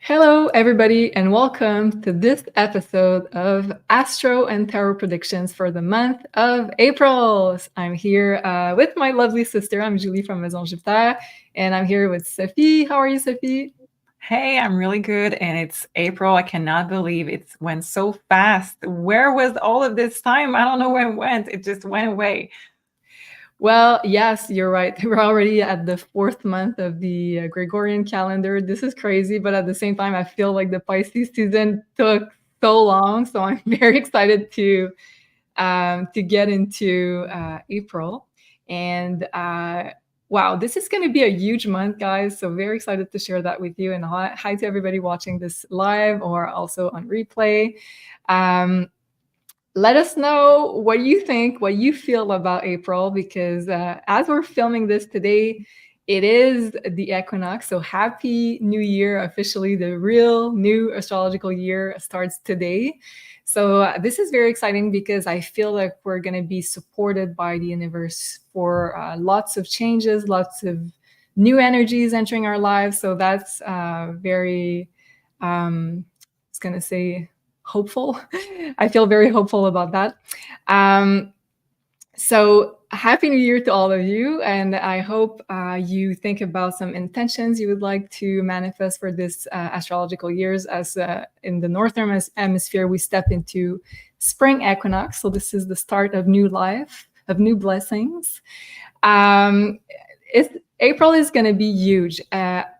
Hello, everybody, and welcome to this episode of Astro and Tarot predictions for the month of April. I'm here with my lovely sister. I'm Julie from Maison Jupiter, and I'm here with Sophie. How are you, Sophie? Hey, I'm really good, and it's April. I cannot believe it went so fast. Where was all of this time? I don't know where it went. It just went away. Well, yes, you're right. We're already at the fourth month of the Gregorian calendar. This is crazy, but at the same time, I feel like the Pisces season took so long. So I'm very excited to get into April. And wow, this is going to be a huge month, guys. So very excited to share that with you. And hi to everybody watching this live or also on replay. Let us know what you think, what you feel about April, because as we're filming this today, it is the equinox. So happy new year. Officially, the real new astrological year starts today. So this is very exciting because I feel like we're going to be supported by the universe for lots of changes, lots of new energies entering our lives. So that's very, I was going to say, hopeful. I feel very hopeful about that. So happy new year to all of you. And I hope you think about some intentions you would like to manifest for this astrological years, as in the Northern Hemisphere, we step into spring equinox. So this is the start of new life, of new blessings. April is going to be huge.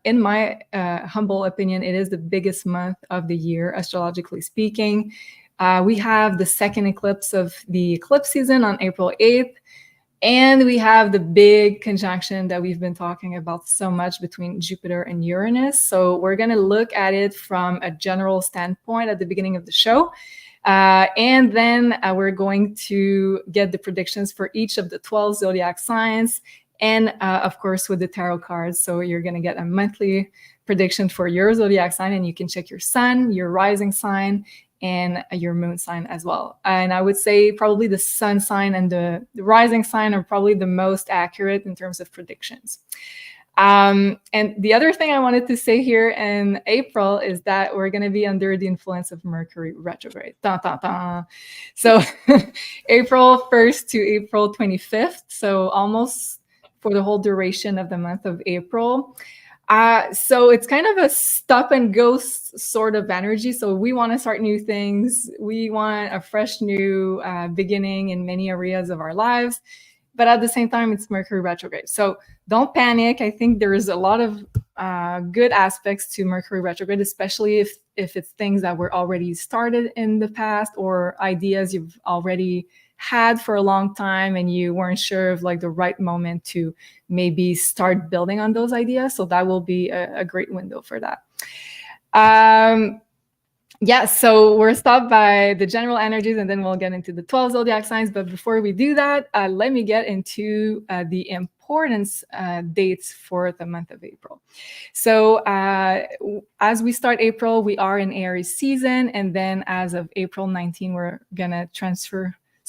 In my humble opinion, it is the biggest month of the year, astrologically speaking. We have the second eclipse of the eclipse season on April 8th. And we have the big conjunction that we've been talking about so much between Jupiter and Uranus. So we're going to look at it from a general standpoint at the beginning of the show. And then we're going to get the predictions for each of the 12 zodiac signs. And of course, with the tarot cards. So you're going to get a monthly prediction for your zodiac sign, and you can check your sun, your rising sign, and your moon sign as well. And I would say probably the sun sign and the rising sign are probably the most accurate in terms of predictions. And the other thing I wanted to say here in April is that we're going to be under the influence of Mercury retrograde. Dun, dun, dun. So April 1st to April 25th. So almost for the whole duration of the month of April. So it's kind of a stop and go sort of energy. So we want to start new things. We want a fresh new beginning in many areas of our lives. But at the same time, it's Mercury retrograde. So don't panic. I think there's a lot of good aspects to Mercury retrograde, especially if it's things that were already started in the past or ideas you've already had for a long time and you weren't sure of like the right moment to maybe start building on those ideas. So that will be a great window for that. Yeah, so we're stopped by the general energies and then we'll get into the 12 zodiac signs. But before we do that, let me get into the importance dates for the month of April. So as we start April, we are in Aries season. And then as of April 19, we're going to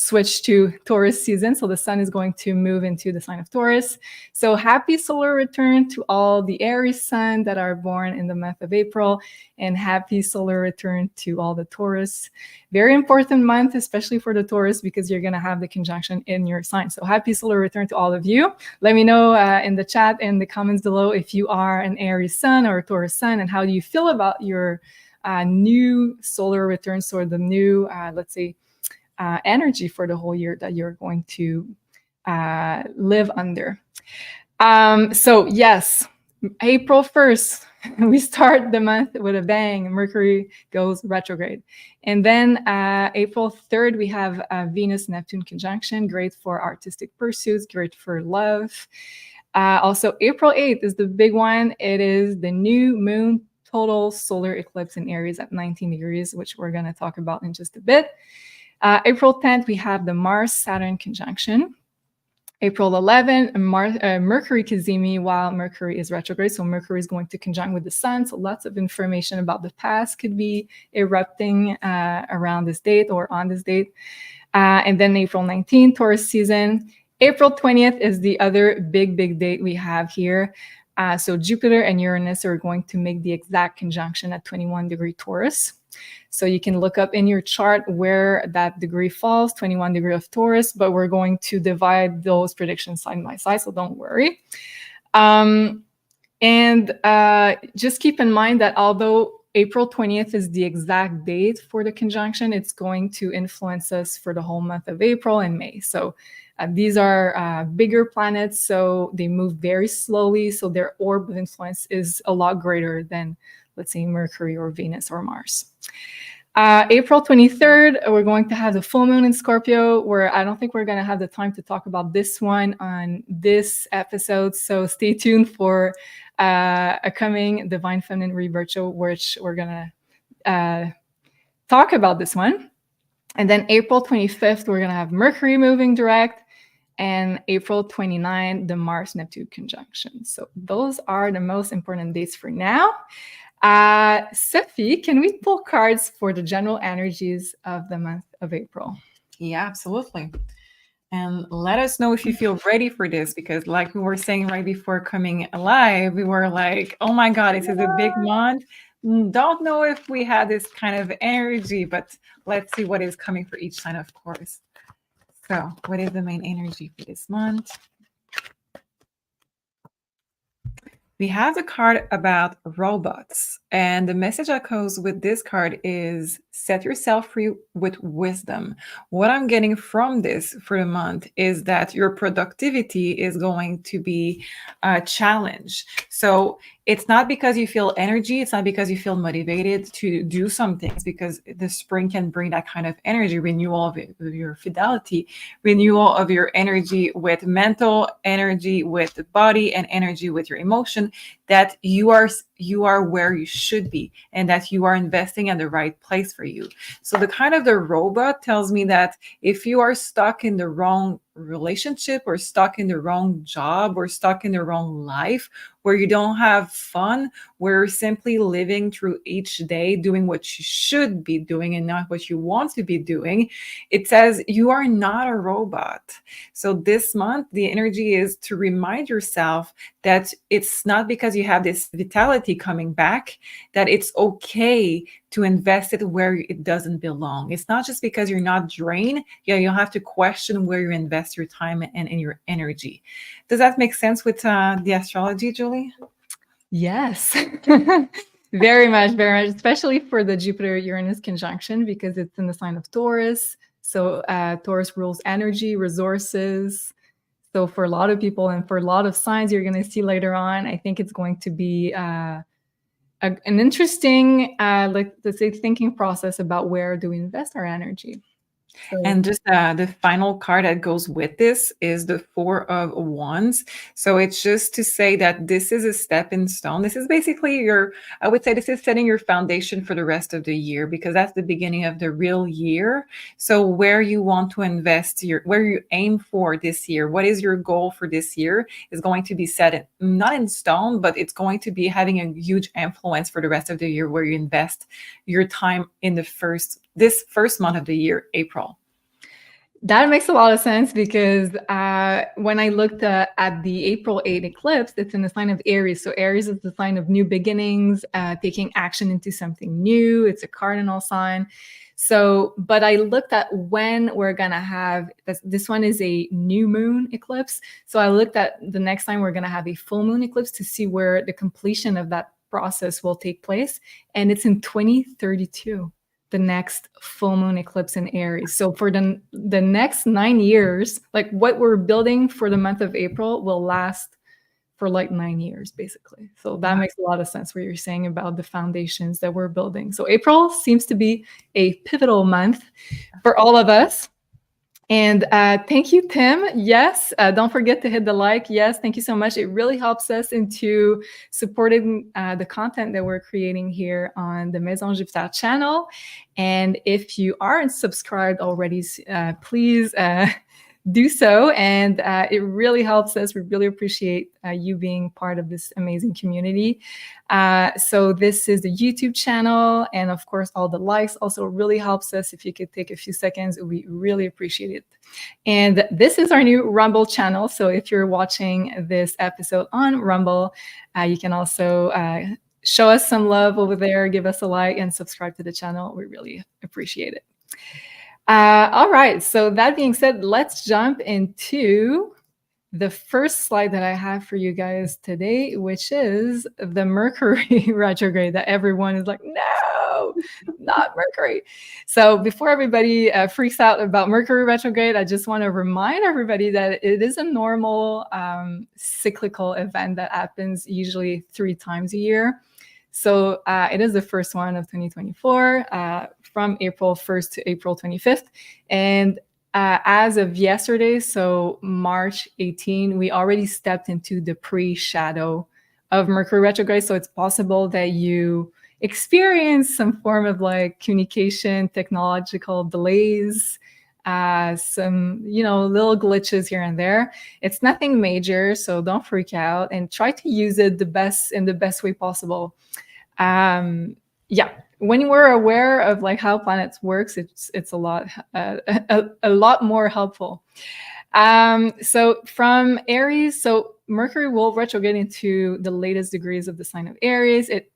switch to Taurus season. So the sun is going to move into the sign of Taurus. So happy solar return to all the Aries sun that are born in the month of April, and happy solar return to all the Taurus. Very important month, especially for the Taurus, because you're going to have the conjunction in your sign. So happy solar return to all of you. Let me know in the chat, in the comments below, if you are an Aries sun or a Taurus sun, and how do you feel about your new solar return, so the new, let's say, energy for the whole year that you're going to live under. So yes, April 1st, we start the month with a bang. Mercury goes retrograde. And then April 3rd, we have Venus-Neptune conjunction, great for artistic pursuits, great for love. Also, April 8th is the big one. It is the new moon total solar eclipse in Aries at 19 degrees, which we're going to talk about in just a bit. April 10th, we have the Mars-Saturn conjunction. April 11th, Mercury Cazimi while Mercury is retrograde. So Mercury is going to conjunct with the sun. So lots of information about the past could be erupting around this date or on this date. And then April 19th, Taurus season. April 20th is the other big date we have here. So Jupiter and Uranus are going to make the exact conjunction at 21 degree Taurus. So you can look up in your chart where that degree falls, 21 degree of Taurus, but we're going to divide those predictions side by side, so don't worry. Just keep in mind that although April 20th is the exact date for the conjunction, it's going to influence us for the whole month of April and May. So these are bigger planets, so they move very slowly. So their orb of influence is a lot greater than, let's say, Mercury or Venus or Mars. April 23rd, we're going to have the full moon in Scorpio, where I don't think we're going to have the time to talk about this one on this episode. So stay tuned for a coming Divine Feminine Rebirth show, which we're going to talk about this one. And then April 25th, we're going to have Mercury moving direct. And April 29th, the Mars-Neptune conjunction. So those are the most important dates for now. Sophie, can we pull cards for the general energies of the month of April? Yeah, absolutely. And let us know if you feel ready for this, because like we were saying right before coming live, we were like, oh my God, this is a big month. Don't know if we had this kind of energy, but let's see what is coming for each sign, of course. So what is the main energy for this month? We have the card about robots, and the message that goes with this card is set yourself free with wisdom. What I'm getting from this for the month is that your productivity is going to be a challenge. So it's not because you feel energy, it's not because you feel motivated to do some things, because the spring can bring that kind of energy, renewal of your fidelity, renewal of your energy with mental energy, with the body, and energy with your emotion, that you are where you should be and that you are investing in the right place for you. So the kind of the robot tells me that if you are stuck in the wrong relationship or stuck in the wrong job or stuck in the wrong life where you don't have fun, where you're simply living through each day doing what you should be doing and not what you want to be doing, it says you are not a robot. So this month the energy is to remind yourself that it's not because you have this vitality coming back that it's okay to invest it where it doesn't belong. It's not just because you're not drained. Yeah, you'll have to question where you invest your time and in your energy. Does that make sense with the astrology, Julie? Yes, very much, especially for the Jupiter-Uranus conjunction, because it's in the sign of Taurus. So Taurus rules energy, resources. So for a lot of people and for a lot of signs you're going to see later on, I think it's going to be an interesting, let's say, thinking process about where do we invest our energy. So, and just the final card that goes with this is the Four of Wands. So it's just to say that this is a stepping stone. This is basically I would say this is setting your foundation for the rest of the year, because that's the beginning of the real year. So where you want to invest, where you aim for this year, what is your goal for this year, is going to be set not in stone, but it's going to be having a huge influence for the rest of the year, where you invest your time in this first month of the year, April. That makes a lot of sense, because when I looked at the April 8 eclipse, it's in the sign of Aries. So Aries is the sign of new beginnings, taking action into something new. It's a cardinal sign. So, but I looked at when we're going to have, this one is a new moon eclipse. So I looked at the next time we're going to have a full moon eclipse to see where the completion of that process will take place. And it's in 2032. The next full moon eclipse in Aries. So for the next 9 years, like what we're building for the month of April will last for like 9 years, basically. So that makes a lot of sense what you're saying about the foundations that we're building. So April seems to be a pivotal month for all of us. And thank you, Tim. Yes, don't forget to hit the like. Yes, thank you so much. It really helps us into supporting the content that we're creating here on the Maison Jupiter channel. And if you aren't subscribed already, please do so. And it really helps us. We really appreciate you being part of this amazing community. So this is the YouTube channel. And of course, all the likes also really helps us. If you could take a few seconds, we really appreciate it. And this is our new Rumble channel. So if you're watching this episode on Rumble, you can also show us some love over there, give us a like, and subscribe to the channel. We really appreciate it. All right, so that being said, let's jump into the first slide that I have for you guys today, which is the Mercury retrograde that everyone is like, no, not Mercury. So before everybody freaks out about Mercury retrograde, I just want to remind everybody that it is a normal cyclical event that happens usually 3 times a year. So it is the first one of 2024 from April 1st to April 25th. And as of yesterday, so March 18, we already stepped into the pre-shadow of Mercury retrograde. So it's possible that you experience some form of like communication, technological delays, some, little glitches here and there. It's nothing major, so don't freak out and try to use it in the best way possible. When we're aware of like how planets works, it's a lot more helpful. So from Aries, so Mercury will retrograde into the latest degrees of the sign of Aries. It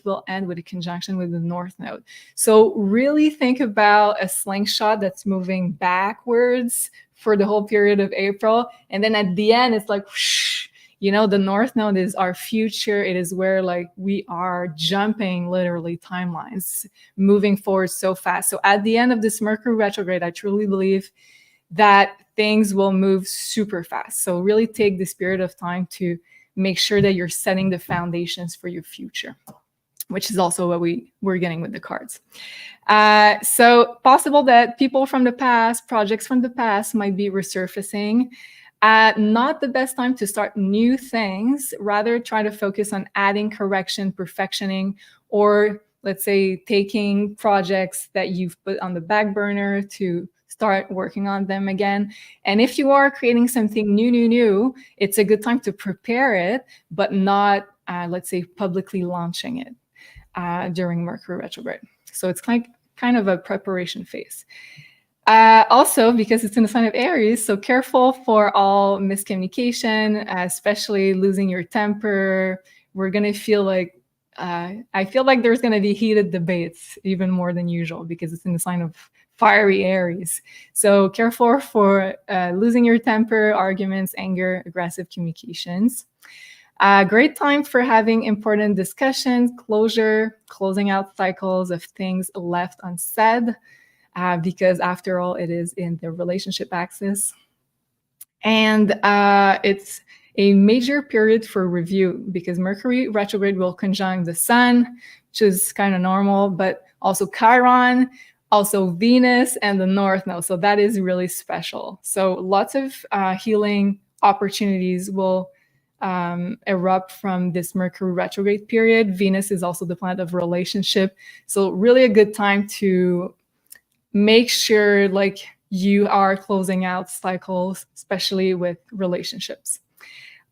will end with a conjunction with the North Node. So really think about a slingshot that's moving backwards for the whole period of April. And then at the end, it's like, whoosh, the North Node is our future. It is where like we are jumping literally timelines, moving forward so fast. So at the end of this Mercury retrograde, I truly believe that things will move super fast. So really take this period of time to make sure that you're setting the foundations for your future, which is also what we're getting with the cards. So possible that people from the past, projects from the past might be resurfacing. Not the best time to start new things. Rather try to focus on adding correction, perfectioning, or let's say taking projects that you've put on the back burner to start working on them again. And if you are creating something new, it's a good time to prepare it, but not, let's say, publicly launching it during Mercury retrograde. So it's kind of a preparation phase. Also, because it's in the sign of Aries, so careful for all miscommunication, especially losing your temper. We're going to feel like, I feel like there's going to be heated debates even more than usual because it's in the sign of fiery Aries. So careful for losing your temper, arguments, anger, aggressive communications. Great time for having important discussions, closing out cycles of things left unsaid. Because after all, it is in the relationship axis. And it's a major period for review because Mercury retrograde will conjunct the Sun, which is kind of normal, but also Chiron, also Venus, and the North Node. So that is really special. So lots of healing opportunities will erupt from this Mercury retrograde period. Venus is also the planet of relationship. So really a good time to make sure like you are closing out cycles, especially with relationships.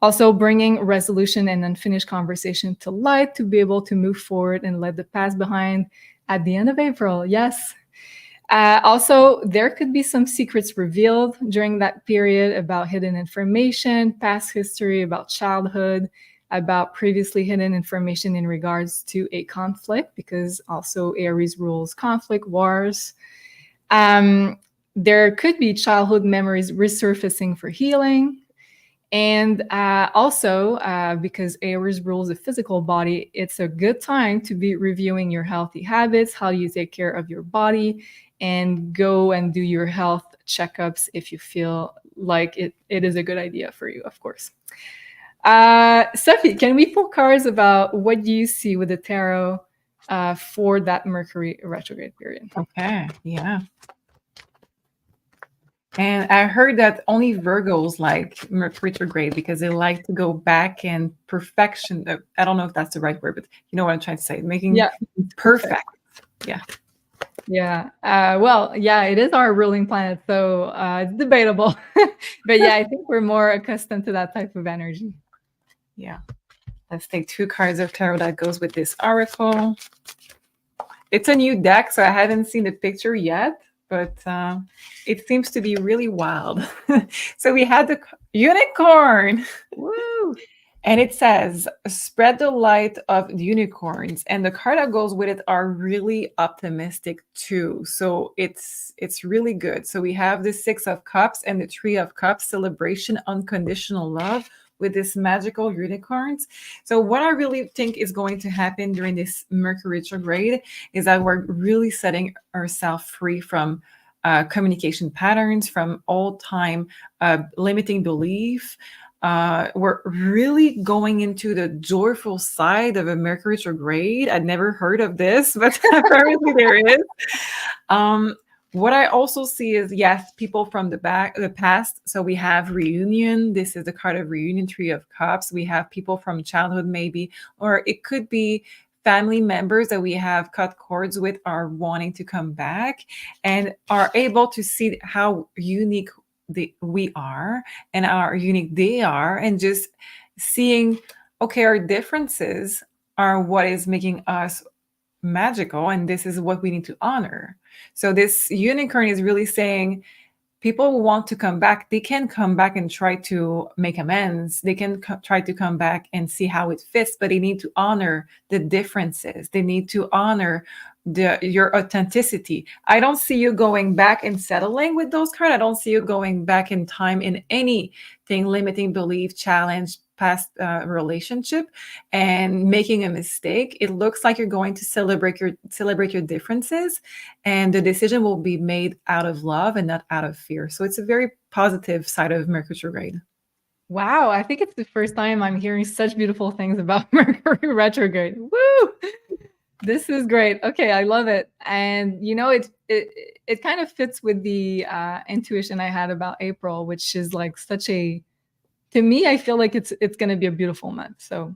Also bringing resolution and unfinished conversation to light to be able to move forward and let the past behind at the end of April. Yes. Also, there could be some secrets revealed during that period about hidden information, past history, about childhood, about previously hidden information in regards to a conflict, because also Aries rules conflict, wars. There could be childhood memories resurfacing for healing. And also, because Aries rules the physical body, it's a good time to be reviewing your healthy habits, how you take care of your body, and go and do your health checkups if you feel like it is a good idea for you, of course. Sophie, can we pull cards about what you see with the tarot for that Mercury retrograde period? Okay, yeah. And I heard that only Virgos like Mercury retrograde because they like to go back in perfection. I don't know if that's the right word, but you know what I'm trying to say. Making perfect. Yeah. Yeah. Well, yeah, it is our ruling planet, so it's debatable. But yeah, I think we're more accustomed to that type of energy. Yeah. Let's take 2 cards of tarot that goes with this oracle. It's a new deck, so I haven't seen the picture yet, but it seems to be really wild. So we had the unicorn. Woo! And it says, spread the light of the unicorns. And the card that goes with it are really optimistic too. So it's really good. So we have the 6 of Cups and the 3 of Cups, celebration, unconditional love with this magical unicorns. So what I really think is going to happen during this Mercury retrograde is that we're really setting ourselves free from communication patterns, from old time limiting belief. We're really going into the joyful side of a Mercury retrograde. I'd never heard of this, but apparently there is. What I also see is, yes, people from the past. So we have reunion. This is the card of reunion, 3 of Cups. We have people from childhood, maybe, or it could be family members that we have cut cords with are wanting to come back and are able to see how unique we are and how unique they are, and just seeing, okay, our differences are what is making us magical, and this is what we need to honor. So this unicorn is really saying, people who want to come back, they can come back and try to make amends. They can try to come back and see how it fits, but they need to honor the differences. They need to honor your authenticity. I don't see you going back and settling with those cards. I don't see you going back in time in anything limiting belief, challenge, past relationship and making a mistake. It looks like you're going to celebrate your differences, and the decision will be made out of love and not out of fear. So it's a very positive side of Mercury retrograde. Wow, I think it's the first time I'm hearing such beautiful things about Mercury retrograde. Woo! This is great. Okay, I love it. And you know, it kind of fits with the intuition I had about April, which is like such a, to me, I feel like it's going to be a beautiful month. So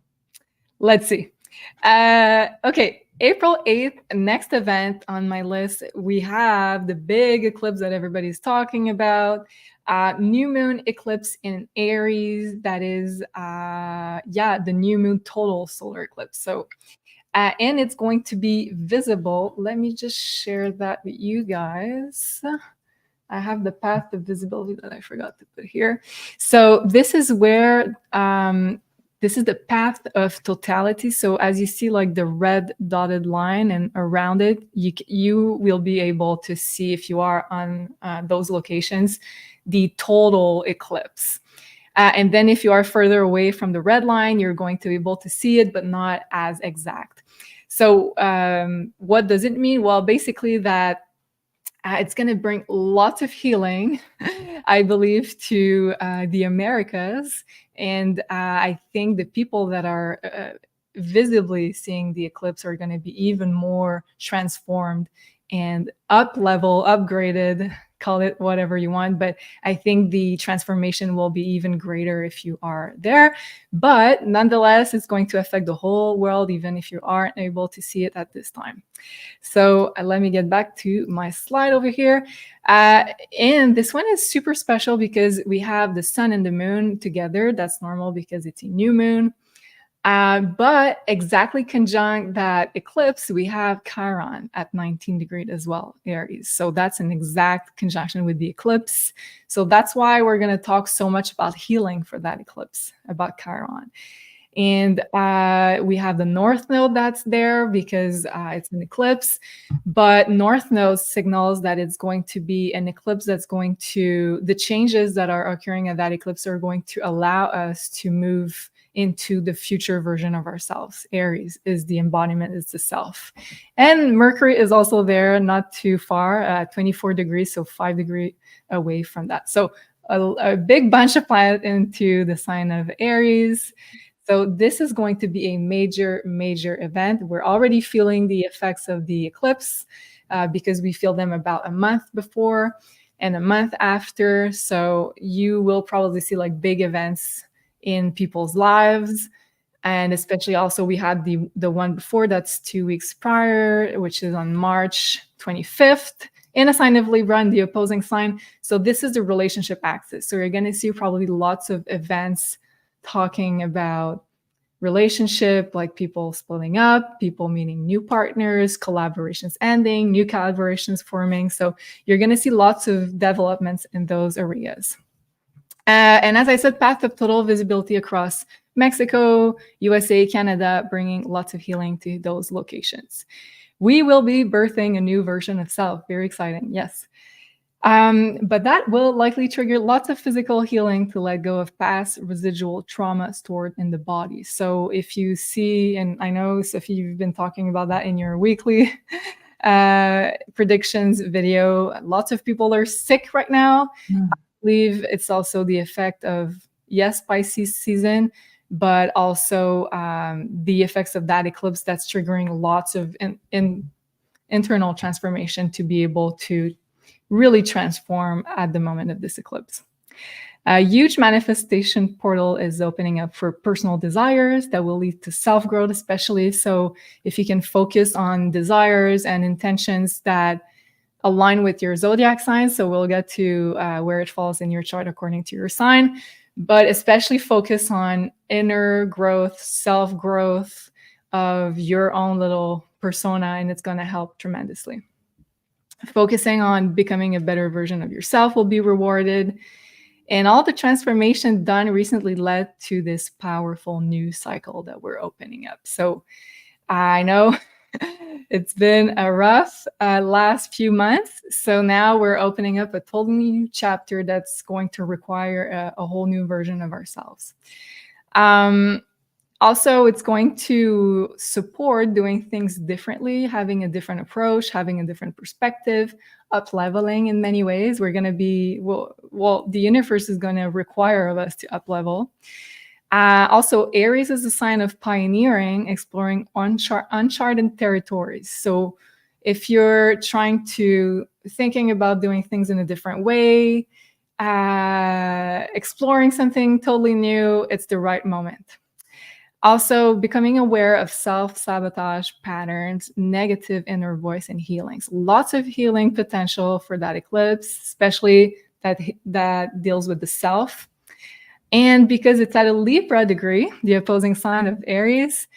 let's see. Okay, April 8th, next event on my list, we have the big eclipse that everybody's talking about. New moon eclipse in Aries. That is, the new moon total solar eclipse. So, and it's going to be visible. Let me just share that with you guys. I have the path of visibility that I forgot to put here. So this is where, this is the path of totality. So as you see, like the red dotted line and around it, you will be able to see, if you are on those locations, the total eclipse. And then if you are further away from the red line, you're going to be able to see it, but not as exact. So what does it mean? Well, basically that it's going to bring lots of healing, I believe, to the Americas. And I think the people that are visibly seeing the eclipse are going to be even more transformed and upgraded, call it whatever you want. But I think the transformation will be even greater if you are there. But nonetheless, it's going to affect the whole world, even if you aren't able to see it at this time. So let me get back to my slide over here. And this one is super special because we have the sun and the moon together. That's normal because it's a new moon. But exactly conjunct that eclipse, we have Chiron at 19 degrees as well, Aries. So that's an exact conjunction with the eclipse. So that's why we're going to talk so much about healing for that eclipse, about Chiron. And we have the North Node that's there because it's an eclipse. But North Node signals that it's going to be an eclipse that's going to, the changes that are occurring at that eclipse are going to allow us to move into the future version of ourselves. Aries is the embodiment, is the self. And Mercury is also there, not too far, 24 degrees, so 5 degrees away from that. So a big bunch of planets into the sign of Aries. So this is going to be a major, major event. We're already feeling the effects of the eclipse because we feel them about a month before and a month after. So you will probably see like big events in people's lives And especially also we had the one before, that's 2 weeks prior, which is on March 25th in a sign of Libra, in the opposing sign. So this is the relationship axis. So you're going to see probably lots of events talking about relationship, like people splitting up, people meeting new partners, collaborations ending, new collaborations forming. So you're going to see lots of developments in those areas. And as I said, path of total visibility across Mexico, USA, Canada, bringing lots of healing to those locations. We will be birthing a new version of self. Very exciting, yes. But that will likely trigger lots of physical healing to let go of past residual trauma stored in the body. So if you see, and I know, Sophie, you've been talking about that in your weekly predictions video, lots of people are sick right now. I believe it's also the effect of, yes, Pisces season, but also the effects of that eclipse that's triggering lots of internal transformation to be able to really transform at the moment of this eclipse. A huge manifestation portal is opening up for personal desires that will lead to self-growth, especially. So if you can focus on desires and intentions that align with your zodiac sign, so we'll get to where it falls in your chart according to your sign, but especially focus on inner growth, self-growth of your own little persona, and it's going to help tremendously. Focusing on becoming a better version of yourself will be rewarded. And all the transformation done recently led to this powerful new cycle that we're opening up. So I know it's been a rough last few months. So now we're opening up a totally new chapter that's going to require a whole new version of ourselves. Also, it's going to support doing things differently, having a different approach, having a different perspective, up-leveling in many ways. We're going to be, well, the universe is going to require of us to up-level. Also, Aries is a sign of pioneering, exploring uncharted territories. So if you're thinking about doing things in a different way, exploring something totally new, it's the right moment. Also, becoming aware of self-sabotage patterns, negative inner voice, and healings. Lots of healing potential for that eclipse, especially that deals with the self. And because it's at a Libra degree, the opposing sign of Aries,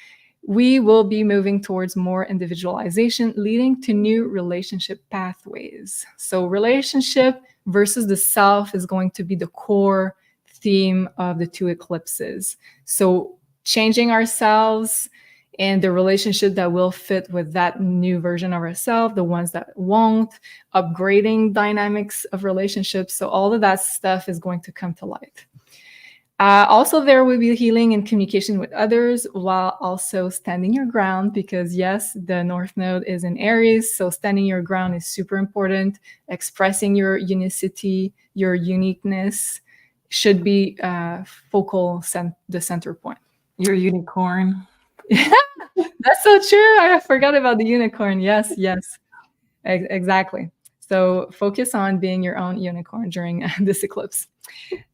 we will be moving towards more individualization, leading to new relationship pathways. So relationship versus the self is going to be the core theme of the two eclipses. So changing ourselves and the relationship that will fit with that new version of ourselves, the ones that won't, upgrading dynamics of relationships. So all of that stuff is going to come to light. Also, there will be healing and communication with others while also standing your ground, because yes, the North Node is in Aries. So standing your ground is super important. Expressing your unicity, your uniqueness should be the center point. Your unicorn. That's so true. I forgot about the unicorn. Yes, exactly. So focus on being your own unicorn during this eclipse.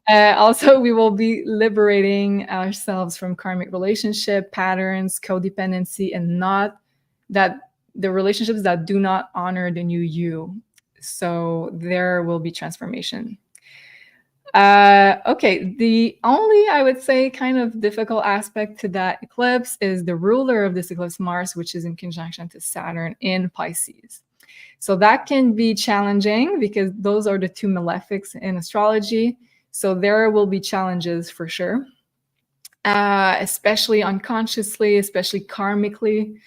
Also, we will be liberating ourselves from karmic relationship patterns, codependency, and not that the relationships that do not honor the new you. So there will be transformation. Okay, the only, I would say, kind of difficult aspect to that eclipse is the ruler of this eclipse, Mars, which is in conjunction to Saturn in Pisces. So that can be challenging because those are the two malefics in astrology. So there will be challenges for sure, especially unconsciously, especially karmically.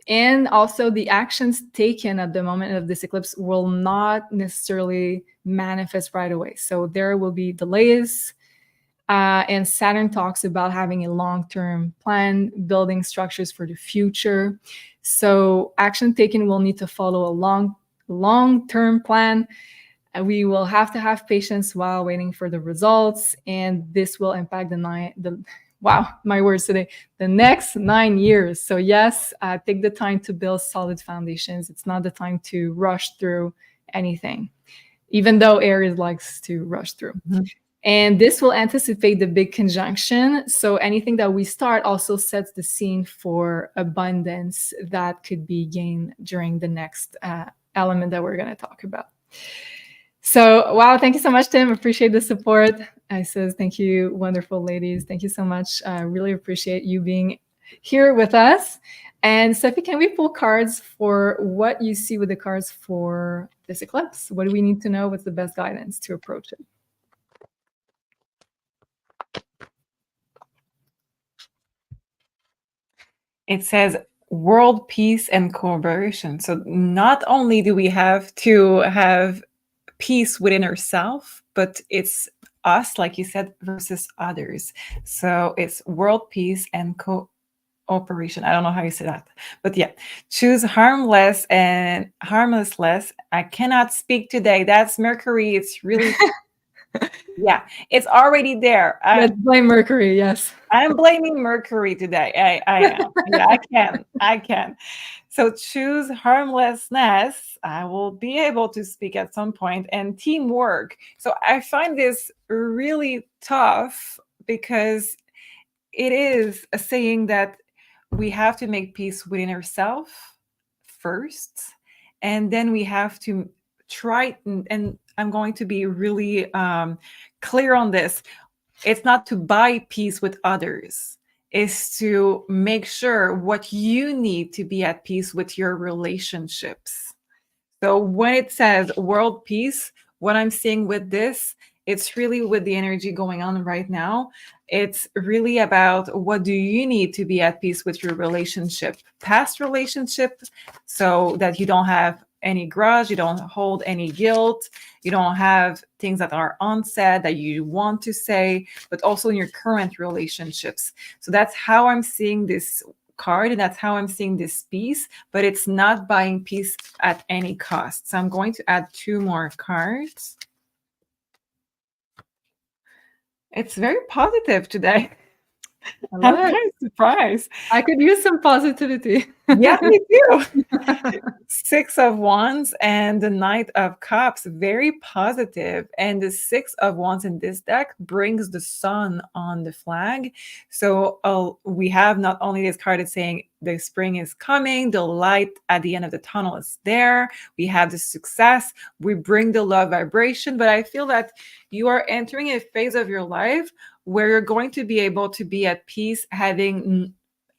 And also the actions taken at the moment of this eclipse will not necessarily manifest right away. So there will be delays. And Saturn talks about having a long-term plan, building structures for the future. So action taken will need to follow a long-term plan. We will have to have patience while waiting for the results. And this will impact wow, my words today, the next 9 years. So yes, take the time to build solid foundations. It's not the time to rush through anything, even though Aries likes to rush through. And this will anticipate the big conjunction. So anything that we start also sets the scene for abundance that could be gained during the next element that we're going to talk about. So, wow, thank you so much, Tim. Appreciate the support. I says, thank you, wonderful ladies. Thank you so much. I really appreciate you being here with us. And Sophie, can we pull cards for what you see with the cards for this eclipse? What do we need to know? What's the best guidance to approach it? It says world peace and collaboration. So not only do we have to have peace within ourselves, but it's us, like you said, versus others. So it's world peace and cooperation. I don't know how you say that, but yeah, choose harmless and harmless less. I cannot speak today. That's Mercury. It's really yeah, it's already there. Let's blame Mercury. Yes, I'm blaming Mercury today. I am. Yeah, I can. So choose harmlessness. I will be able to speak at some point, and teamwork. So I find this really tough because it is a saying that we have to make peace within ourselves first, and then we have to try, and I'm going to be really clear on this. It's not to buy peace with others. It's to make sure what you need to be at peace with your relationships. So when it says world peace, what I'm seeing with this, it's really with the energy going on right now. It's really about what do you need to be at peace with your relationship, past relationship, so that you don't have any grudge, you don't hold any guilt, you don't have things that are unsaid that you want to say, but also in your current relationships. So that's how I'm seeing this card, and that's how I'm seeing this piece, but it's not buying peace at any cost. So I'm going to add 2 more cards. It's very positive today. I'm kind of surprised. I could use some positivity. Yeah, me too. 6 of Wands and the Knight of Cups, very positive. And the 6 of Wands in this deck brings the sun on the flag. So we have not only this card is saying the spring is coming, the light at the end of the tunnel is there. We have the success. We bring the love vibration. But I feel that you are entering a phase of your life where you're going to be able to be at peace, having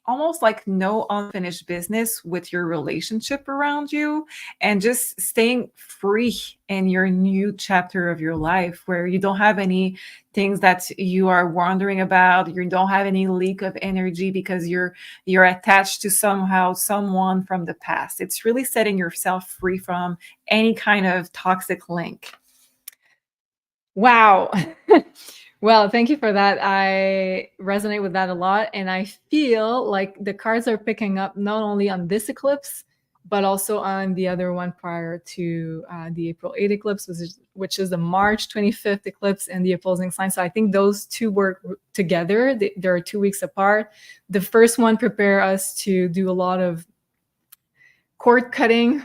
almost like no unfinished business with your relationship around you, and just staying free in your new chapter of your life where you don't have any things that you are wondering about. You don't have any leak of energy because you're attached to someone from the past. It's really setting yourself free from any kind of toxic link. Wow. Well, thank you for that. I resonate with that a lot. And I feel like the cards are picking up not only on this eclipse, but also on the other one prior to the April 8 eclipse, which is the March 25th eclipse in the opposing sign. So I think those two work together. They're 2 weeks apart. The first one prepare us to do a lot of cord cutting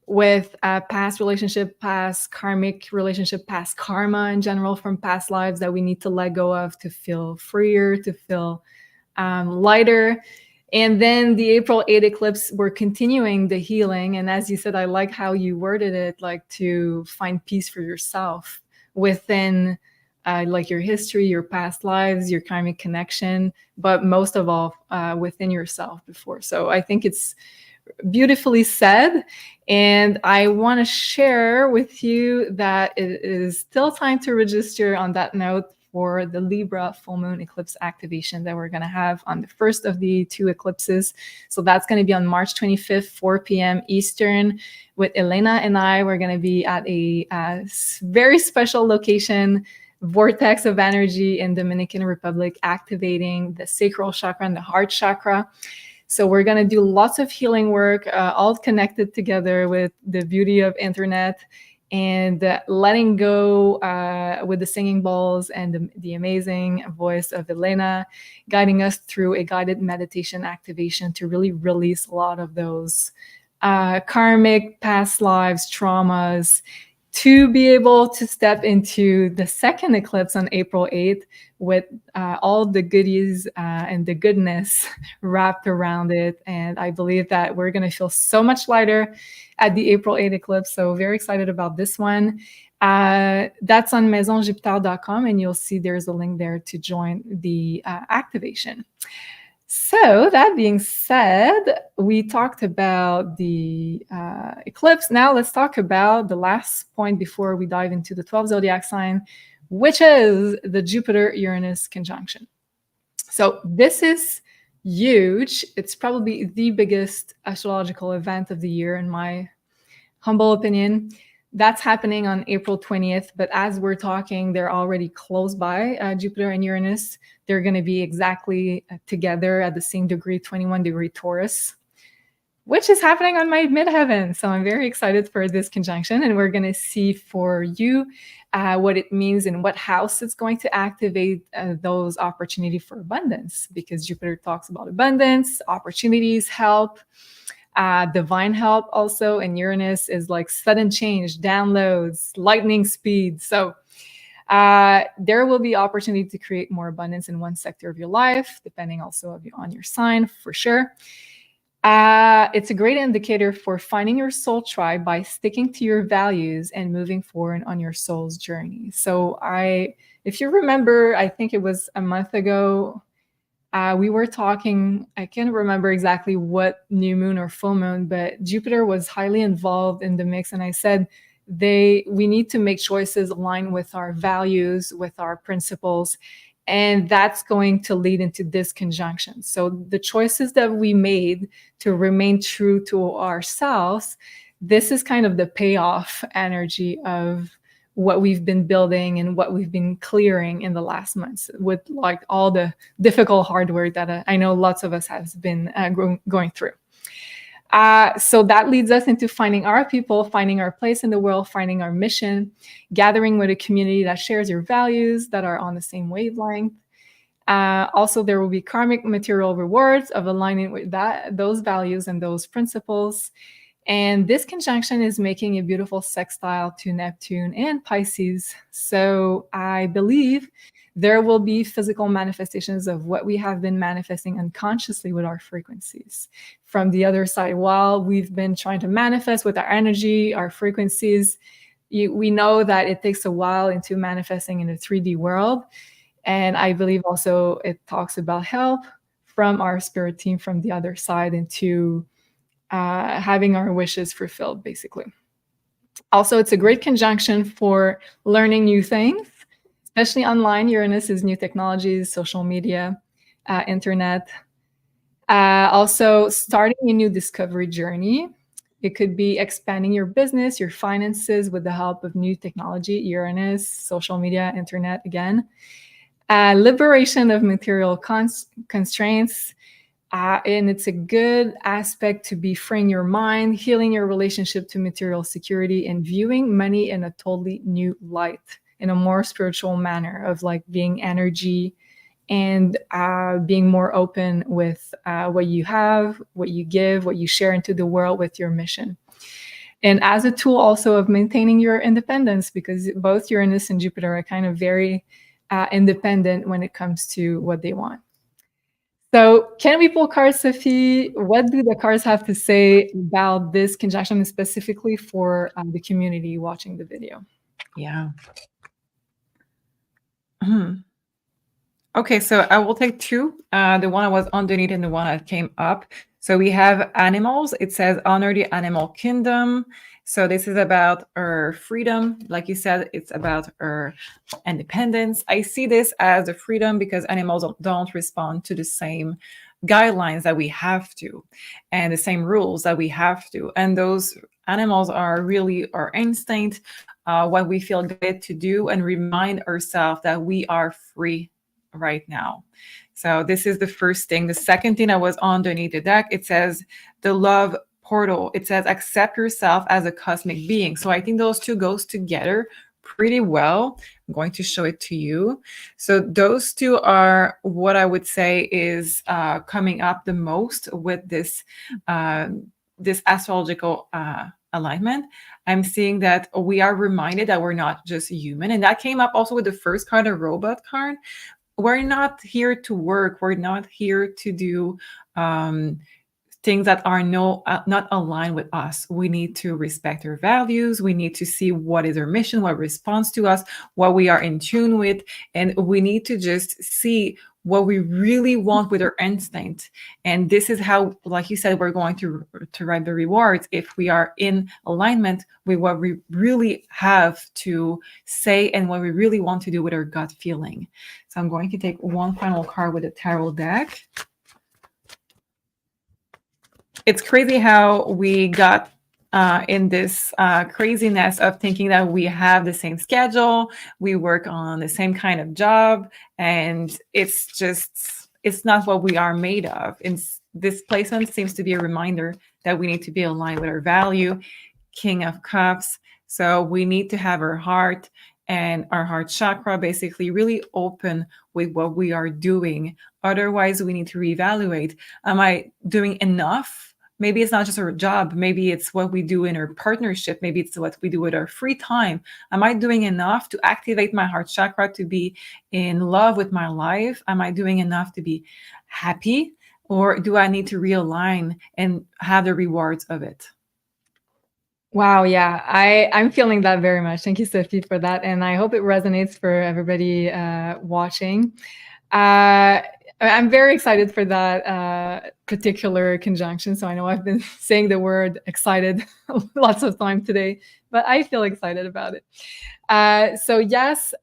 with past relationship, past karmic relationship, past karma in general from past lives that we need to let go of to feel freer, to feel lighter. And then the April 8 eclipse, we're continuing the healing. And as you said, I like how you worded it, like to find peace for yourself within like your history, your past lives, your karmic connection, but most of all within yourself before. So I think it's beautifully said. And I want to share with you that it is still time to register on that note for the Libra full moon eclipse activation that we're going to have on the first of the 2 eclipses. So that's going to be on March 25th, 4 p.m. Eastern with Elena and I. We're going to be at a very special location, vortex of energy in Dominican Republic, activating the sacral chakra and the heart chakra. So we're going to do lots of healing work, all connected together with the beauty of internet and letting go with the singing bowls and the amazing voice of Elena, guiding us through a guided meditation activation to really release a lot of those karmic past lives, traumas, to be able to step into the second eclipse on April 8th with all the goodies and the goodness wrapped around it. And I believe that we're going to feel so much lighter at the April 8th eclipse. So very excited about this one. That's on maisonjupiter.com, and you'll see there's a link there to join the activation. So that being said, we talked about the eclipse. Now let's talk about the last point before we dive into the 12 zodiac sign, which is the Jupiter-Uranus conjunction. So this is huge. It's probably the biggest astrological event of the year, in my humble opinion. That's happening on April 20th, but as we're talking, they're already close by, Jupiter and Uranus. They're going to be exactly together at the same degree, 21-degree Taurus, which is happening on my midheaven. So I'm very excited for this conjunction, and we're going to see for you what it means and what house it's going to activate those opportunities for abundance, because Jupiter talks about abundance, opportunities, help, divine help also, and Uranus is like sudden change, downloads, lightning speed. So there will be opportunity to create more abundance in one sector of your life, depending also on your sign, for sure. It's a great indicator for finding your soul tribe by sticking to your values and moving forward on your soul's journey. So if you remember, I think it was a month ago, we were talking, I can't remember exactly what new moon or full moon, but Jupiter was highly involved in the mix. And I said, we need to make choices aligned with our values, with our principles, and that's going to lead into this conjunction. So the choices that we made to remain true to ourselves, this is kind of the payoff energy of what we've been building and what we've been clearing in the last months, with like all the difficult hard work that I know lots of us have been going through. So that leads us into finding our people, finding our place in the world, finding our mission, gathering with a community that shares your values, that are on the same wavelength. Also, there will be karmic material rewards of aligning with those values and those principles. And this conjunction is making a beautiful sextile to Neptune and Pisces. So I believe there will be physical manifestations of what we have been manifesting unconsciously with our frequencies. From the other side, while we've been trying to manifest with our energy, our frequencies, we know that it takes a while into manifesting in the 3D world. And I believe also it talks about help from our spirit team from the other side into having our wishes fulfilled, basically. Also, it's a great conjunction for learning new things, especially online. Uranus is new technologies, social media, internet. Also, starting a new discovery journey. It could be expanding your business, your finances with the help of new technology, Uranus, social media, internet again. Liberation of material constraints. And it's a good aspect to be freeing your mind, healing your relationship to material security, and viewing money in a totally new light, in a more spiritual manner of like being energy and being more open with what you have, what you give, what you share into the world with your mission. And as a tool also of maintaining your independence, because both Uranus and Jupiter are kind of very independent when it comes to what they want. So can we pull cards, Sophie? What do the cards have to say about this conjunction, specifically for the community watching the video? Yeah. Okay, so I will take two. The one I was underneath and the one that came up. So we have animals. It says honor the animal kingdom. So this is about our freedom. Like you said, it's about our independence. I see this as a freedom because animals don't respond to the same guidelines that we have to, and the same rules that we have to. And those animals are really our instinct, what we feel good to do, and remind ourselves that we are free right now. So this is the first thing. The second thing that was underneath the deck, it says the love portal. It says accept yourself as a cosmic being. So I think those two goes together pretty well. I'm going to show it to you. So those two are what I would say is coming up the most with this this astrological alignment, I'm seeing that we are reminded that we're not just human. And that came up also with the first card, the robot card. We're not here to work. We're not here to do things that are not aligned with us. We need to respect our values. We need to see what is our mission, what responds to us, what we are in tune with. And we need to just see what we really want with our instinct. And this is how, like you said, we're going to write the rewards if we are in alignment with what we really have to say and what we really want to do with our gut feeling. So I'm going to take one final card with the tarot deck. It's crazy how we got in this craziness of thinking that we have the same schedule, we work on the same kind of job, and it's not what we are made of. This placement seems to be a reminder that we need to be aligned with our value, King of Cups. So we need to have our heart and our heart chakra basically really open with what we are doing. Otherwise, we need to reevaluate. Am I doing enough? Maybe it's not just our job. Maybe it's what we do in our partnership. Maybe it's what we do with our free time. Am I doing enough to activate my heart chakra to be in love with my life? Am I doing enough to be happy? Or do I need to realign and have the rewards of it? Wow, yeah, I'm feeling that very much. Thank you, Sophie, for that, and I hope it resonates for everybody watching. I'm very excited for that particular conjunction. So I know I've been saying the word excited lots of time today, but I feel excited about it. So yes,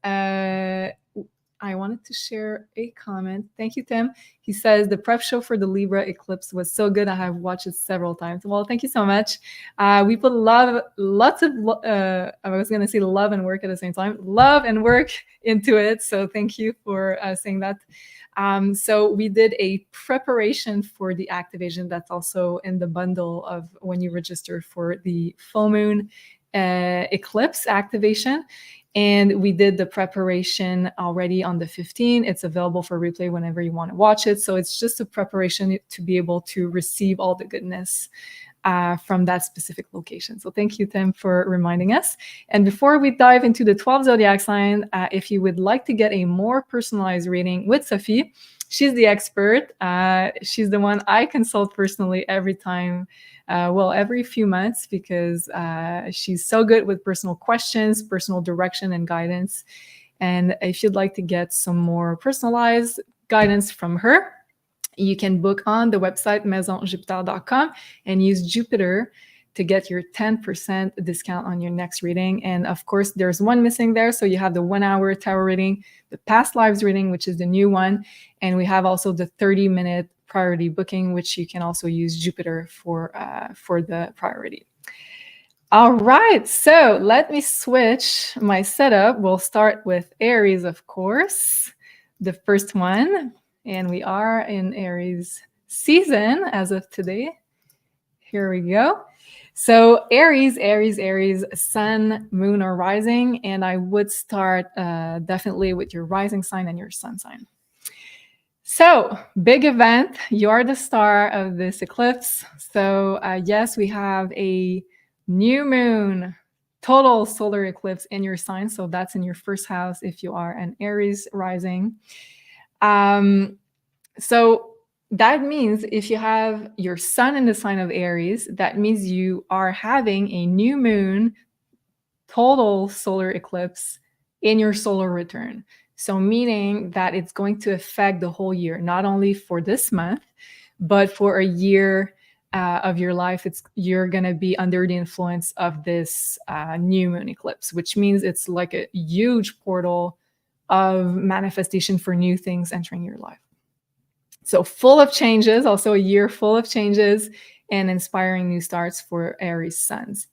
I wanted to share a comment. Thank you, Tim. He says the prep show for the Libra eclipse was so good. I have watched it several times. Well, thank you so much. We put lots of, I was going to say love and work at the same time, love and work into it. So thank you for saying that. So we did a preparation for the activation that's also in the bundle of when you register for the full moon eclipse activation. And we did the preparation already on the 15th. It's available for replay whenever you want to watch it. So it's just a preparation to be able to receive all the goodness from that specific location. So thank you, Tim, for reminding us. And before we dive into the 12 zodiac sign, if you would like to get a more personalized reading with Sophie, she's the expert. She's the one I consult personally every time. Every few months, because she's so good with personal questions, personal direction, and guidance. And if you'd like to get some more personalized guidance from her, you can book on the website maisonjupiter.com and use Jupiter to get your 10% discount on your next reading. And of course, there's one missing there. So you have the 1 hour tarot reading, the past lives reading, which is the new one. And we have also the 30-minute priority booking, which you can also use Jupiter for the priority. All right, so let me switch my setup. We'll start with Aries, of course, the first one. And we are in Aries season as of today. Here we go. So Aries, sun, moon, or rising. And I would start definitely with your rising sign and your sun sign. So big event, you're the star of this eclipse. So yes, we have a new moon, total solar eclipse in your sign. So that's in your first house if you are an Aries rising. So that means if you have your sun in the sign of Aries, that means you are having a new moon, total solar eclipse in your solar return. So meaning that it's going to affect the whole year, not only for this month, but for a year of your life. You're going to be under the influence of this new moon eclipse, which means it's like a huge portal of manifestation for new things entering your life. So full of changes, also a year full of changes and inspiring new starts for Aries suns.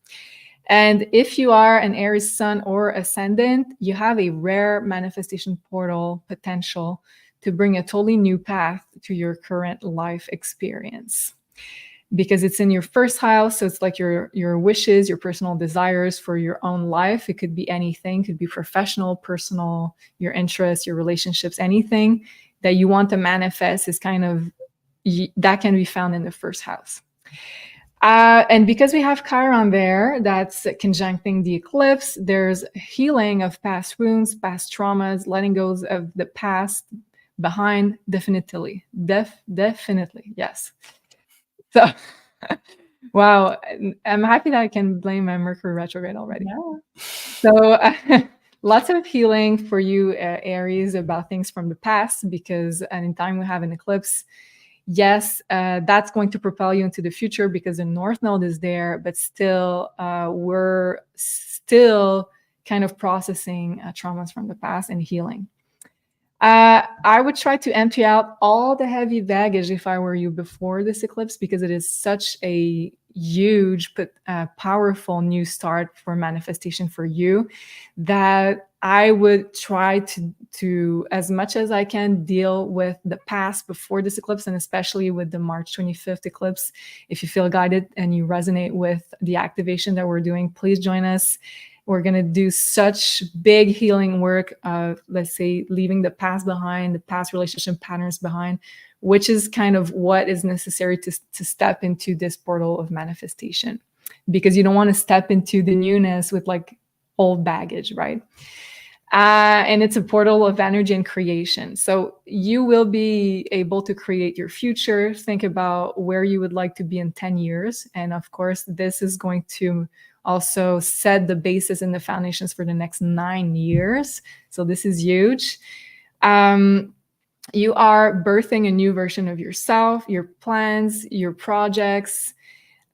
And if you are an Aries sun or ascendant, you have a rare manifestation portal potential to bring a totally new path to your current life experience. Because it's in your first house, so it's like your wishes, your personal desires for your own life. It could be anything, it could be professional, personal, your interests, your relationships, anything that you want to manifest is kind of, that can be found in the first house. And because we have Chiron there, that's conjuncting the eclipse, there's healing of past wounds, past traumas, letting go of the past behind, definitely. Definitely, yes. So, wow, I'm happy that I can blame my Mercury retrograde already. Yeah. So, lots of healing for you, Aries, about things from the past, because anytime we have an eclipse, yes, that's going to propel you into the future because the North Node is there, but still, we're still kind of processing traumas from the past and healing. I would try to empty out all the heavy baggage if I were you before this eclipse, because it is such a huge but powerful new start for manifestation for you, that I would try to as much as I can deal with the past before this eclipse, and especially with the March 25th eclipse. If you feel guided and you resonate with the activation that we're doing, please join us. We're going to do such big healing work, let's say leaving the past behind, the past relationship patterns behind, which is kind of what is necessary to step into this portal of manifestation, because you don't want to step into the newness with like old baggage, right? And it's a portal of energy and creation. So you will be able to create your future, think about where you would like to be in 10 years. And of course, this is going to also set the basis and the foundations for the next 9 years. So this is huge. You are birthing a new version of yourself, your plans, your projects.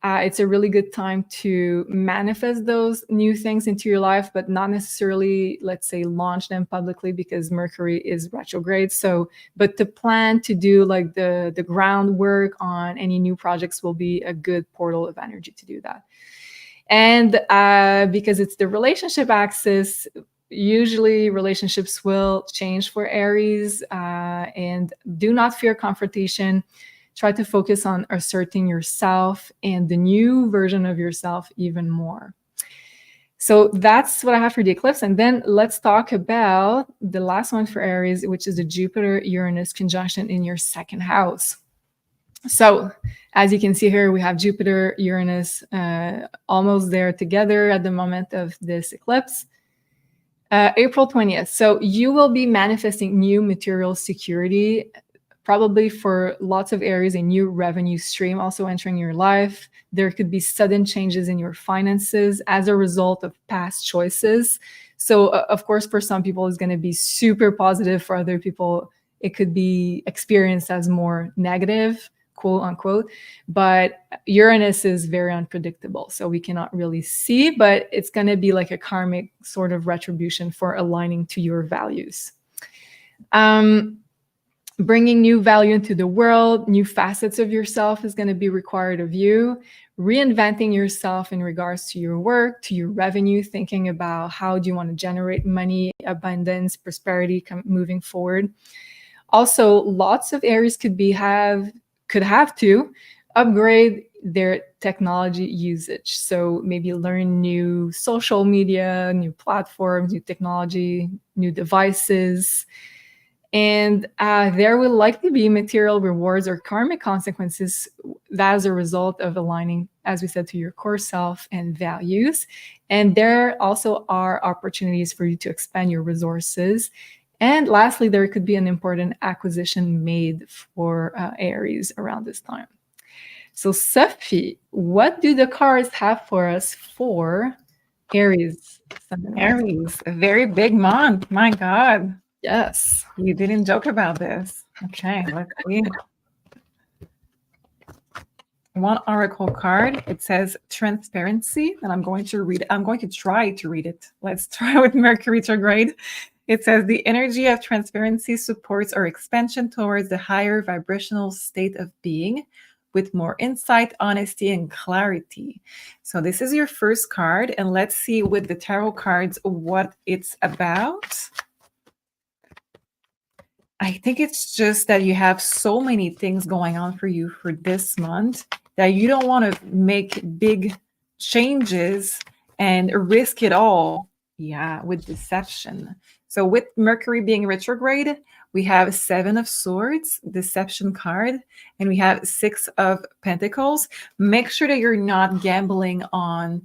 It's a really good time to manifest those new things into your life, but not necessarily, let's say, launch them publicly because Mercury is retrograde. So, but to plan to do like the groundwork on any new projects will be a good portal of energy to do that. And because it's the relationship axis, usually relationships will change for Aries, and do not fear confrontation. Try to focus on asserting yourself and the new version of yourself even more. So that's what I have for the eclipse. And then let's talk about the last one for Aries, which is the Jupiter-Uranus conjunction in your second house. So as you can see here, we have Jupiter, Uranus, almost there together at the moment of this eclipse. April 20th. So you will be manifesting new material security, probably for lots of Aries, a new revenue stream also entering your life. There could be sudden changes in your finances as a result of past choices. So of course, for some people, it's going to be super positive. For other people, it could be experienced as more negative, quote unquote. But Uranus is very unpredictable, so we cannot really see, but it's going to be like a karmic sort of retribution for aligning to your values. Bringing new value into the world, new facets of yourself is going to be required of you. Reinventing yourself in regards to your work, to your revenue, thinking about how do you want to generate money, abundance, prosperity moving forward. Also, lots of Aries could have to upgrade their technology usage. So maybe learn new social media, new platforms, new technology, new devices. And there will likely be material rewards or karmic consequences as a result of aligning, as we said, to your core self and values. And there also are opportunities for you to expand your resources. And lastly, there could be an important acquisition made for Aries around this time. So Sophie, what do the cards have for us for Aries? Aries, a very big month. My God. Yes. You didn't joke about this. Okay, let's see. One oracle card. It says transparency, and I'm going to read it. I'm going to try to read it. Let's try with Mercury retrograde. It says the energy of transparency supports our expansion towards the higher vibrational state of being with more insight, honesty, and clarity. So this is your first card, and let's see with the tarot cards what it's about. I think it's just that you have so many things going on for you for this month that you don't want to make big changes and risk it all. Yeah, with deception. So with Mercury being retrograde, we have 7 of Swords, Deception card, and we have 6 of Pentacles. Make sure that you're not gambling on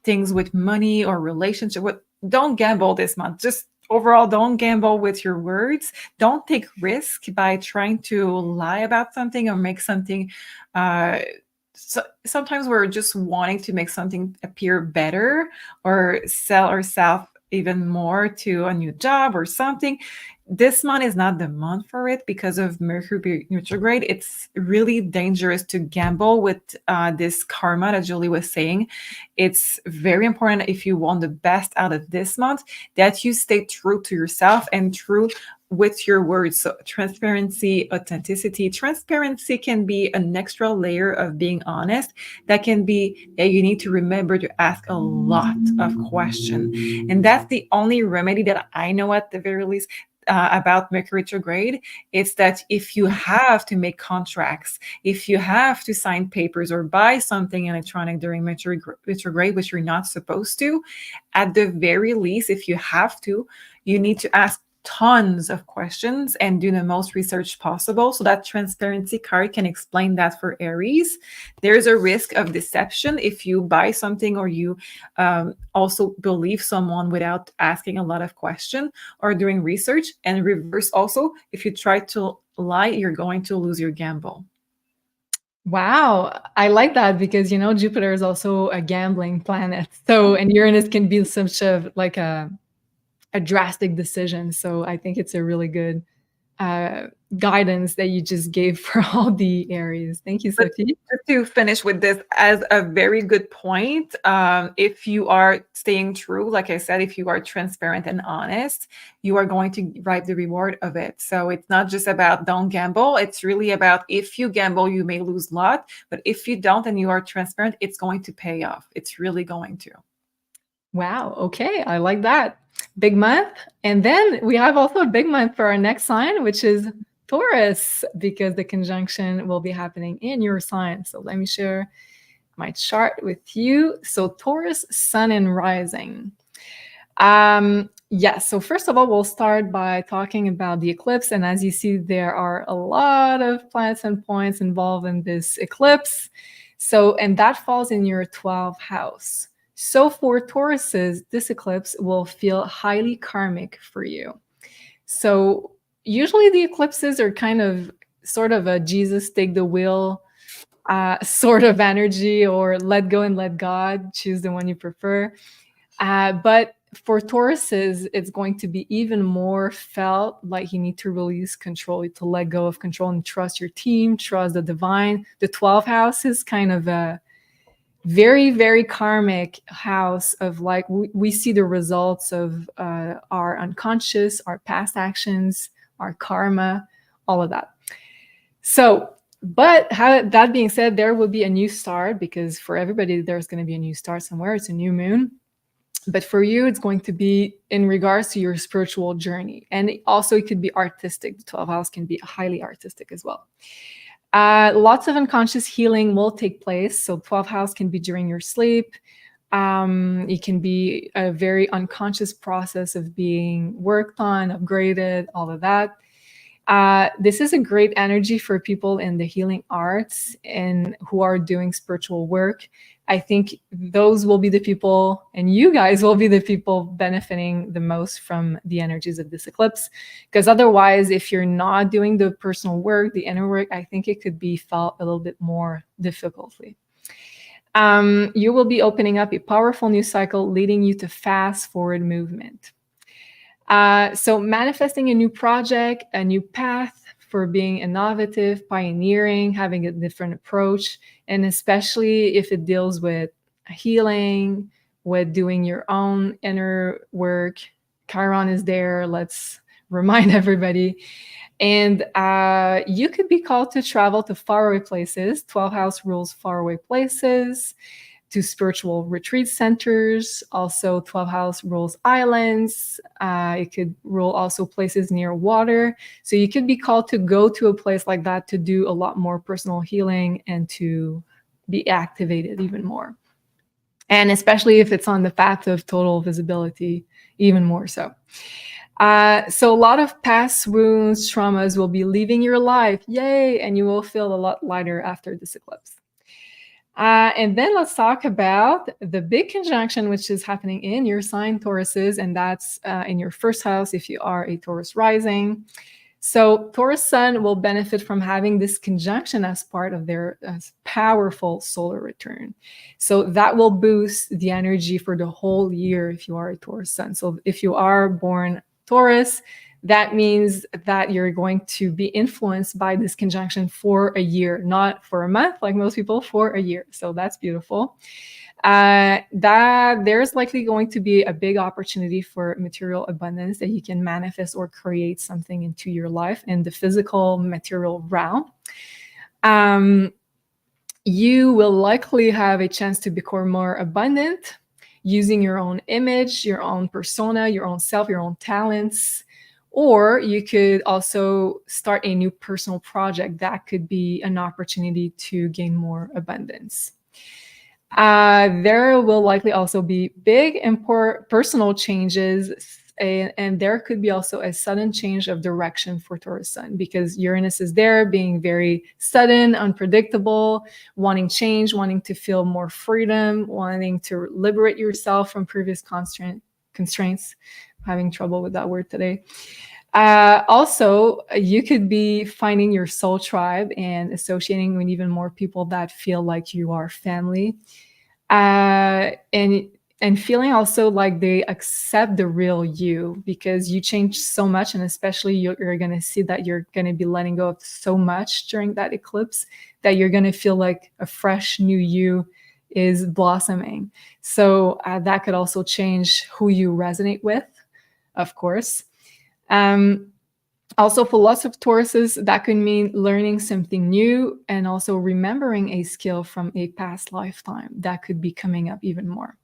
things with money or relationship. Don't gamble this month. Just overall, don't gamble with your words. Don't take risk by trying to lie about something or make something. So sometimes we're just wanting to make something appear better or sell ourselves even more to a new job or something. This month is not the month for it because of Mercury retrograde. It's really dangerous to gamble with this karma that Julie was saying. It's very important, if you want the best out of this month, that you stay true to yourself and true with your words. So transparency, authenticity. Transparency can be an extra layer of being honest. That can be that you need to remember to ask a lot of questions. And that's the only remedy that I know, at the very least, about Mercury retrograde. It's that if you have to make contracts, if you have to sign papers or buy something electronic during Mercury retrograde, which you're not supposed to, at the very least, if you have to, you need to ask tons of questions and do the most research possible. So that transparency card can explain that for Aries. There's a risk of deception if you buy something or you also believe someone without asking a lot of questions or doing research. And reverse also, if you try to lie, you're going to lose your gamble. Wow, I like that because Jupiter is also a gambling planet. So, and Uranus can be such a like a drastic decision. So I think it's a really good guidance that you just gave for all the Aries. Thank you, Sophie. Just to finish with this, as a very good point, if you are staying true, like I said, if you are transparent and honest, you are going to reap the reward of it. So it's not just about don't gamble. It's really about, if you gamble, you may lose a lot. But if you don't and you are transparent, it's going to pay off. It's really going to. Wow. Okay. I like that. Big month. And then we have also a big month for our next sign, which is Taurus, because the conjunction will be happening in your sign. So let me share my chart with you. So Taurus, Sun and Rising. Yes. So first of all, we'll start by talking about the eclipse. And as you see, there are a lot of planets and points involved in this eclipse. So, and that falls in your 12th house. So for Tauruses, this eclipse will feel highly karmic for you. So usually the eclipses are kind of sort of a Jesus take the wheel sort of energy, or let go and let God, choose the one you prefer. But for Tauruses, it's going to be even more felt like you need to release control, to let go of control and trust your team, trust the divine. The 12th house is kind of a very, very karmic house of like, we see the results of our unconscious, our past actions, our karma, all of that. So, but that being said, there will be a new start, because for everybody, there's going to be a new start somewhere. It's a new moon. But for you, it's going to be in regards to your spiritual journey. And also it could be artistic. The 12th house can be highly artistic as well. Lots of unconscious healing will take place. So 12th house can be during your sleep. It can be a very unconscious process of being worked on, upgraded, all of that. This is a great energy for people in the healing arts and who are doing spiritual work. I think those will be the people, and you guys will be the people benefiting the most from the energies of this eclipse. Because otherwise, if you're not doing the personal work, the inner work, I think it could be felt a little bit more difficultly. You will be opening up a powerful new cycle, leading you to fast forward movement. So manifesting a new project, a new path for being innovative, pioneering, having a different approach, and especially if it deals with healing, with doing your own inner work. Chiron is there. Let's remind everybody. And you could be called to travel to faraway places. 12th house rules faraway places, to spiritual retreat centers. Also 12th house rules islands. It could rule also places near water. So you could be called to go to a place like that to do a lot more personal healing and to be activated even more. And especially if it's on the path of total visibility, even more so. So a lot of past wounds, traumas will be leaving your life. Yay! And you will feel a lot lighter after this eclipse. And then let's talk about the big conjunction, which is happening in your sign, Tauruses, and that's in your first house if you are a Taurus rising. So Taurus Sun will benefit from having this conjunction as part of their powerful solar return. So that will boost the energy for the whole year if you are a Taurus Sun. So if you are born Taurus, that means that you're going to be influenced by this conjunction for a year, not for a month like most people, for a year. So that's beautiful. That there's likely going to be a big opportunity for material abundance, that you can manifest or create something into your life in the physical material realm. You will likely have a chance to become more abundant using your own image, your own persona, your own self, your own talents. Or you could also start a new personal project that could be an opportunity to gain more abundance. There will likely also be big personal changes, and there could be also a sudden change of direction for Taurus Sun, because Uranus is there being very sudden, unpredictable, wanting change, wanting to feel more freedom, wanting to liberate yourself from previous constraints. I'm having trouble with that word today. Also, you could be finding your soul tribe and associating with even more people that feel like you are family, and feeling also like they accept the real you, because you change so much, and especially you're going to see that you're going to be letting go of so much during that eclipse that you're going to feel like a fresh new you is blossoming. So that could also change who you resonate with, of course. Also, for lots of Tauruses, that could mean learning something new and also remembering a skill from a past lifetime that could be coming up even more.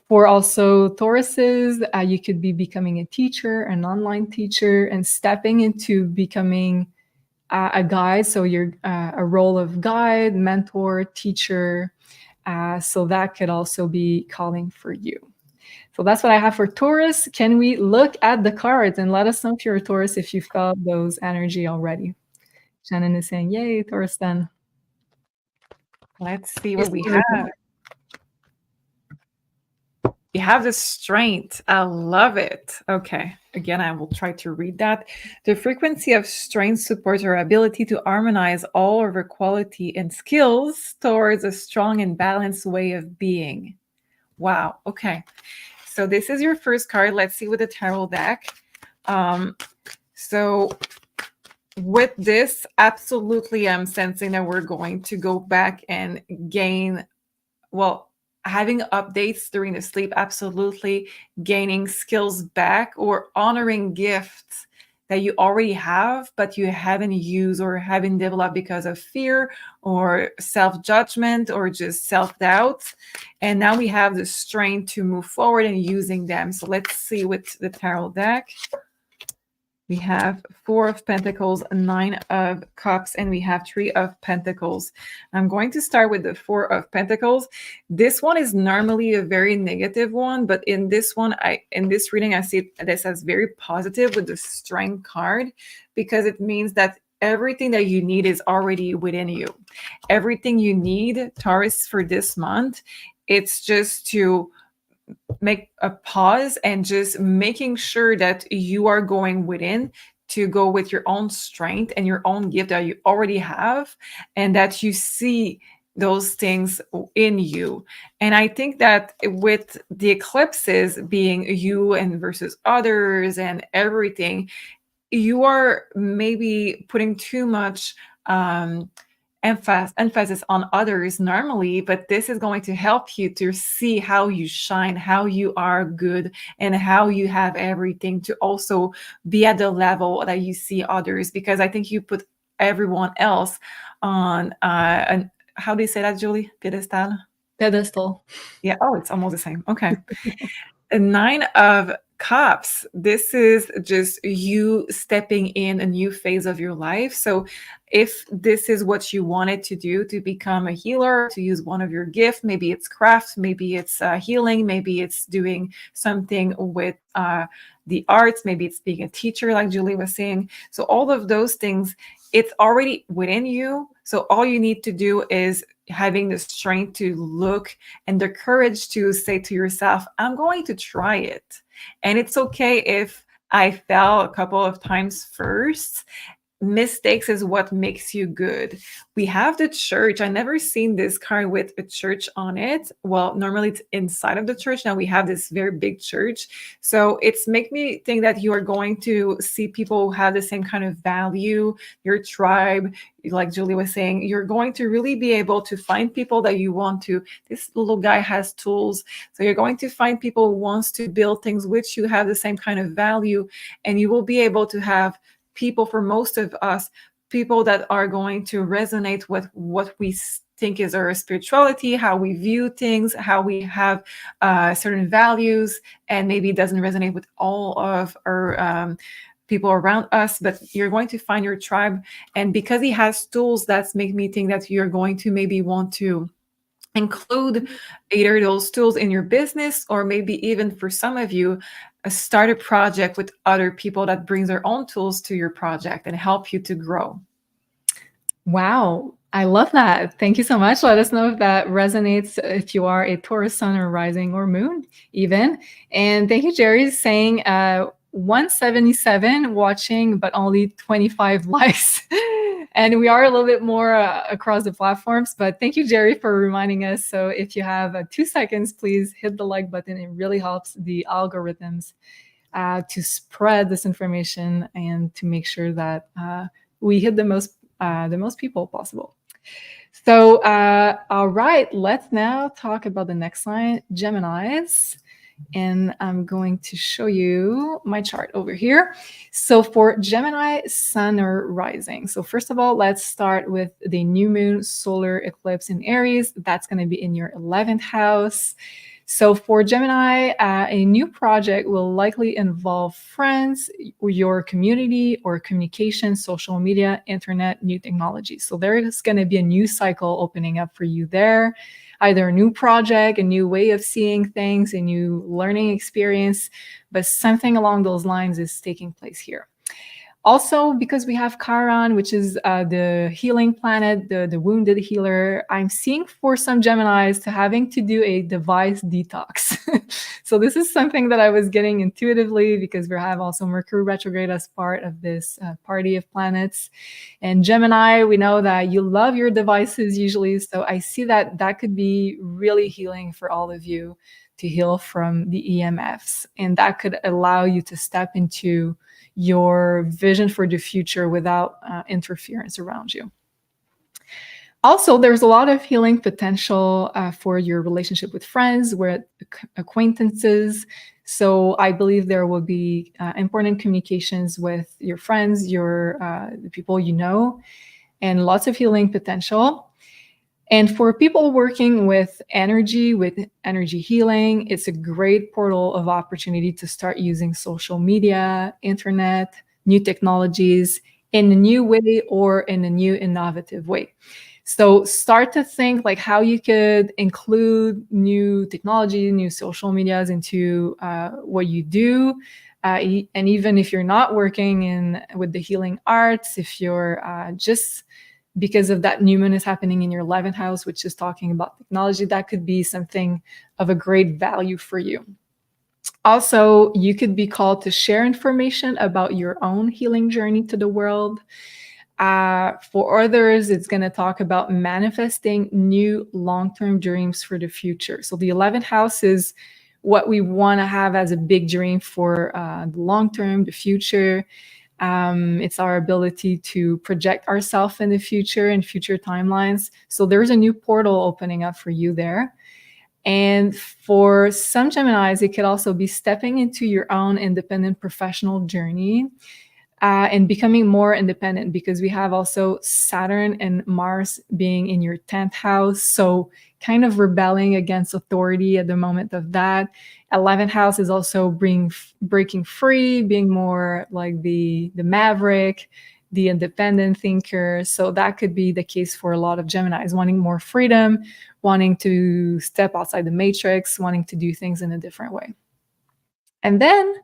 For also Tauruses, you could be becoming a teacher, an online teacher, and stepping into becoming a guide. So you're a role of guide, mentor, teacher. So that could also be calling for you. So that's what I have for Taurus. Can we look at the cards and let us know if you're a Taurus, if you felt those energy already? Shannon is saying, yay, Taurus then. Let's see what we have. We have the strength. I love it. Okay. Again, I will try to read that. The frequency of strength supports our ability to harmonize all of our quality and skills towards a strong and balanced way of being. Wow. Okay. So this is your first card. Let's see with the tarot deck. So with this, absolutely, I'm sensing that we're going to go back and gain, well, having updates during the sleep, absolutely, gaining skills back or honoring gifts that you already have, but you haven't used or haven't developed because of fear or self-judgment or just self-doubt. And now we have the strength to move forward and using them. So let's see with the tarot deck. We have 4 of Pentacles, 9 of Cups, and we have 3 of Pentacles. I'm going to start with the 4 of Pentacles. This one is normally a very negative one, but in this one, in this reading, I see this as very positive with the Strength card, because it means that everything that you need is already within you. Everything you need, Taurus, for this month, it's just to make a pause and just making sure that you are going within to go with your own strength and your own gift that you already have, and that you see those things in you. And I think that with the eclipses being you and versus others and everything, you are maybe putting too much emphasis on others normally, but this is going to help you to see how you shine, how you are good, and how you have everything to also be at the level that you see others, because I think you put everyone else on an, how do you say that, Julie? Pedestal? Pedestal. Yeah. Oh, it's almost the same. Okay. A 9 of Cups, this is just you stepping in a new phase of your life. So if this is what you wanted to do, to become a healer, to use one of your gifts, maybe it's craft, maybe it's healing, maybe it's doing something with the arts, maybe it's being a teacher, like Julie was saying. So all of those things, it's already within you. So all you need to do is having the strength to look and the courage to say to yourself, I'm going to try it. And it's okay if I fell a couple of times first. Mistakes is what makes you good. We have the church. I never seen this card with a church on it. Well, normally it's inside of the church. Now we have this very big church. So it's make me think that you are going to see people who have the same kind of value, your tribe, like Julie was saying. You're going to really be able to find people that you want to. This little guy has tools. So you're going to find people who wants to build things which you have the same kind of value, and you will be able to have people, for most of us, people that are going to resonate with what we think is our spirituality, how we view things, how we have certain values, and maybe it doesn't resonate with all of our people around us, but you're going to find your tribe. And because he has tools, that's make me think that you're going to maybe want to include either those tools in your business, or maybe even for some of you, start a project with other people that brings their own tools to your project and help you to grow. Wow, I love that. Thank you so much. Let us know if that resonates, if you are a Taurus sun or rising or moon even. And thank you, Jerry, saying 177 watching, but only 25 likes. And we are a little bit more across the platforms, but thank you, Jerry, for reminding us. So if you have 2 seconds, please hit the like button. It really helps the algorithms to spread this information and to make sure that we hit the most people possible. So, all right, let's now talk about the next sign, Geminis. And I'm going to show you my chart over here. So for Gemini, sun or rising. So first of all, let's start with the new moon solar eclipse in Aries. That's going to be in your 11th house. So for Gemini, a new project will likely involve friends, your community, or communication, social media, internet, new technology. So there is going to be a new cycle opening up for you there. Either a new project, a new way of seeing things, a new learning experience, but something along those lines is taking place here. Also, because we have Chiron, which is the healing planet, the wounded healer, I'm seeing for some Geminis to having to do a device detox. So this is something that I was getting intuitively because we have also Mercury retrograde as part of this party of planets. And Gemini, we know that you love your devices usually. So I see that that could be really healing for all of you to heal from the EMFs. And that could allow you to step into your vision for the future without interference around you. Also, there's a lot of healing potential for your relationship with friends, with acquaintances. So I believe there will be important communications with your friends, the people you know, and lots of healing potential. And for people working with energy healing, it's a great portal of opportunity to start using social media, internet, new technologies in a new way or in a new innovative way. So start to think like how you could include new technology, new social medias into what you do. And even if you're not working with the healing arts, if you're just because of that new moon is happening in your 11th house, which is talking about technology, that could be something of a great value for you. Also, you could be called to share information about your own healing journey to the world. For others, it's going to talk about manifesting new long-term dreams for the future. So the 11th house is what we want to have as a big dream for the long term, the future. It's our ability to project ourselves in the future and future timelines. So there's a new portal opening up for you there. And for some Geminis, it could also be stepping into your own independent professional journey. and becoming more independent, because we have also Saturn and Mars being in your 10th house. So kind of rebelling against authority at the moment of that. 11th house is also breaking free, being more like the maverick, the independent thinker. So that could be the case for a lot of Geminis, wanting more freedom, wanting to step outside the matrix, wanting to do things in a different way. And then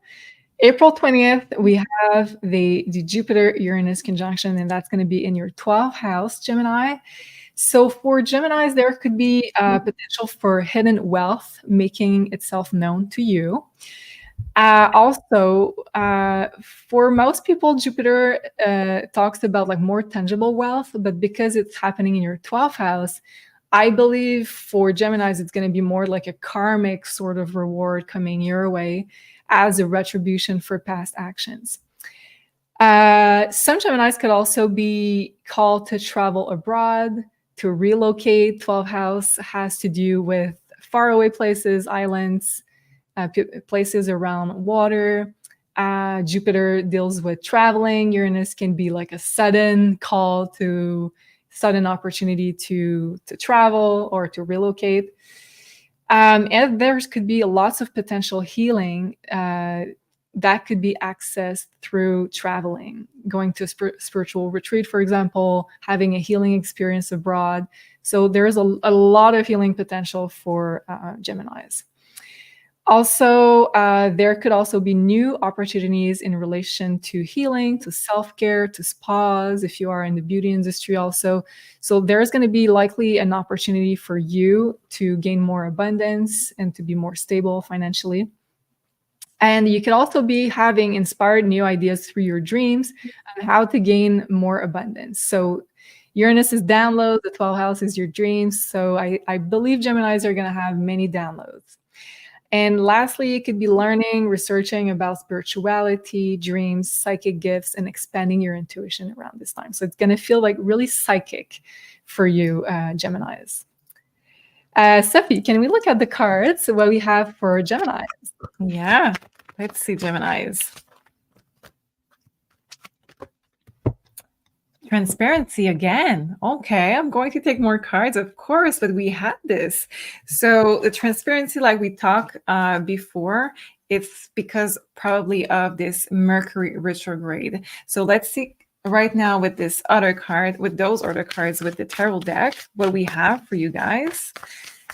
April 20th, we have the Jupiter-Uranus conjunction, and that's going to be in your 12th house, Gemini. So for Geminis, there could be potential for hidden wealth making itself known to you. Also, for most people, Jupiter talks about like more tangible wealth, but because it's happening in your 12th house, I believe for Geminis, it's going to be more like a karmic sort of reward coming your way as a retribution for past actions. Some Geminis could also be called to travel abroad, to relocate. 12th house has to do with faraway places, islands, places around water. Jupiter deals with traveling. Uranus can be like a sudden call to sudden opportunity to travel or to relocate. And there could be lots of potential healing that could be accessed through traveling, going to a spiritual retreat, for example, having a healing experience abroad. So there's a lot of healing potential for Geminis. Also, there could also be new opportunities in relation to healing, to self-care, to spas, if you are in the beauty industry also. So there's going to be likely an opportunity for you to gain more abundance and to be more stable financially. And you could also be having inspired new ideas through your dreams on how to gain more abundance. So Uranus is downloads, the 12th house is your dreams. So I believe Geminis are going to have many downloads. And lastly, you could be learning, researching about spirituality, dreams, psychic gifts, and expanding your intuition around this time. So it's going to feel like really psychic for you, Geminis. Sophie, can we look at the cards, what we have for Geminis? Yeah, let's see, Geminis. Transparency again. Okay, I'm going to take more cards, of course, but we had this. So the transparency, like we talked before, it's because probably of this Mercury retrograde. So let's see right now with this other card, with those other cards, with the tarot deck, what we have for you guys.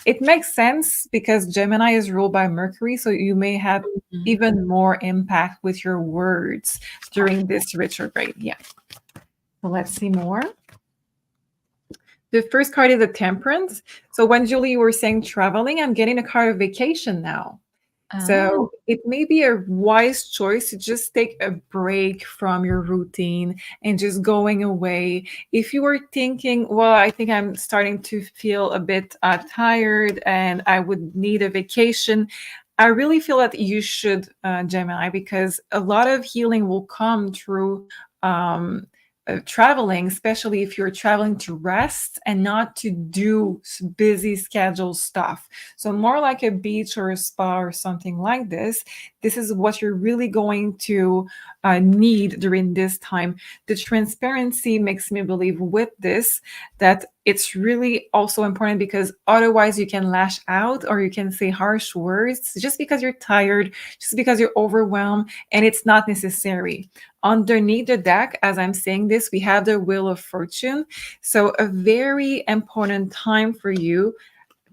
It makes sense because Gemini is ruled by Mercury, so you may have even more impact with your words during this retrograde. Yeah. So let's see more. The first card is the Temperance. So when Julie, you were saying traveling, I'm getting a card of vacation now. So it may be a wise choice to just take a break from your routine and just going away. If you were thinking, well, I think I'm starting to feel a bit tired and I would need a vacation, I really feel that you should, Gemini, because a lot of healing will come through traveling, especially if you're traveling to rest and not to do busy schedule stuff. So more like a beach or a spa or something like this. This is what you're really going to need during this time. The transparency makes me believe with this that it's really also important, because otherwise you can lash out or you can say harsh words just because you're tired, just because you're overwhelmed, and it's not necessary. Underneath the deck, as I'm saying this, we have the Wheel of Fortune. So a very important time for you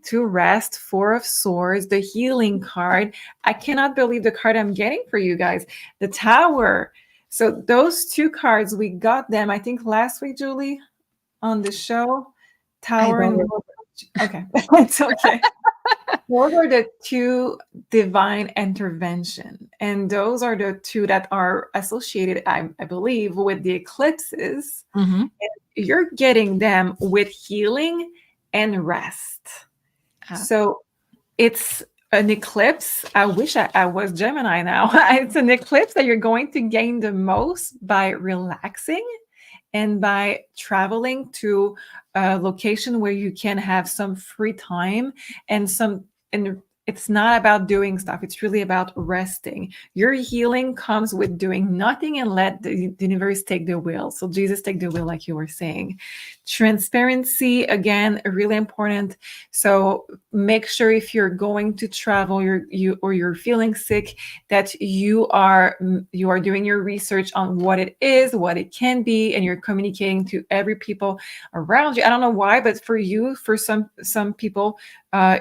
to rest. Four of Swords, the healing card. I cannot believe the card I'm getting for you guys. The Tower. So those two cards, we got them, I think last week, Julie, on the show. Tower and okay, it's okay. Those are the two divine intervention, and those are the two that are associated, I believe, with the eclipses. Mm-hmm. You're getting them with healing and rest. So it's an eclipse. I wish I was Gemini now. It's an eclipse that you're going to gain the most by relaxing and by traveling to a location where you can have some free time and it's not about doing stuff. It's really about resting. Your healing comes with doing nothing and let the universe take the wheel. So Jesus take the wheel, like you were saying. Transparency, again, really important. So make sure if you're going to travel, you're feeling sick, that you are doing your research on what it is, what it can be, and you're communicating to every people around you. I don't know why, but for some people,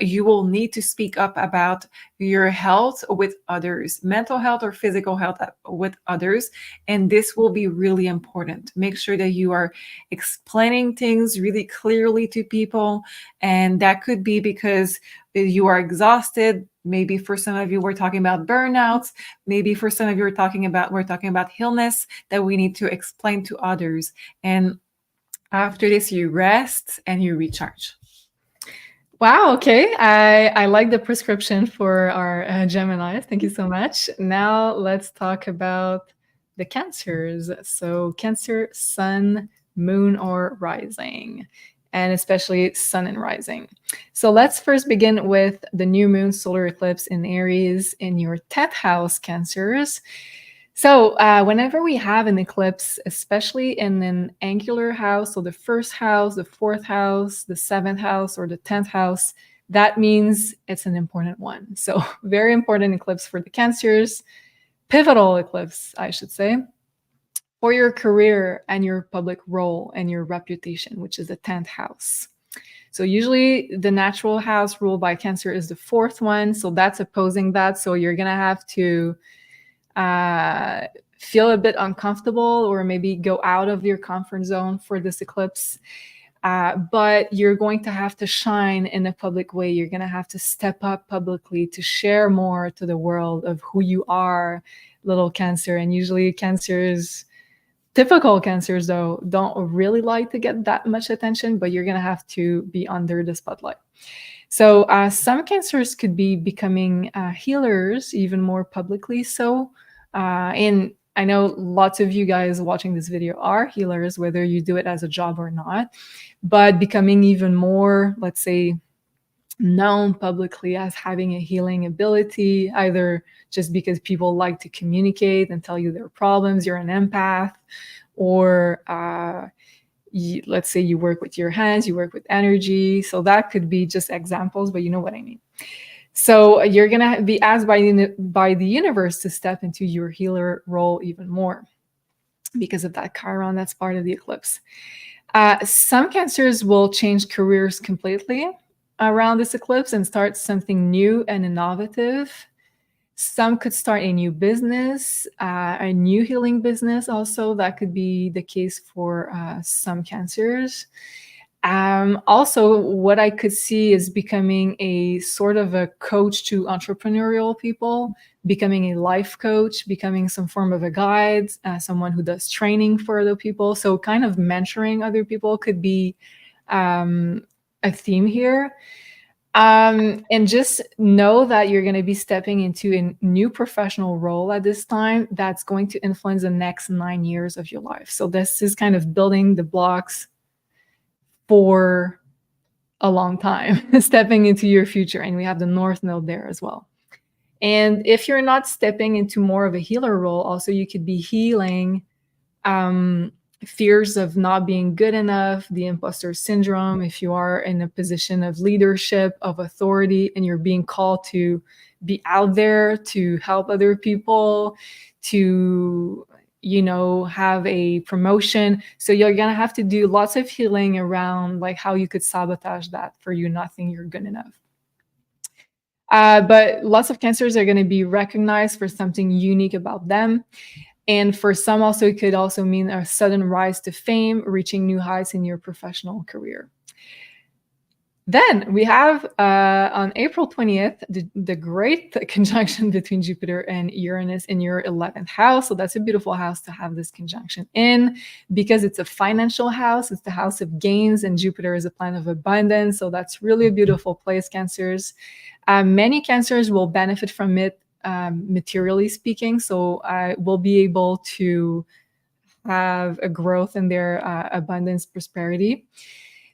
you will need to speak up about your health with others, mental health or physical health with others. And this will be really important. Make sure that you are explaining things really clearly to people. And that could be because you are exhausted. Maybe for some of you, we're talking about burnouts. Maybe for some of you, we're talking about illness that we need to explain to others. And after this, you rest and you recharge. Wow, okay. I like the prescription for our Geminis. Thank you so much. Now let's talk about the Cancers. So Cancer, Sun, Moon, or Rising, and especially Sun and Rising. So let's first begin with the new moon solar eclipse in Aries in your 10th house, Cancers. So whenever we have an eclipse, especially in an angular house, so the first house, the fourth house, the seventh house, or the 10th house, that means it's an important one. So very important eclipse for the Cancers, pivotal eclipse, I should say, for your career and your public role and your reputation, which is the 10th house. So usually the natural house ruled by Cancer is the fourth one. So that's opposing that. So you're going to have to feel a bit uncomfortable or maybe go out of your comfort zone for this eclipse. But you're going to have to shine in a public way. You're going to have to step up publicly to share more to the world of who you are, little Cancer. And usually typical Cancers, though, don't really like to get that much attention, but you're going to have to be under the spotlight. So some Cancers could be becoming healers even more publicly. So, and I know lots of you guys watching this video are healers, whether you do it as a job or not, but becoming even more, let's say, known publicly as having a healing ability, either just because people like to communicate and tell you their problems, you're an empath, or let's say you work with your hands, you work with energy. So that could be just examples, but you know what I mean. So you're going to be asked by the universe to step into your healer role even more because of that Chiron that's part of the eclipse. Some Cancers will change careers completely around this eclipse and start something new and innovative. Some could start a new business, a new healing business also. That could be the case for some Cancers. Also, what I could see is becoming a sort of a coach to entrepreneurial people, becoming a life coach, becoming some form of a guide, someone who does training for other people. So kind of mentoring other people could be a theme here. And just know that you're going to be stepping into a new professional role at this time that's going to influence the next 9 years of your life. So this is kind of building the blocks for a long time, stepping into your future. And we have the North Node there as well. And if you're not stepping into more of a healer role, also you could be healing fears of not being good enough, the imposter syndrome, if you are in a position of leadership, of authority, and you're being called to be out there to help other people, to have a promotion. So you're going to have to do lots of healing around like how you could sabotage that for you not think you're good enough. But lots of Cancers are going to be recognized for something unique about them. And for some also, it could also mean a sudden rise to fame, reaching new heights in your professional career. Then we have on April 20th, the great conjunction between Jupiter and Uranus in your 11th house. So that's a beautiful house to have this conjunction in because it's a financial house. It's the house of gains, and Jupiter is a planet of abundance. So that's really a beautiful place, Cancers. Many Cancers will benefit from it, materially speaking. So will be able to have a growth in their abundance, prosperity.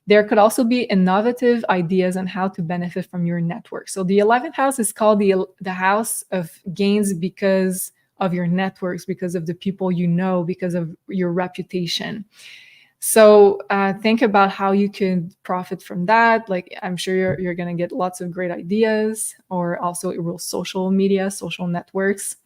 There could also be innovative ideas on how to benefit from your network. So the 11th house is called the house of gains because of your networks, because of the people you know, because of your reputation. So think about how you can profit from that. Like, I'm sure you're going to get lots of great ideas, or also it will social media, social networks.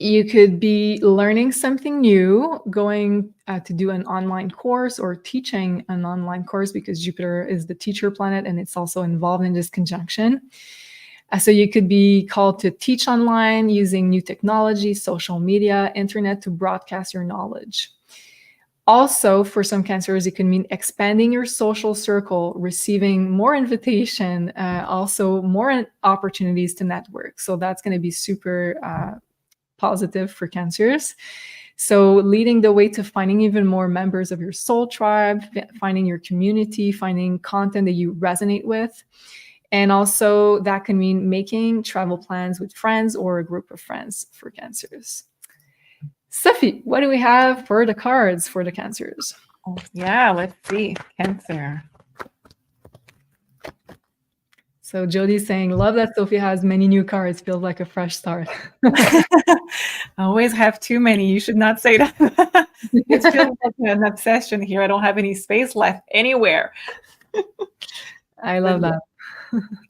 You could be learning something new, going to do an online course or teaching an online course, because Jupiter is the teacher planet and it's also involved in this conjunction. So you could be called to teach online using new technology, social media, internet to broadcast your knowledge. Also, for some Cancers, it can mean expanding your social circle, receiving more invitation, also more opportunities to network. So that's going to be super positive for Cancers. So leading the way to finding even more members of your soul tribe, finding your community, finding content that you resonate with. And also that can mean making travel plans with friends or a group of friends for Cancers. Sophie, what do we have for the cards for the Cancers? Oh, yeah, let's see. Cancer. So Jody's saying, love that Sophie has many new cards. Feels like a fresh start. I always have too many. You should not say that. It feels like an obsession here. I don't have any space left anywhere. I love that.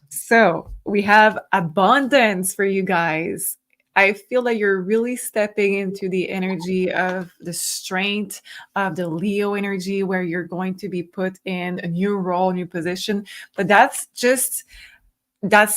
So we have abundance for you guys. I feel that you're really stepping into the energy of the strength of the Leo energy, where you're going to be put in a new role, new position. But that's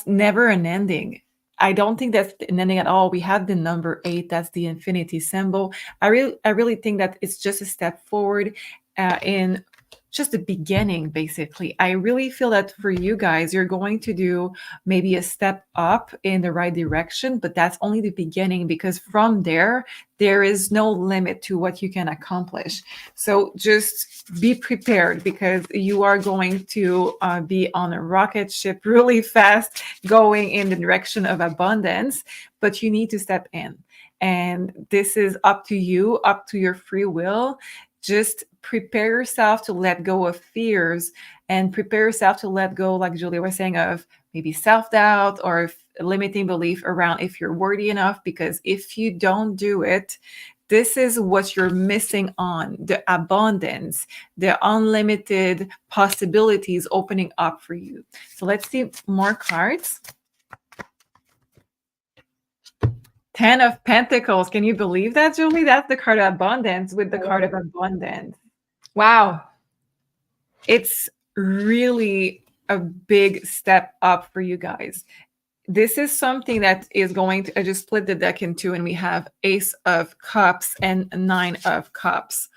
never an ending. I don't think that's an ending at all. We have the number 8. That's the infinity symbol. I really think that it's just a step forward in just the beginning, basically. I really feel that for you guys, you're going to do maybe a step up in the right direction, but that's only the beginning, because from there is no limit to what you can accomplish. So just be prepared, because you are going to be on a rocket ship really fast, going in the direction of abundance, but you need to step in. And this is up to you, up to your free will. Just prepare yourself to let go of fears, and prepare yourself to let go, like Julia was saying, of maybe self-doubt or limiting belief around if you're worthy enough, because if you don't do it, this is what you're missing on the abundance, the unlimited possibilities opening up for you. So let's see more cards. 10 of Pentacles. Can you believe that, Julie? That's the card of abundance with the card of abundance. Wow. It's really a big step up for you guys. This is something that is going to, I just split the deck in two, and we have Ace of Cups and 9 of Cups.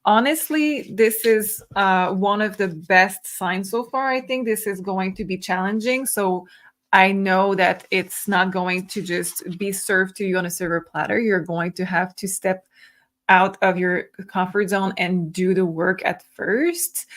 Honestly, this is one of the best signs so far. I think this is going to be challenging. So I know that it's not going to just be served to you on a silver platter. You're going to have to step out of your comfort zone and do the work at first.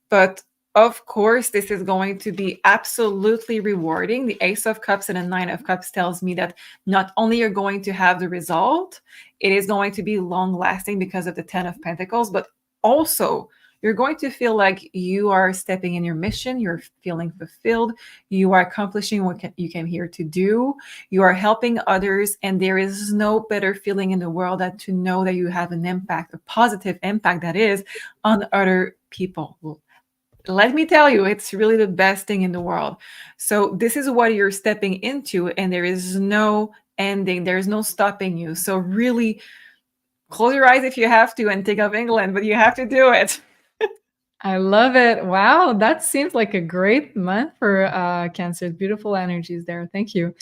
But of course, this is going to be absolutely rewarding. The Ace of Cups and a 9 of Cups tells me that not only you're going to have the result, it is going to be long lasting because of the 10 of Pentacles, but also you're going to feel like you are stepping in your mission. You're feeling fulfilled. You are accomplishing what you came here to do. You are helping others. And there is no better feeling in the world than to know that you have an impact, a positive impact that is on other people. Let me tell you, it's really the best thing in the world. So this is what you're stepping into, and there is no ending. There's no stopping you. So really close your eyes if you have to and think of England, but you have to do it. I love it. Wow, that seems like a great month for Cancer. Beautiful energies there. Thank you.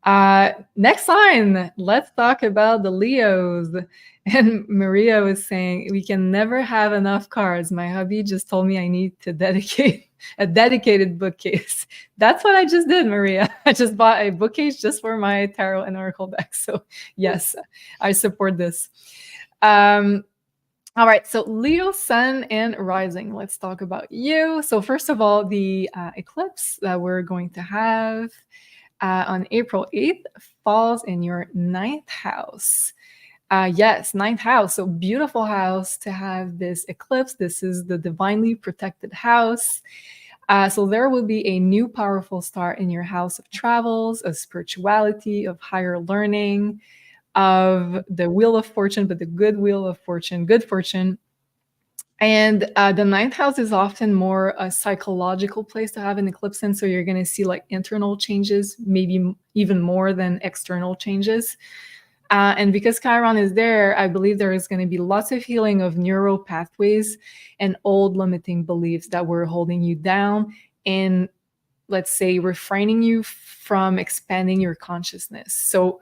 Next sign, let's talk about the Leos. And Maria was saying, we can never have enough cards. My hubby just told me I need to dedicate a dedicated bookcase. That's what I just did, Maria. I just bought a bookcase just for my tarot and oracle deck. So yes, I support this. All right, so Leo, Sun, and Rising. Let's talk about you. So first of all, the eclipse that we're going to have on April 8th falls in your 9th house. Yes, ninth house. So beautiful house to have this eclipse. This is the divinely protected house. So there will be a new powerful start in your house of travels, of spirituality, of higher learning, of the wheel of fortune, but the good wheel of fortune, good fortune. And the ninth house is often more a psychological place to have an eclipse in. So you're going to see like internal changes, maybe even more than external changes. And because Chiron is there, I believe there is going to be lots of healing of neural pathways and old limiting beliefs that were holding you down and, let's say, refraining you from expanding your consciousness. So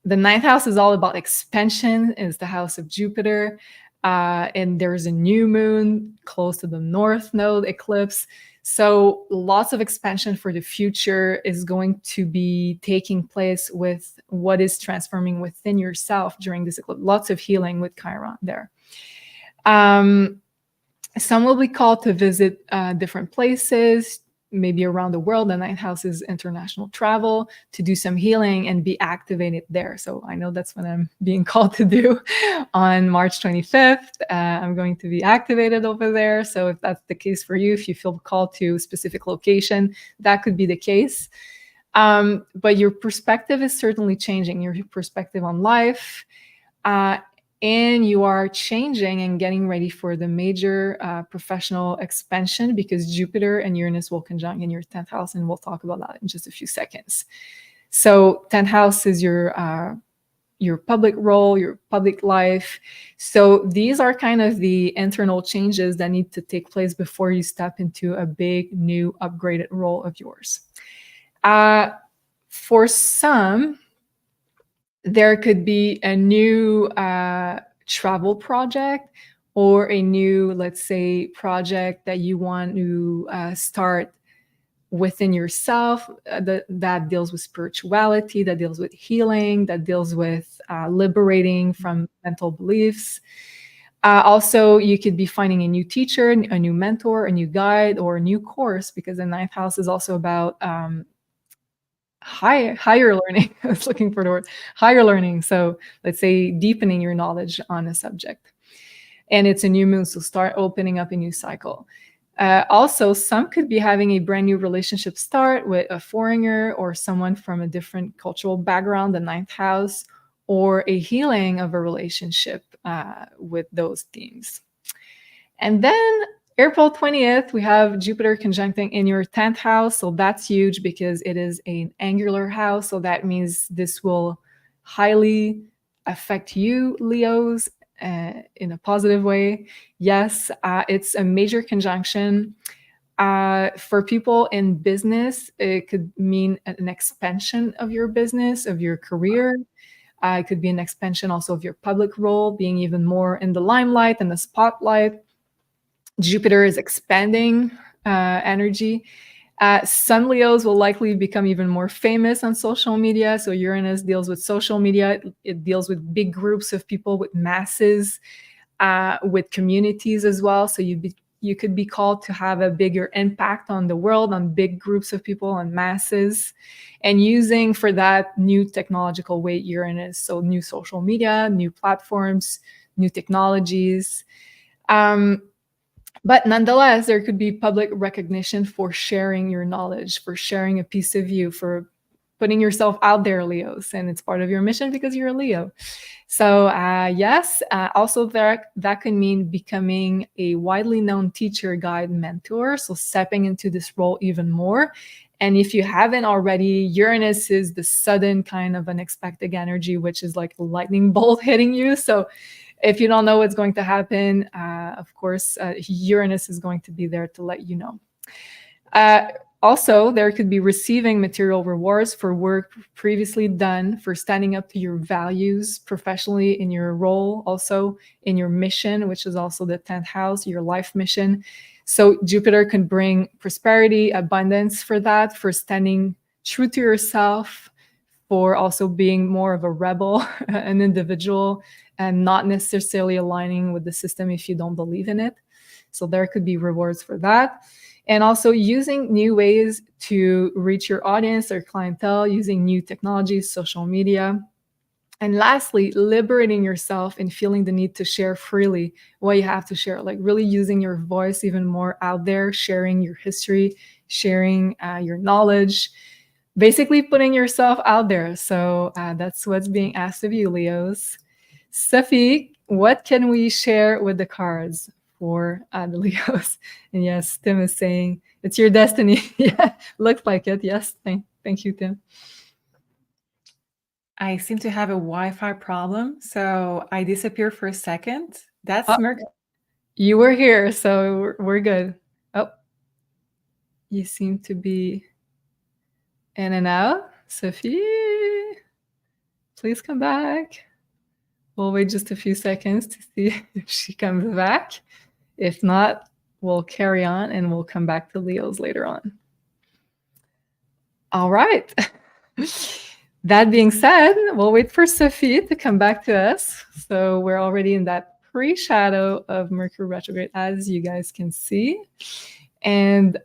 the ninth house is all about expansion. It's the house of Jupiter. And there's a new moon close to the north node eclipse. So lots of expansion for the future is going to be taking place with what is transforming within yourself during this eclipse. Lots of healing with Chiron there. Some will be called to visit different places, maybe around the world. The ninth house is international travel, to do some healing and be activated there. So I know that's what I'm being called to do on March 25th. I'm going to be activated over there. So if that's the case for you, if you feel called to a specific location, that could be the case. But your perspective is certainly changing, your perspective on life. And you are changing and getting ready for the major professional expansion, because Jupiter and Uranus will conjunct in your 10th house, and we'll talk about that in just a few seconds. So 10th house is your public role, your public life. So these are kind of the internal changes that need to take place before you step into a big, new, upgraded role of yours. For some, there could be a new travel project or a new, let's say, project that you want to start within yourself that deals with spirituality, that deals with healing, that deals with liberating from mental beliefs. Also, you could be finding a new teacher, a new mentor, a new guide, or a new course, because the ninth house is also about higher learning. I was looking for the word higher learning. So let's say deepening your knowledge on a subject. And it's a new moon, so start opening up a new cycle. Also, some could be having a brand new relationship start with a foreigner or someone from a different cultural background, the ninth house, or a healing of a relationship with those themes. And then April 20th, we have Jupiter conjuncting in your 10th house. So that's huge because it is an angular house. So that means this will highly affect you, Leos, in a positive way. Yes, it's a major conjunction. For people in business, it could mean an expansion of your business, of your career. It could be an expansion also of your public role, being even more in the limelight and the spotlight. Jupiter is expanding energy. Some Leos will likely become even more famous on social media. So Uranus deals with social media. It deals with big groups of people, with masses, with communities as well. So you could be called to have a bigger impact on the world, on big groups of people, on masses, and using for that new technological weight Uranus. So new social media, new platforms, new technologies. But nonetheless, there could be public recognition for sharing your knowledge, for sharing a piece of you, for putting yourself out there, Leos. And it's part of your mission because you're a Leo. So yes, also that can mean becoming a widely known teacher, guide, mentor. So stepping into this role even more. And if you haven't already, Uranus is the sudden kind of unexpected energy, which is like a lightning bolt hitting you. So if you don't know what's going to happen, of course, Uranus is going to be there to let you know. Also, there could be receiving material rewards for work previously done, for standing up to your values professionally in your role, also in your mission, which is also the 10th house, your life mission. So Jupiter can bring prosperity, abundance for that, for standing true to yourself, for also being more of a rebel, an individual, and not necessarily aligning with the system if you don't believe in it. So there could be rewards for that. And also using new ways to reach your audience or clientele, using new technologies, social media. And lastly, liberating yourself and feeling the need to share freely what you have to share, like really using your voice even more out there, sharing your history, sharing your knowledge, basically putting yourself out there. So that's what's being asked of you, Leos. Sophie, what can we share with the cards for the Leos? And yes, Tim is saying it's your destiny. Yeah, looks like it. Yes, thank you, Tim. I seem to have a Wi-Fi problem, so I disappear for a second. That's Mercury. You were here, so we're good. Oh, you seem to be in and out. Sophie, please come back. We'll wait just a few seconds to see if she comes back. If not, we'll carry on and we'll come back to Leos later on. All right. That being said, we'll wait for Sophie to come back to us. So we're already in that pre-shadow of Mercury retrograde, as you guys can see. And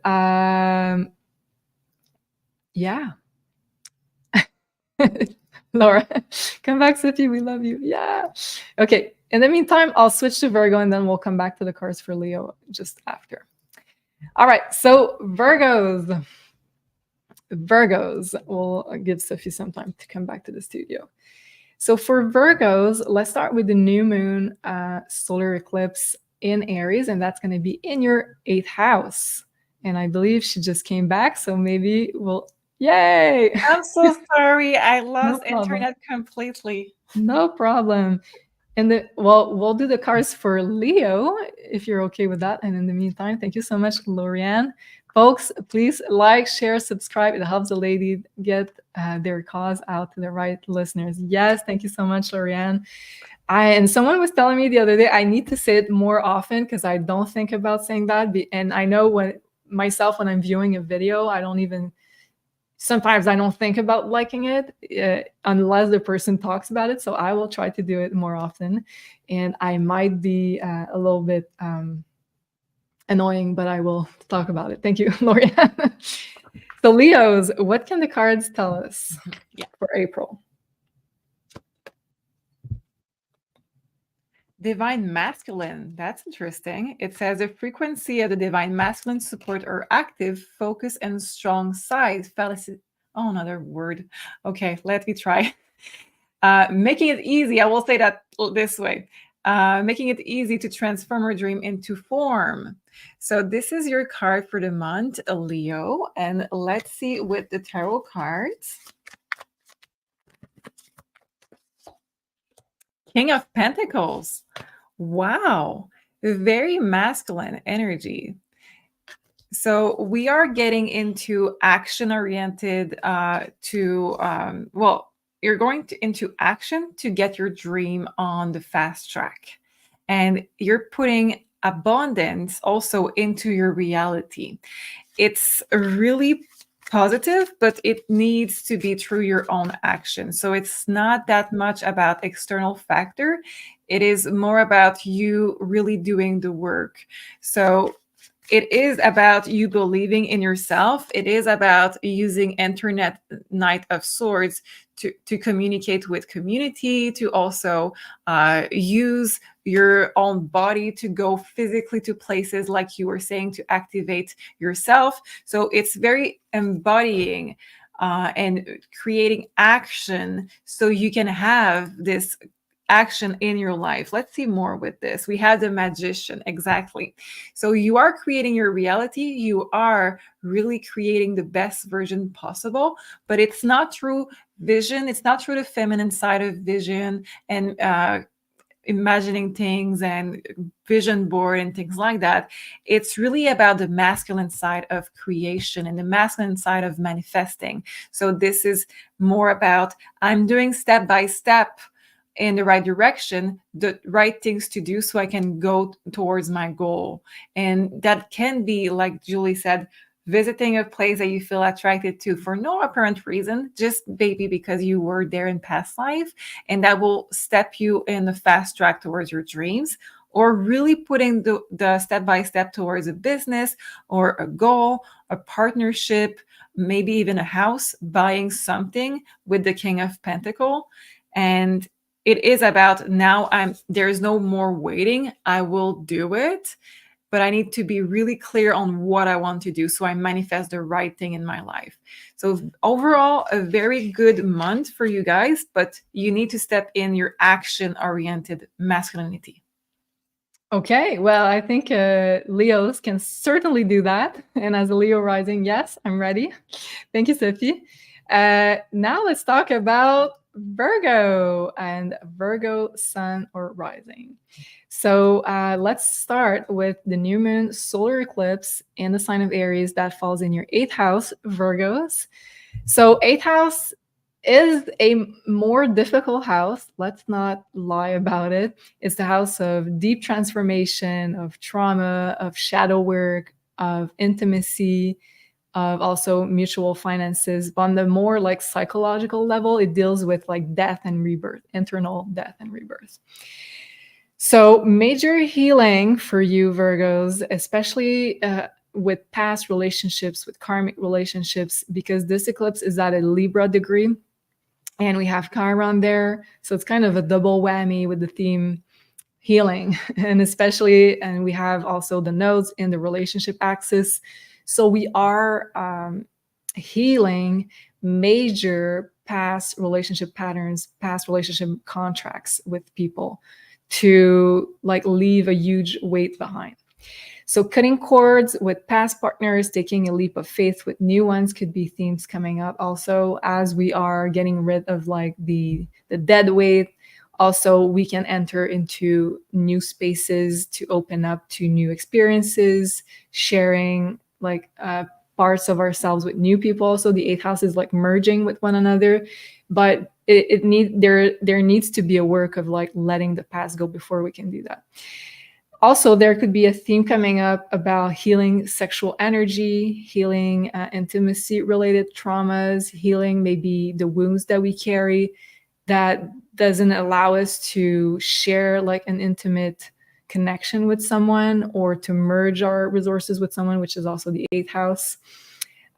yeah. Laura, come back, Sophie. We love you. Yeah. Okay. In the meantime, I'll switch to Virgo and then we'll come back to the cards for Leo just after. All right. So Virgos. We'll give Sophie some time to come back to the studio. So for Virgos, let's start with the new moon solar eclipse in Aries, and that's going to be in your 8th house. And I believe she just came back, so maybe we'll, yay! I'm so sorry. I lost internet completely. No problem. And we'll do the cards for Leo, if you're okay with that. And in the meantime, thank you so much, Lorianne. Folks, please like, share, subscribe. It helps the lady get their cause out to the right listeners. Yes, thank you so much, Lorianne. And someone was telling me the other day, I need to say it more often because I don't think about saying that. And I know when I'm viewing a video, sometimes I don't think about liking it unless the person talks about it. So I will try to do it more often. And I might be a little bit annoying, but I will talk about it. Thank you, Lorianne. So Leos, what can the cards tell us for April? Divine masculine. That's interesting. It says the frequency of the divine masculine support or active, focus, and strong side. Oh, another word. Okay, let me try. Making it easy. I will say that this way. Making it easy to transform your dream into form. So this is your card for the month, Leo. And let's see with the tarot cards. King of Pentacles. Wow. Very masculine energy. So we are getting into action-oriented you're going into action to get your dream on the fast track. And you're putting abundance also into your reality. It's really positive, but it needs to be through your own action. So it's not that much about external factor. It is more about you really doing the work. So it is about you believing in yourself. It is about using internet Knight of Swords to communicate with community, to also use your own body to go physically to places like you were saying, to activate yourself. So it's very embodying and creating action so you can have this action in your life. Let's see more with this. We have the Magician. Exactly. So you are creating your reality. You are really creating the best version possible, but it's not through vision. It's not through the feminine side of vision and imagining things and vision board and things like that. It's really about the masculine side of creation and the masculine side of manifesting. So this is more about, I'm doing step by step in the right direction, the right things to do so I can go towards my goal. And that can be, like Julie said, visiting a place that you feel attracted to for no apparent reason, just maybe because you were there in past life, and that will step you in the fast track towards your dreams, or really putting the step-by-step towards a business or a goal, a partnership, maybe even a house, buying something with the King of Pentacles. And it is about now there is no more waiting. I will do it, but I need to be really clear on what I want to do so I manifest the right thing in my life. So overall, a very good month for you guys, but you need to step in your action-oriented masculinity. Okay, well, I think Leos can certainly do that. And as a Leo rising, yes, I'm ready. Thank you, Sophie. Now let's talk about Virgo and Virgo sun or rising. So let's start with the new moon solar eclipse in the sign of Aries that falls in your 8th house, Virgos. So 8th house is a more difficult house. Let's not lie about it. It's the house of deep transformation, of trauma, of shadow work, of intimacy, of also mutual finances. But on the more like psychological level, it deals with like death and rebirth, internal death and rebirth. So major healing for you, Virgos, especially with past relationships, with karmic relationships, because this eclipse is at a Libra degree and we have Chiron there. So it's kind of a double whammy with the theme healing. And especially, and we have also the nodes in the relationship axis. So we are healing major past relationship patterns, past relationship contracts with people to like leave a huge weight behind. So cutting cords with past partners, taking a leap of faith with new ones could be themes coming up also as we are getting rid of like the dead weight. Also, we can enter into new spaces to open up to new experiences, sharing like parts of ourselves with new people. So the 8th house is like merging with one another, but there needs to be a work of like letting the past go before we can do that. Also, there could be a theme coming up about healing sexual energy, healing intimacy related traumas, healing maybe the wounds that we carry that doesn't allow us to share like an intimate connection with someone or to merge our resources with someone, which is also the 8th house.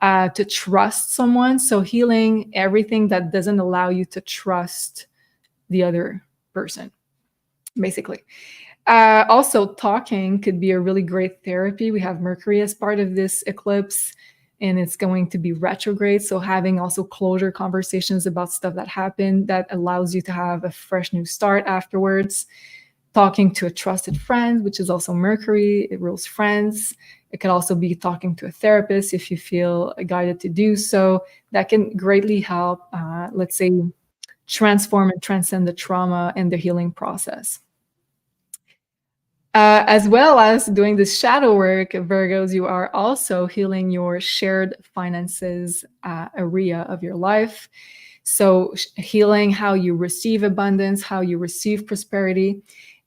To trust someone. So healing everything that doesn't allow you to trust the other person, basically. Also, talking could be a really great therapy. We have Mercury as part of this eclipse, and it's going to be retrograde. So having also closure conversations about stuff that happened that allows you to have a fresh new start afterwards. Talking to a trusted friend, which is also Mercury, it rules friends. It could also be talking to a therapist if you feel guided to do so. That can greatly help, let's say, transform and transcend the trauma and the healing process. As well as doing this shadow work, Virgos, you are also healing your shared finances area of your life. So healing how you receive abundance, how you receive prosperity.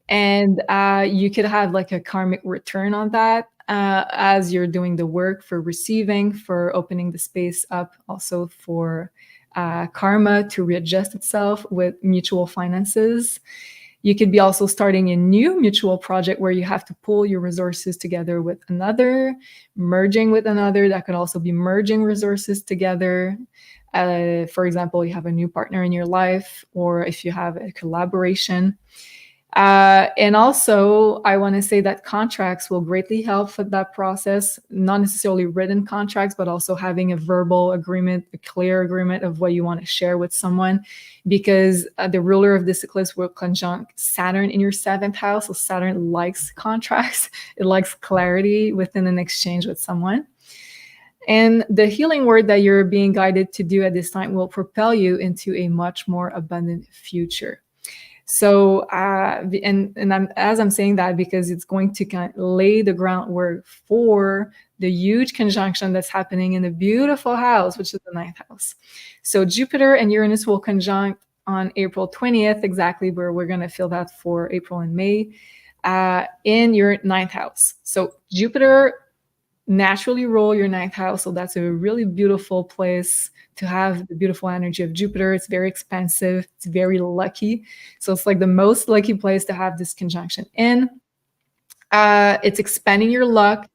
And you could have like a karmic return on that as you're doing the work for receiving, for opening the space up also for karma to readjust itself with mutual finances. You could be also starting a new mutual project where you have to pull your resources together with another, merging with another. That could also be merging resources together. For example, you have a new partner in your life, or if you have a collaboration. And also, I want to say that contracts will greatly help with that process, not necessarily written contracts, but also having a verbal agreement, a clear agreement of what you want to share with someone, because the ruler of this eclipse will conjunct Saturn in your 7th house. So Saturn likes contracts. It likes clarity within an exchange with someone. And the healing work that you're being guided to do at this time will propel you into a much more abundant future. So, as I'm saying that because it's going to kind of lay the groundwork for the huge conjunction that's happening in the beautiful house, which is the 9th house. So Jupiter and Uranus will conjunct on April 20th, exactly where we're going to feel that for April and May, in your 9th house. So Jupiter naturally rule your 9th house. So that's a really beautiful place to have the beautiful energy of Jupiter. It's very expansive. It's very lucky. So it's like the most lucky place to have this conjunction in. It's expanding your luck,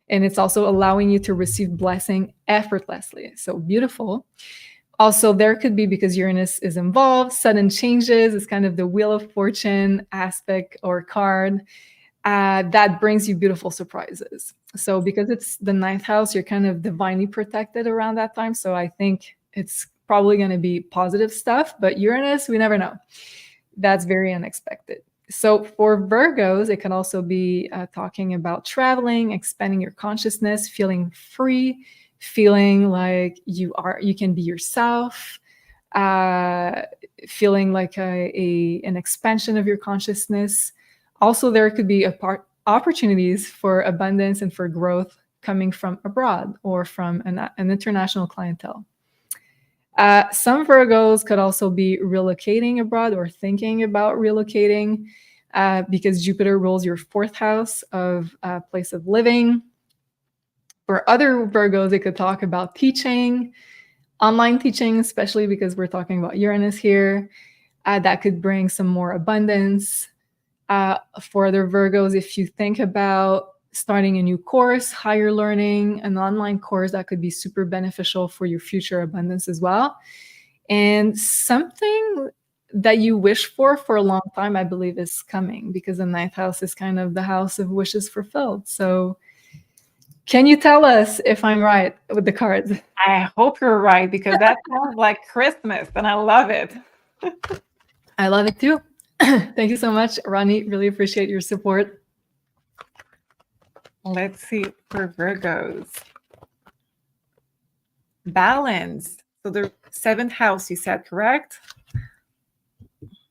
and it's also allowing you to receive blessing effortlessly. So beautiful. Also, there could be, because Uranus is involved, sudden changes. It's kind of the Wheel of Fortune aspect or card that brings you beautiful surprises. So because it's the ninth house, you're kind of divinely protected around that time. So I think it's probably going to be positive stuff. But Uranus, we never know. That's very unexpected. So for Virgos, it can also be talking about traveling, expanding your consciousness, feeling free, feeling like you can be yourself, feeling like an expansion of your consciousness. Also, there could be opportunities for abundance and for growth coming from abroad or from an international clientele. Some Virgos could also be relocating abroad or thinking about relocating because Jupiter rules your fourth house of place of living. For other Virgos, it could talk about teaching, online teaching, especially because we're talking about Uranus here. That could bring some more abundance. For other Virgos, if you think about starting a new course, higher learning, an online course, that could be super beneficial for your future abundance as well. And something that you wish for a long time, I believe, is coming, because the ninth house is kind of the house of wishes fulfilled. So can you tell us if I'm right with the cards? I hope you're right, because that sounds like Christmas and I love it. I love it too. Thank you so much, Ronnie. Really appreciate your support. Let's see for Virgos. Balance. So the seventh house, you said, correct?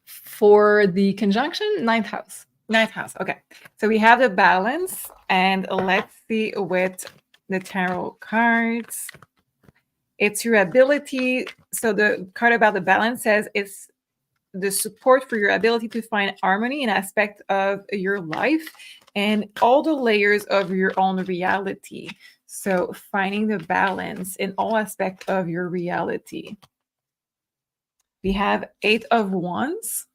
For the conjunction, ninth house. Ninth house. Okay. So we have the balance, and let's see with the tarot cards. It's your ability. So the card about the balance says it's the support for your ability to find harmony in aspect of your life and all the layers of your own reality. So finding the balance in all aspects of your reality. We have Eight of Wands.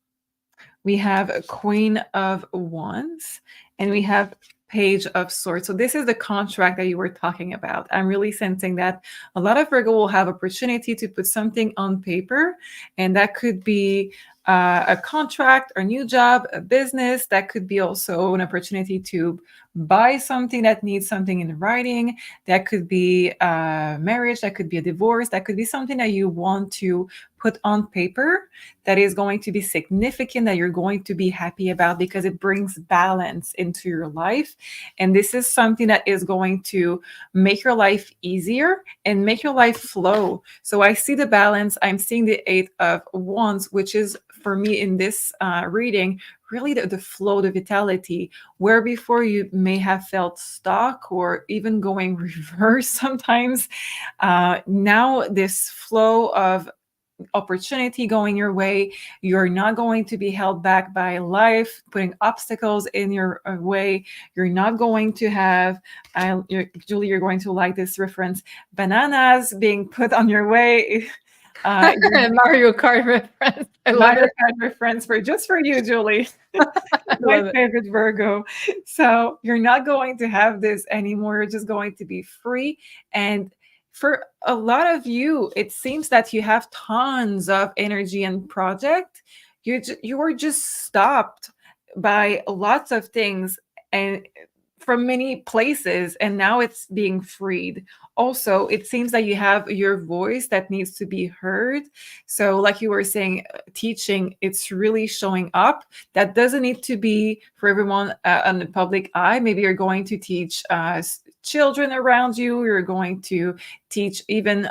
We have a Queen of Wands, and we have Page of Swords. So this is the contract that you were talking about. I'm really sensing that a lot of Virgo will have opportunity to put something on paper, and that could be a contract, a new job, a business. That could be also an opportunity to buy something that needs something in writing. That could be a marriage. That could be a divorce. That could be something that you want to put on paper that is going to be significant, that you're going to be happy about, because it brings balance into your life. And this is something that is going to make your life easier and make your life flow. So I see the balance. I'm seeing the Eight of Wands, which is, for me in this reading, really the flow, the vitality, where before you may have felt stuck or even going reverse sometimes. Now this flow of opportunity going your way. You're not going to be held back by life putting obstacles in your way. You're not going to have, Julie, you're going to like this reference, bananas being put on your way. Mario Kart reference. Mario Kart reference for you, Julie. My favorite Virgo. So you're not going to have this anymore. You're just going to be free. And for a lot of you, it seems that you have tons of energy and project. You were just stopped by lots of things and from many places, and now it's being freed. Also, it seems that you have your voice that needs to be heard. So like you were saying, teaching, it's really showing up. That doesn't need to be for everyone on the public eye. Maybe you're going to teach children around you. You're going to teach even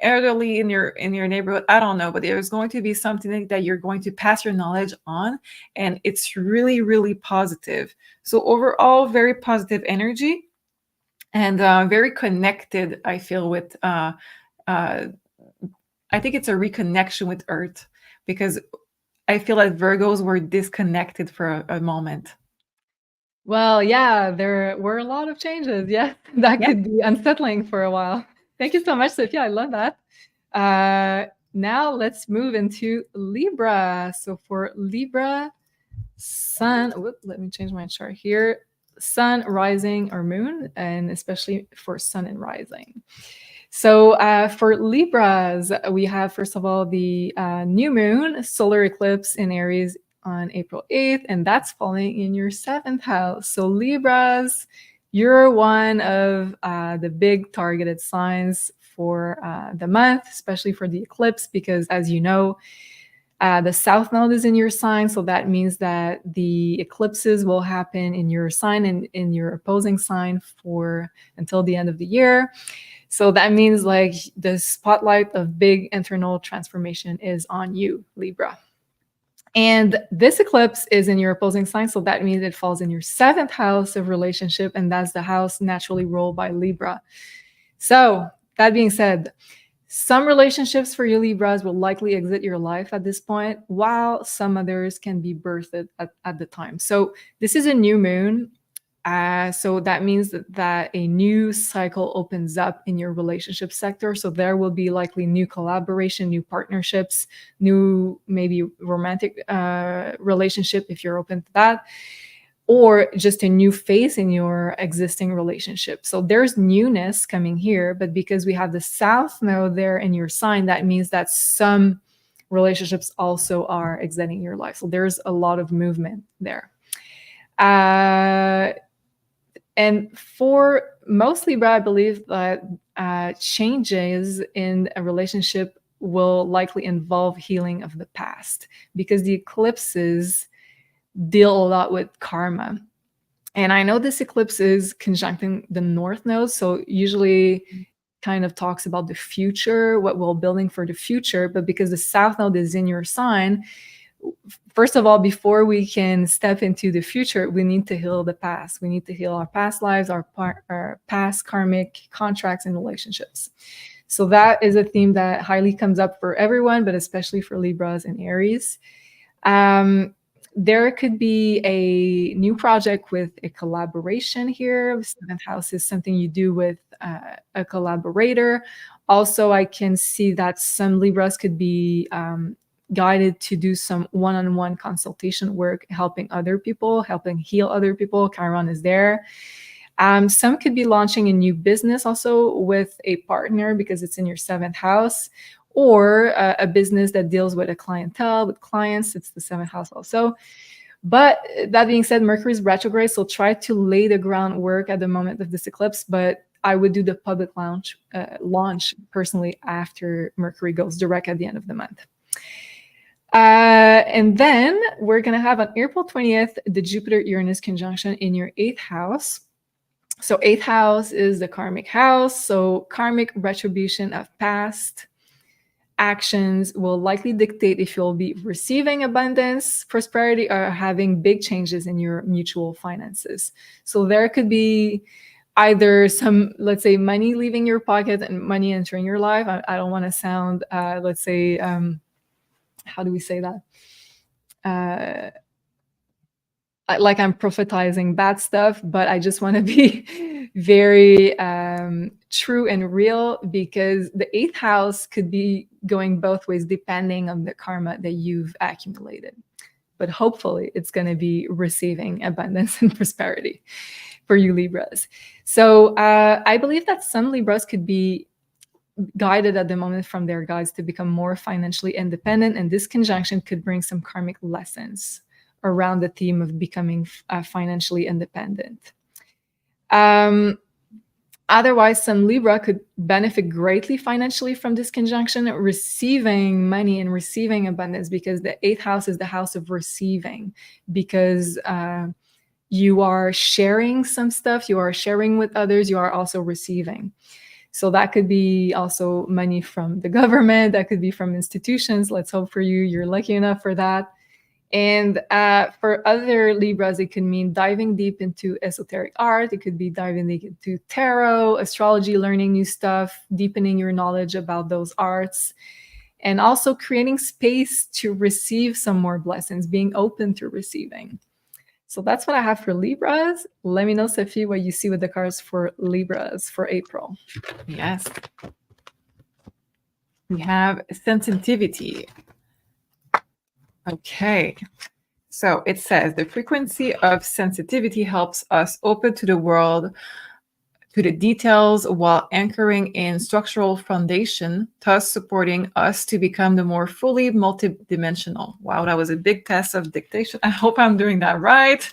elderly in your neighborhood. I don't know, but there's going to be something that you're going to pass your knowledge on, and it's really, really positive. So overall, very positive energy, and very connected. I feel with I think it's a reconnection with Earth, because I feel like Virgos were disconnected for a moment. Well, yeah, there were a lot of changes. Yeah, that could be unsettling for a while. Thank you so much, Sophia. I love that. Now let's move into Libra. So for Libra, Sun, let me change my chart here. Sun, rising, or moon, and especially for Sun and rising. So for Libras, we have, first of all, the new moon solar eclipse in Aries on April 8th, and that's falling in your 7th house. So Libras, you're one of the big targeted signs for the month, especially for the eclipse, because as you know, the South Node is in your sign. So that means that the eclipses will happen in your sign and in your opposing sign for until the end of the year. So that means like the spotlight of big internal transformation is on you, Libra. And this eclipse is in your opposing sign. So that means it falls in your 7th house of relationship. And that's the house naturally ruled by Libra. So that being said, some relationships for you Libras will likely exit your life at this point, while some others can be birthed at the time. So this is a new moon. So that means that a new cycle opens up in your relationship sector. So there will be likely new collaboration, new partnerships, new maybe romantic relationship if you're open to that, or just a new phase in your existing relationship. So there's newness coming here, but because we have the South Node there in your sign, that means that some relationships also are exiting your life. So there's a lot of movement there. And for most Libra, I believe that changes in a relationship will likely involve healing of the past, because the eclipses deal a lot with karma. And I know this eclipse is conjuncting the North Node, so usually kind of talks about the future, what we're building for the future. But because the South Node is in your sign, first of all, before we can step into the future, we need to heal the past. We need to heal our past lives, our past karmic contracts and relationships. So that is a theme that highly comes up for everyone, but especially for Libras and Aries. There could be a new project with a collaboration here. The 7th house is something you do with a collaborator. Also, I can see that some Libras could be guided to do some one-on-one consultation work, helping other people, helping heal other people. Chiron is there. Some could be launching a new business also with a partner because it's in your 7th house, or a business that deals with a clientele, with clients. It's the 7th house also. But that being said, Mercury is retrograde, so try to lay the groundwork at the moment of this eclipse. But I would do the public launch personally after Mercury goes direct at the end of the month. And then we're going to have on April 20th, the Jupiter-Uranus conjunction in your 8th house. So 8th house is the karmic house. So karmic retribution of past actions will likely dictate if you'll be receiving abundance, prosperity, or having big changes in your mutual finances. So there could be either some, let's say, money leaving your pocket and money entering your life. I don't want to sound, let's say, how do we say that? Like I'm prophetizing bad stuff, but I just want to be very true and real, because the 8th house could be going both ways depending on the karma that you've accumulated. But hopefully it's going to be receiving abundance and prosperity for you Libras. So I believe that some Libras could be guided at the moment from their guides to become more financially independent, and this conjunction could bring some karmic lessons around the theme of becoming financially independent. Otherwise, some Libra could benefit greatly financially from this conjunction, receiving money and receiving abundance, because the 8th house is the house of receiving, because you are sharing some stuff, you are sharing with others, you are also receiving. So that could be also money from the government, that could be from institutions. Let's hope for you, you're lucky enough for that. And for other Libras, it could mean diving deep into esoteric art. It could be diving deep into tarot, astrology, learning new stuff, deepening your knowledge about those arts, and also creating space to receive some more blessings, being open to receiving. So that's what I have for Libras. Let me know, Sophie, what you see with the cards for Libras for April. Yes. We have sensitivity. Okay. So it says the frequency of sensitivity helps us open to the world to the details while anchoring in structural foundation, thus supporting us to become the more fully multidimensional. Wow, that was a big test of dictation. I hope I'm doing that right.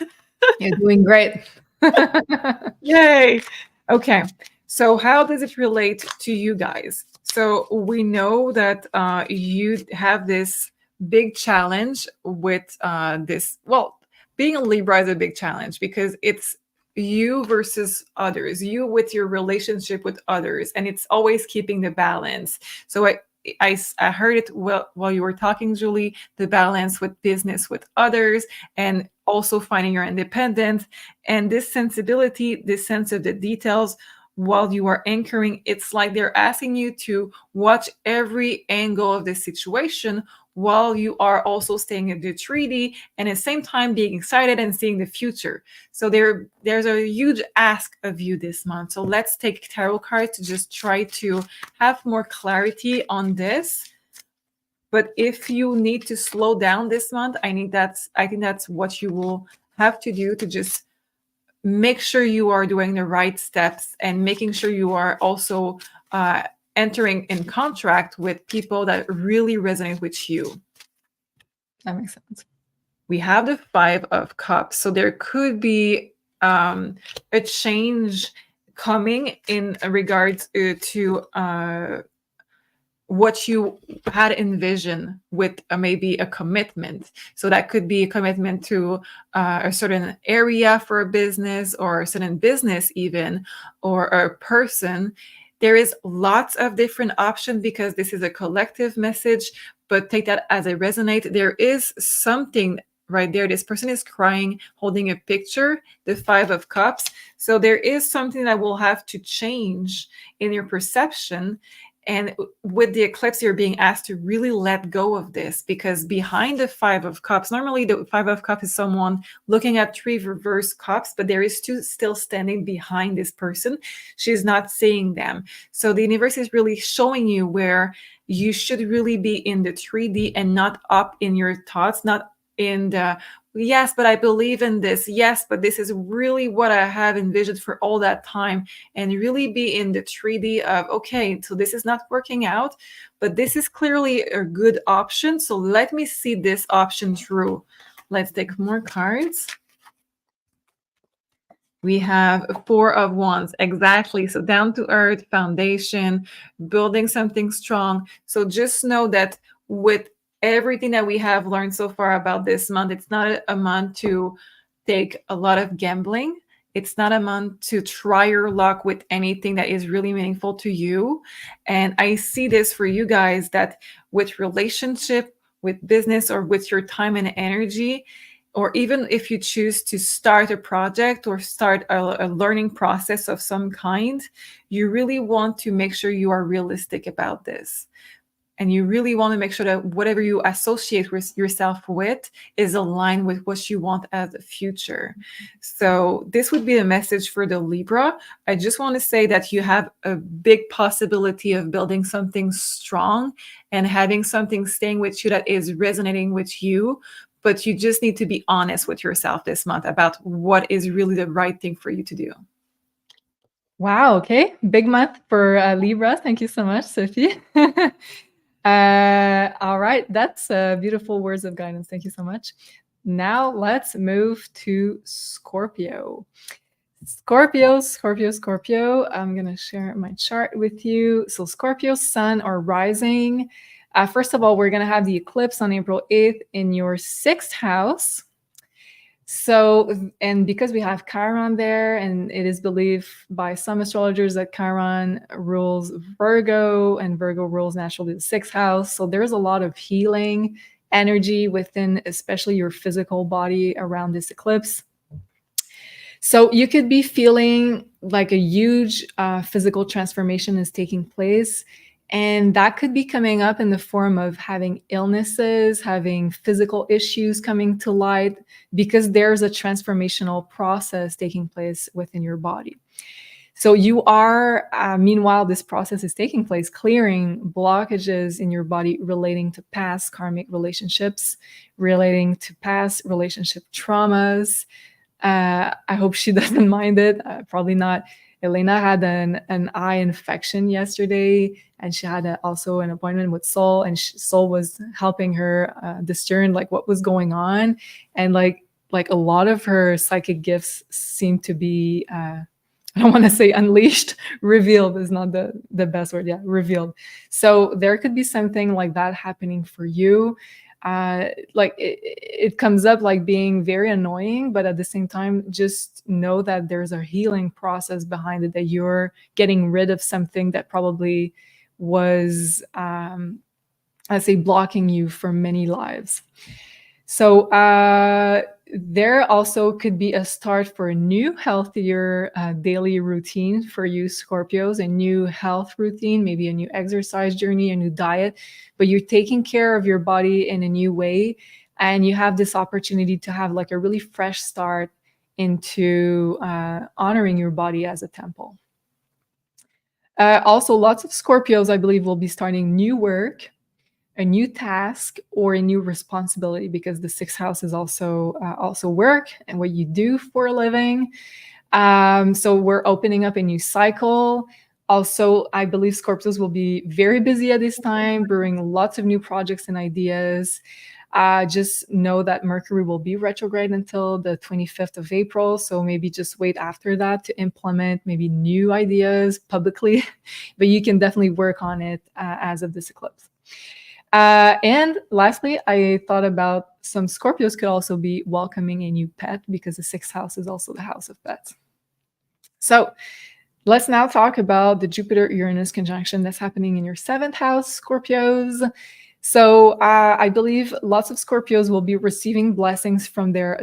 You're doing great. Yay. Okay. So how does it relate to you guys? So we know that you have this big challenge with this. Well, being a Libra is a big challenge because it's you versus others, you with your relationship with others, and it's always keeping the balance. So I heard it while you were talking, Julie, the balance with business with others and also finding your independence and this sensibility, this sense of the details while you are anchoring. It's like they're asking you to watch every angle of the situation while you are also staying in the 3D and at the same time being excited and seeing the future. So there's a huge ask of you this month. So let's take tarot cards to just try to have more clarity on this. But if you need to slow down this month, I think that's what you will have to do to just make sure you are doing the right steps and making sure you are also entering in contract with people that really resonate with you. That makes sense. We have the 5 of Cups. So there could be a change coming in regards to what you had envisioned with maybe a commitment. So that could be a commitment to a certain area for a business or a certain business even, or a person. There is lots of different options because this is a collective message, but take that as a resonate. There is something right there. This person is crying, holding a picture, the 5 of Cups. So there is something that will have to change in your perception. And with the eclipse, you're being asked to really let go of this because behind the 5 of Cups, normally the 5 of Cups is someone looking at 3 reverse cups, but there is 2 still standing behind this person. She's not seeing them. So the universe is really showing you where you should really be in the 3D and not up in your thoughts, not in the yes, but I believe in this. Yes, but this is really what I have envisioned for all that time. And really be in the 3D of, okay, so this is not working out, but this is clearly a good option. So let me see this option through. Let's take more cards. We have 4 of Wands. Exactly. So down to earth, foundation, building something strong. So just know that with everything that we have learned so far about this month, it's not a month to take a lot of gambling. It's not a month to try your luck with anything that is really meaningful to you. And I see this for you guys that with relationship, with business, or with your time and energy, or even if you choose to start a project or start a learning process of some kind, you really want to make sure you are realistic about this. And you really want to make sure that whatever you associate with yourself with is aligned with what you want as a future. So this would be a message for the Libra. I just want to say that you have a big possibility of building something strong and having something staying with you that is resonating with you. But you just need to be honest with yourself this month about what is really the right thing for you to do. Wow. Okay. Big month for Libra. Thank you so much, Sophie. All right. That's beautiful words of guidance. Thank you so much. Now let's move to Scorpio. Scorpio. I'm going to share my chart with you. So Scorpio sun or rising. First of all, we're going to have the eclipse on April 8th in your 6th house. So, and because we have Chiron there, and it is believed by some astrologers that Chiron rules Virgo, and Virgo rules naturally the 6th house. So there's a lot of healing energy within, especially your physical body around this eclipse. So you could be feeling like a huge physical transformation is taking place. And that could be coming up in the form of having illnesses, having physical issues coming to light, because there's a transformational process taking place within your body. So you are, meanwhile, this process is taking place, clearing blockages in your body relating to past karmic relationships, relating to past relationship traumas. I hope she doesn't mind it. Probably not. Elena had an eye infection yesterday, and she had also an appointment with Sol, and Sol was helping her discern like what was going on, and like a lot of her psychic gifts seem to be I don't want to say unleashed. Revealed is not the best word. Yeah, revealed. So there could be something like that happening for you. Like it comes up like being very annoying, but at the same time, just know that there's a healing process behind it, that you're getting rid of something that probably was, I say, blocking you for many lives. So there also could be a start for a new, healthier daily routine for you Scorpios, a new health routine, maybe a new exercise journey, a new diet, but you're taking care of your body in a new way. And you have this opportunity to have like a really fresh start into honoring your body as a temple. Also, lots of Scorpios, I believe, will be starting new work, a new task, or a new responsibility, because the sixth house is also work and what you do for a living. So we're opening up a new cycle. Also, I believe Scorpios will be very busy at this time, brewing lots of new projects and ideas. Just know that Mercury will be retrograde until the 25th of April. So maybe just wait after that to implement maybe new ideas publicly, but you can definitely work on it as of this eclipse. And lastly, I thought about some Scorpios could also be welcoming a new pet, because the sixth house is also the house of pets. So let's now talk about the Jupiter-Uranus conjunction that's happening in your seventh house, Scorpios. So I believe lots of Scorpios will be receiving blessings from their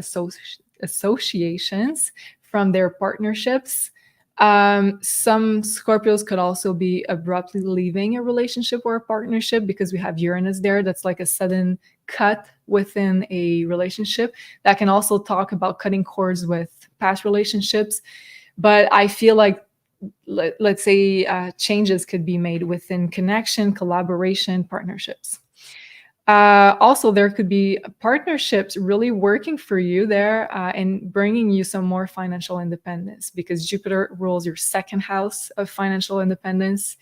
associations, from their partnerships. Some Scorpios could also be abruptly leaving a relationship or a partnership, because we have Uranus there. That's like a sudden cut within a relationship. That can also talk about cutting cords with past relationships. But I feel like, let's say, changes could be made within connection, collaboration, partnerships. Also, there could be partnerships really working for you there and bringing you some more financial independence, because Jupiter rules your second house of financial independence.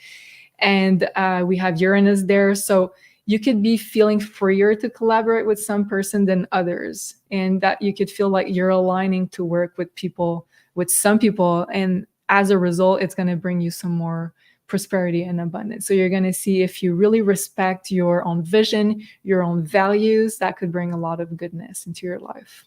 And we have Uranus there. So you could be feeling freer to collaborate with some person than others, and that you could feel like you're aligning to work with people, with some people. And as a result, it's going to bring you some more prosperity and abundance. So you're going to see, if you really respect your own vision, your own values, that could bring a lot of goodness into your life.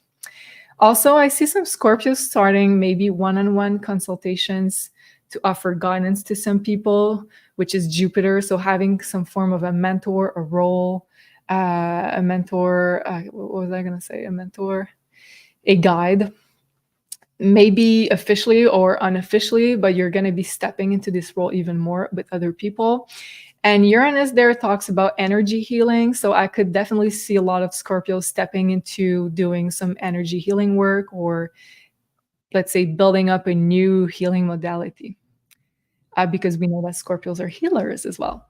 Also, I see some Scorpios starting maybe one-on-one consultations to offer guidance to some people, which is Jupiter. So having some form of a mentor, a role, a mentor, what was I going to say? A mentor, a guide, maybe officially or unofficially, but you're going to be stepping into this role even more with other people. And Uranus there talks about energy healing. So I could definitely see a lot of Scorpios stepping into doing some energy healing work, or let's say building up a new healing modality, because we know that Scorpios are healers as well.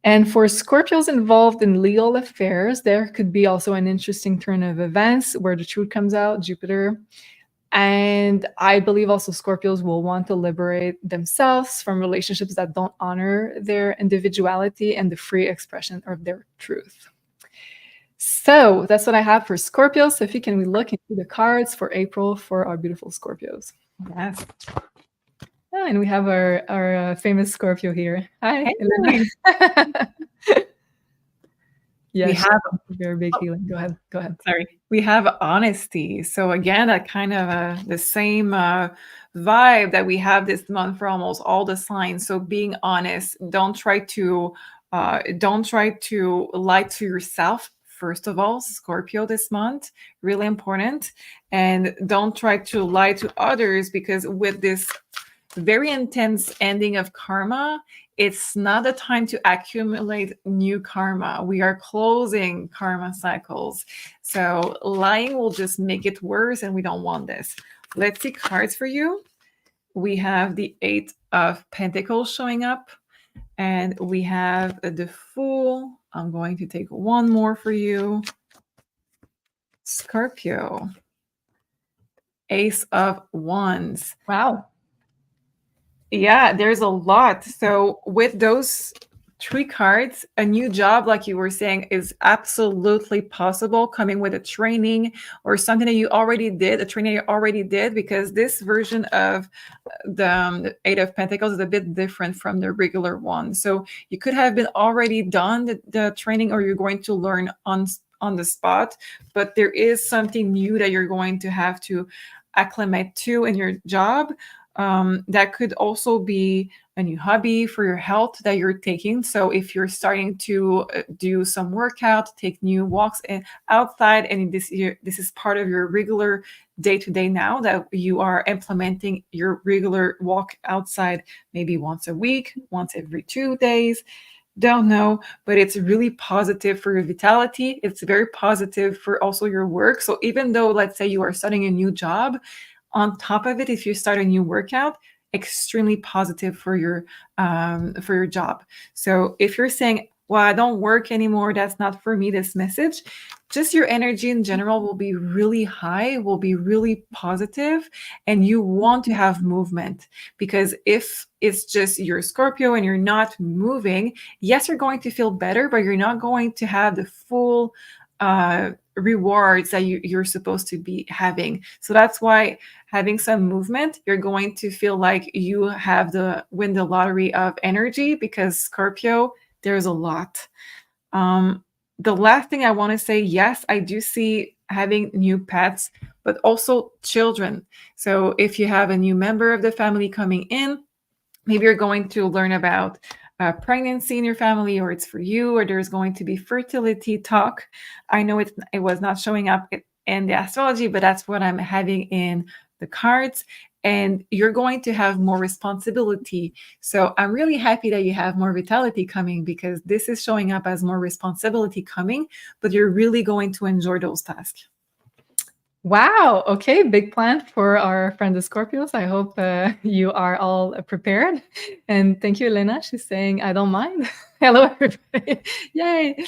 And for Scorpios involved in legal affairs, there could be also an interesting turn of events where the truth comes out, Jupiter. And I believe also Scorpios will want to liberate themselves from relationships that don't honor their individuality and the free expression of their truth. So that's what I have for Scorpios. Sophie, can we look into the cards for April for our beautiful Scorpios? Yes. Oh, and we have our famous Scorpio here. Hi, Hey. Elena. Yeah, We have very big healing. Go ahead. Sorry. We have honesty. So again, a kind of the same vibe that we have this month for almost all the signs. So being honest, don't try to lie to yourself. First of all, Scorpio this month, really important. And don't try to lie to others, because with this very intense ending of karma, it's not the time to accumulate new karma. We are closing karma cycles. So lying will just make it worse, and we don't want this. Let's see cards for you. We have the Eight of Pentacles showing up, and we have the Fool. I'm going to take one more for you. Scorpio. Ace of Wands. Wow. Yeah, there's a lot. So with those three cards, a new job, like you were saying, is absolutely possible, coming with a training or something that you already did, a training you already did, because this version of the Eight of Pentacles is a bit different from the regular one. So you could have been already done the training, or you're going to learn on the spot, but there is something new that you're going to have to acclimate to in your job. That could also be a new hobby for your health that you're taking. So if you're starting to do some workout, take new walks outside, and this is part of your regular day-to-day now, that you are implementing your regular walk outside, maybe once a week, once every 2 days, don't know, but it's really positive for your vitality. It's very positive for also your work. So even though, let's say, you are starting a new job, on top of it, if you start a new workout, extremely positive for your job. So if you're saying, well, I don't work anymore, that's not for me, this message, just your energy in general will be really high, will be really positive, and you want to have movement. Because if it's just you're Scorpio and you're not moving, yes, you're going to feel better, but you're not going to have the full rewards that you're supposed to be having. So that's why having some movement, you're going to feel like you have win the lottery of energy, because Scorpio, there's a lot. The last thing I want to say, yes, I do see having new pets, but also children. So if you have a new member of the family coming in, maybe you're going to learn about pregnancy in your family, or it's for you, or there's going to be fertility talk. I know it was not showing up in the astrology, but that's what I'm having in the cards. And you're going to have more responsibility. So I'm really happy that you have more vitality coming, because this is showing up as more responsibility coming, but you're really going to enjoy those tasks. Wow. Okay. Big plan for our friend the Scorpios. I hope you are all prepared. And thank you, Elena. She's saying, I don't mind. Hello, everybody. Yay.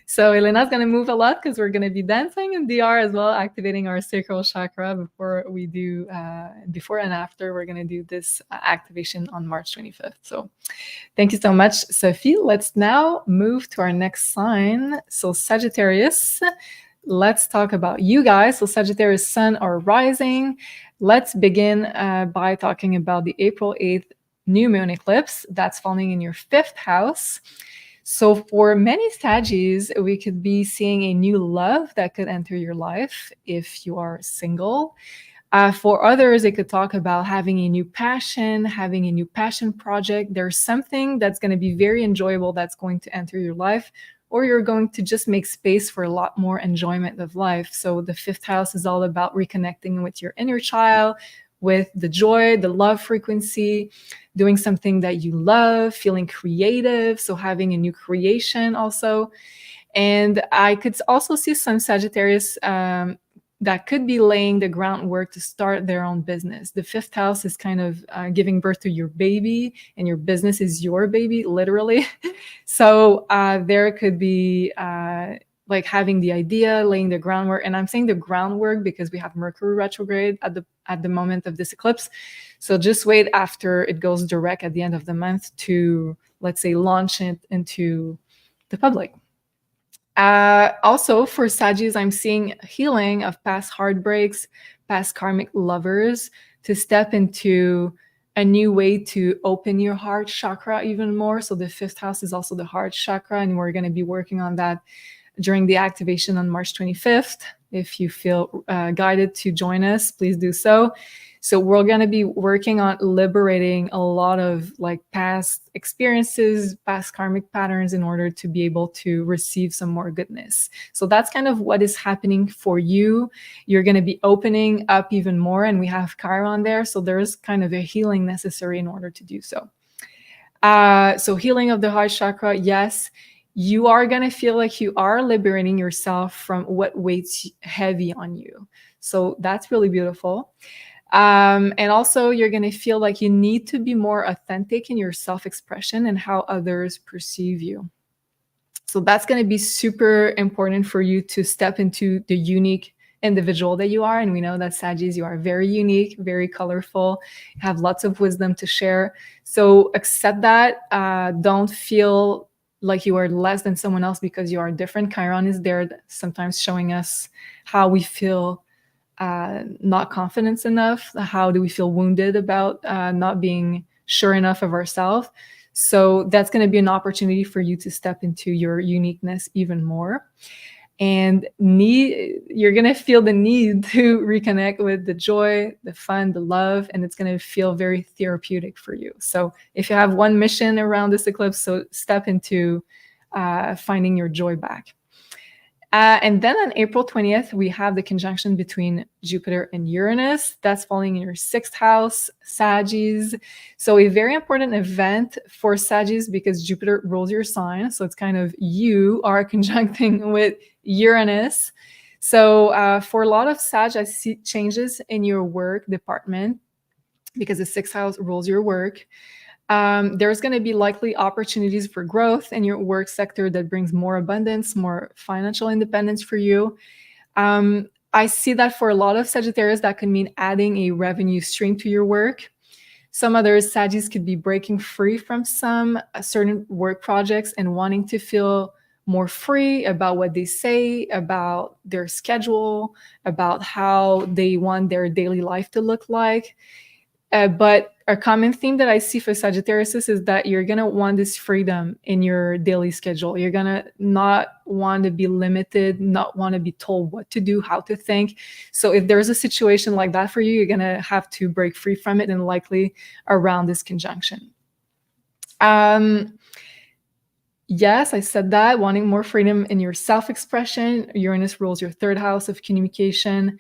So Elena's going to move a lot because we're going to be dancing in DR as well, activating our sacral chakra before we do, before and after. We're going to do this activation on March 25th. So thank you so much, Sophie. Let's now move to our next sign. So Sagittarius. Let's talk about you guys. So Sagittarius sun or rising. Let's begin by talking about the April 8th new moon eclipse that's falling in your 5th house. So for many Saggies, we could be seeing a new love that could enter your life if you are single. For others, it could talk about having a new passion project. There's something that's going to be very enjoyable that's going to enter your life, or you're going to just make space for a lot more enjoyment of life. So the 5th house is all about reconnecting with your inner child, with the joy, the love frequency, doing something that you love, feeling creative. So having a new creation also. And I could also see some Sagittarius that could be laying the groundwork to start their own business. The 5th house is kind of giving birth to your baby, and your business is your baby, literally. So there could be like having the idea, laying the groundwork. And I'm saying the groundwork because we have Mercury retrograde at the moment of this eclipse. So just wait after it goes direct at the end of the month to, let's say, launch it into the public. Also for Saggies, I'm seeing healing of past heartbreaks, past karmic lovers, to step into a new way to open your heart chakra even more. So the 5th house is also the heart chakra, and we're going to be working on that during the activation on March 25th. If you feel guided to join us, please do so. So we're going to be working on liberating a lot of like past experiences, past karmic patterns, in order to be able to receive some more goodness. So that's kind of what is happening for you. You're going to be opening up even more, and we have Chiron there. So there's kind of a healing necessary in order to do so. So healing of the heart chakra, yes. You are going to feel like you are liberating yourself from what weighs heavy on you. So that's really beautiful. And also, you're going to feel like you need to be more authentic in your self-expression and how others perceive you. So that's going to be super important for you to step into the unique individual that you are. And we know that Saggies, you are very unique, very colorful, have lots of wisdom to share. So accept that. Don't feel like you are less than someone else because you are different. Chiron is there sometimes showing us how we feel not confident enough. How do we feel wounded about not being sure enough of ourselves? So that's going to be an opportunity for you to step into your uniqueness even more. And you're going to feel the need to reconnect with the joy, the fun, the love, and it's going to feel very therapeutic for you. So if you have one mission around this eclipse, so step into finding your joy back. And then on April 20th, we have the conjunction between Jupiter and Uranus. That's falling in your 6th house, Saggies. So a very important event for Saggies because Jupiter rules your sign. So it's kind of you are conjuncting with Uranus. So for a lot of Sag, I see changes in your work department because the 6th house rules your work. There's going to be likely opportunities for growth in your work sector that brings more abundance, more financial independence for you. I see that for a lot of Sagittarius, that could mean adding a revenue stream to your work. Some others, Saggies, could be breaking free from some certain work projects and wanting to feel more free about what they say, about their schedule, about how they want their daily life to look like. But a common theme that I see for Sagittarius is that you're going to want this freedom in your daily schedule. You're going to not want to be limited, not want to be told what to do, how to think. So if there's a situation like that for you, you're going to have to break free from it, and likely around this conjunction. Yes, I said that, wanting more freedom in your self-expression. Uranus rules your 3rd house of communication.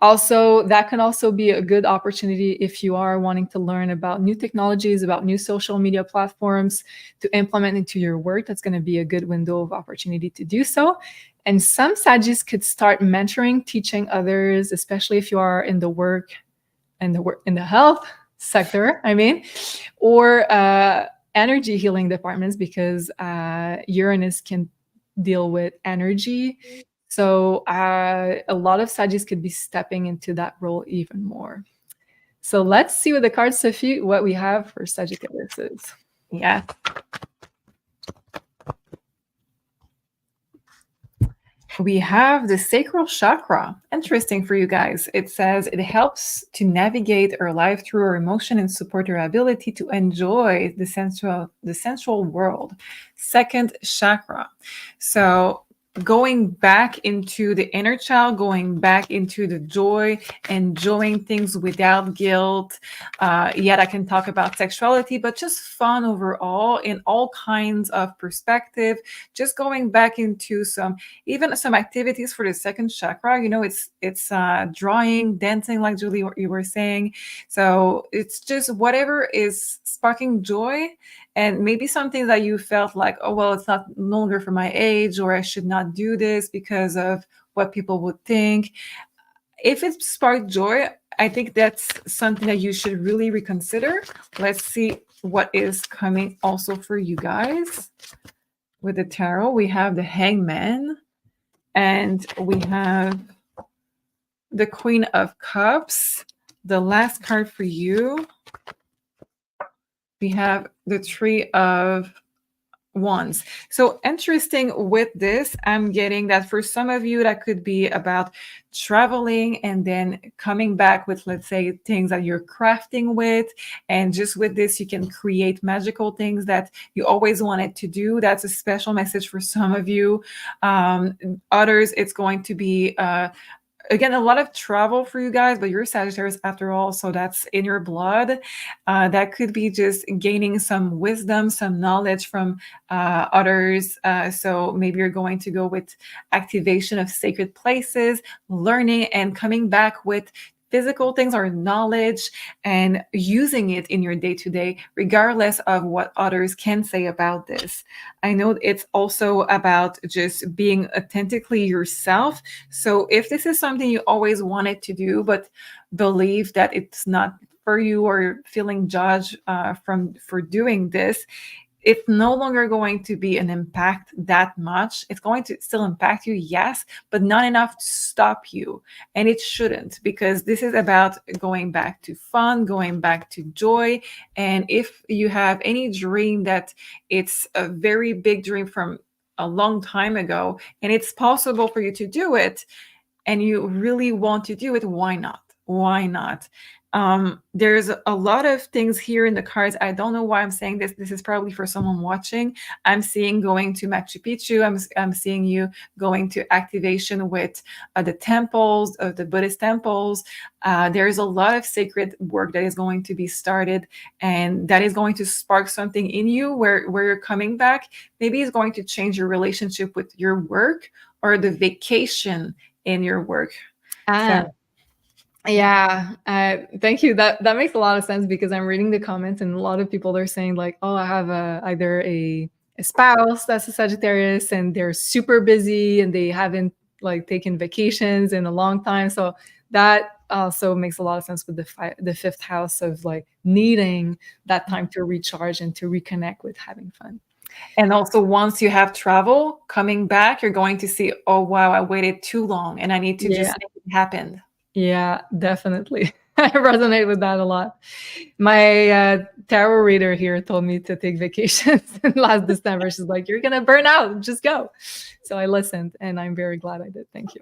Also, that can also be a good opportunity if you are wanting to learn about new technologies, about new social media platforms to implement into your work. That's going to be a good window of opportunity to do so. And some Saggies could start mentoring, teaching others, especially if you are in the work and in the health sector, or energy healing departments, because Uranus can deal with energy. So a lot of Saggies could be stepping into that role even more. So let's see with the cards, Sophie, what we have for Sagittarius. Yeah. We have the sacral chakra. Interesting for you guys. It says it helps to navigate our life through our emotion and support our ability to enjoy the sensual world. 2nd chakra. So going back into the inner child, going back into the joy, enjoying things without guilt. Yet I can talk about sexuality, but just fun overall in all kinds of perspective. Just going back into even some activities for the 2nd chakra. It's drawing, dancing, like Julie, you were saying. So it's just whatever is sparking joy. And maybe something that you felt like, oh, well, it's not longer for my age, or I should not do this because of what people would think. If it sparked joy, I think that's something that you should really reconsider. Let's see what is coming also for you guys. With the tarot, we have the Hangman, and we have the Queen of Cups. The last card for you, we have the Three of Wands. So interesting with this, I'm getting that for some of you, that could be about traveling and then coming back with, let's say, things that you're crafting with. And just with this, you can create magical things that you always wanted to do. That's a special message for some of you. Others, it's going to be again, a lot of travel for you guys, but you're Sagittarius after all, so that's in your blood. That could be just gaining some wisdom, some knowledge from others. So maybe you're going to go with activation of sacred places, learning, and coming back with physical things or knowledge and using it in your day-to-day, regardless of what others can say about this. I know it's also about just being authentically yourself. So if this is something you always wanted to do, but believe that it's not for you, or feeling judged for doing this, it's no longer going to be an impact that much. It's going to still impact you, yes, but not enough to stop you. And it shouldn't, because this is about going back to fun, going back to joy. And if you have any dream that it's a very big dream from a long time ago, and it's possible for you to do it, and you really want to do it, why not? Why not? There's a lot of things here in the cards. I don't know why I'm saying this. This is probably for someone watching. I'm seeing going to Machu Picchu. I'm seeing you going to activation with the temples, the Buddhist temples. There's a lot of sacred work that is going to be started, and that is going to spark something in you where you're coming back. Maybe it's going to change your relationship with your work or the vacation in your work. So Yeah, thank you. That makes a lot of sense, because I'm reading the comments and a lot of people are saying like, oh, I have either a spouse that's a Sagittarius and they're super busy and they haven't like taken vacations in a long time. So that also makes a lot of sense with the fifth house of like needing that time to recharge and to reconnect with having fun. and also, once you have travel coming back, you're going to see, oh wow, I waited too long and I need to just make it happen. Yeah, definitely. I resonate with that a lot. My tarot reader here told me to take vacations last December. She's like, you're going to burn out. Just go. So I listened, and I'm very glad I did. Thank you.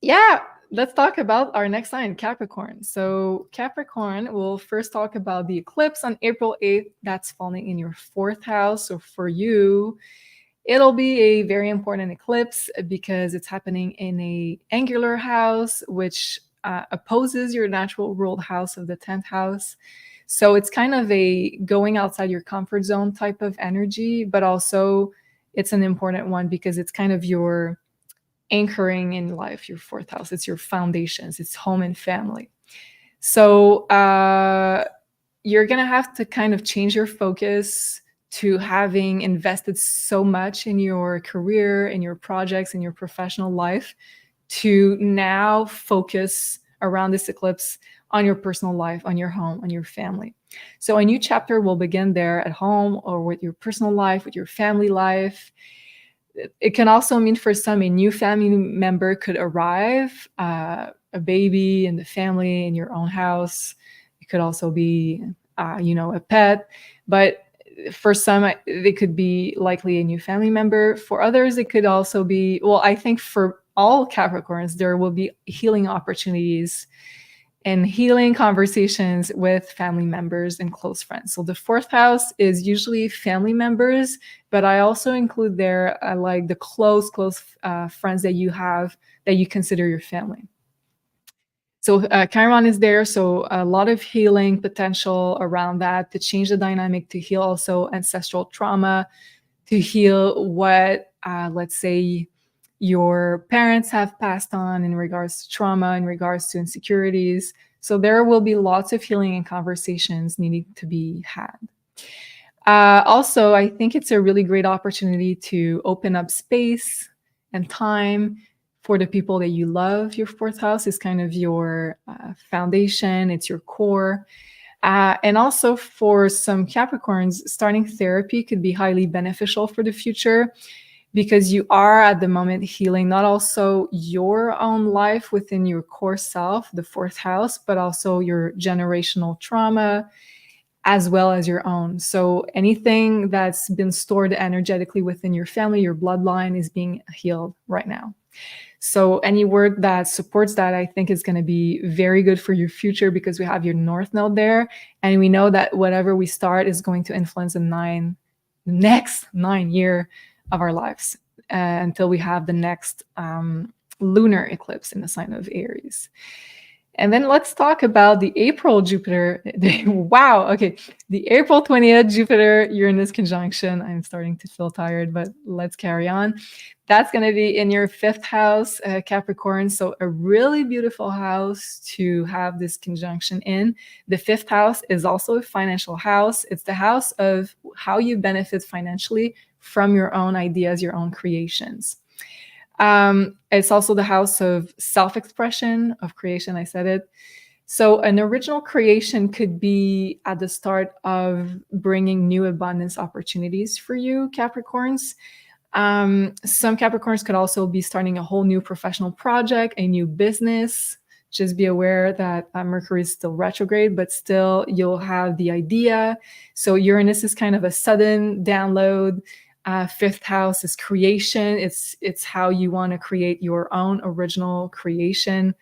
Yeah, let's talk about our next sign, Capricorn. So Capricorn, we'll first talk about the eclipse on April 8th. That's falling in your fourth house. So for you, it'll be a very important eclipse because it's happening in a angular house, which opposes your natural ruled house of the 10th house. So it's kind of a going outside your comfort zone type of energy, but also it's an important one because it's kind of your anchoring in life, your fourth house. It's your foundations, it's home and family. So you're going to have to kind of change your focus to having invested so much in your career, in your projects, in your professional life, to now focus around this eclipse on your personal life, on your home, on your family. So a new chapter will begin there at home or with your personal life, with your family life. It can also mean for some a new family member could arrive, a baby in the family, in your own house. It could also be, a pet. But for some, it could be likely a new family member. For others, it could also be, well, I think for all Capricorns, there will be healing opportunities and healing conversations with family members and close friends. So the fourth house is usually family members, but I also include there like the close friends that you have that you consider your family. So Chiron is there, so a lot of healing potential around that to change the dynamic, to heal also ancestral trauma, to heal what, let's say, your parents have passed on in regards to trauma, in regards to insecurities. So there will be lots of healing and conversations needing to be had. Also, I think it's a really great opportunity to open up space and time for the people that you love. Your fourth house is kind of your foundation, it's your core. And also for some Capricorns, starting therapy could be highly beneficial for the future because you are at the moment healing not also your own life within your core self, the fourth house, but also your generational trauma as well as your own. So anything that's been stored energetically within your family, your bloodline is being healed right now. So any word that supports that, I think, is going to be very good for your future because we have your North Node there. And we know that whatever we start is going to influence the next 9 years of our lives until we have the next lunar eclipse in the sign of Aries. And then let's talk about the April Jupiter. Wow. Okay. The April 20th Jupiter Uranus conjunction. I'm starting to feel tired, but let's carry on. That's going to be in your fifth house, Capricorn. So a really beautiful house to have this conjunction in. The fifth house is also a financial house. It's the house of how you benefit financially from your own ideas, your own creations. It's also the house of self-expression, of creation. I said it. So an original creation could be at the start of bringing new abundance opportunities for you, Capricorns. Some Capricorns could also be starting a whole new professional project, a new business. Just be aware that Mercury is still retrograde, but still you'll have the idea. So Uranus is kind of a sudden download. Fifth house is creation. It's how you want to create your own original creation.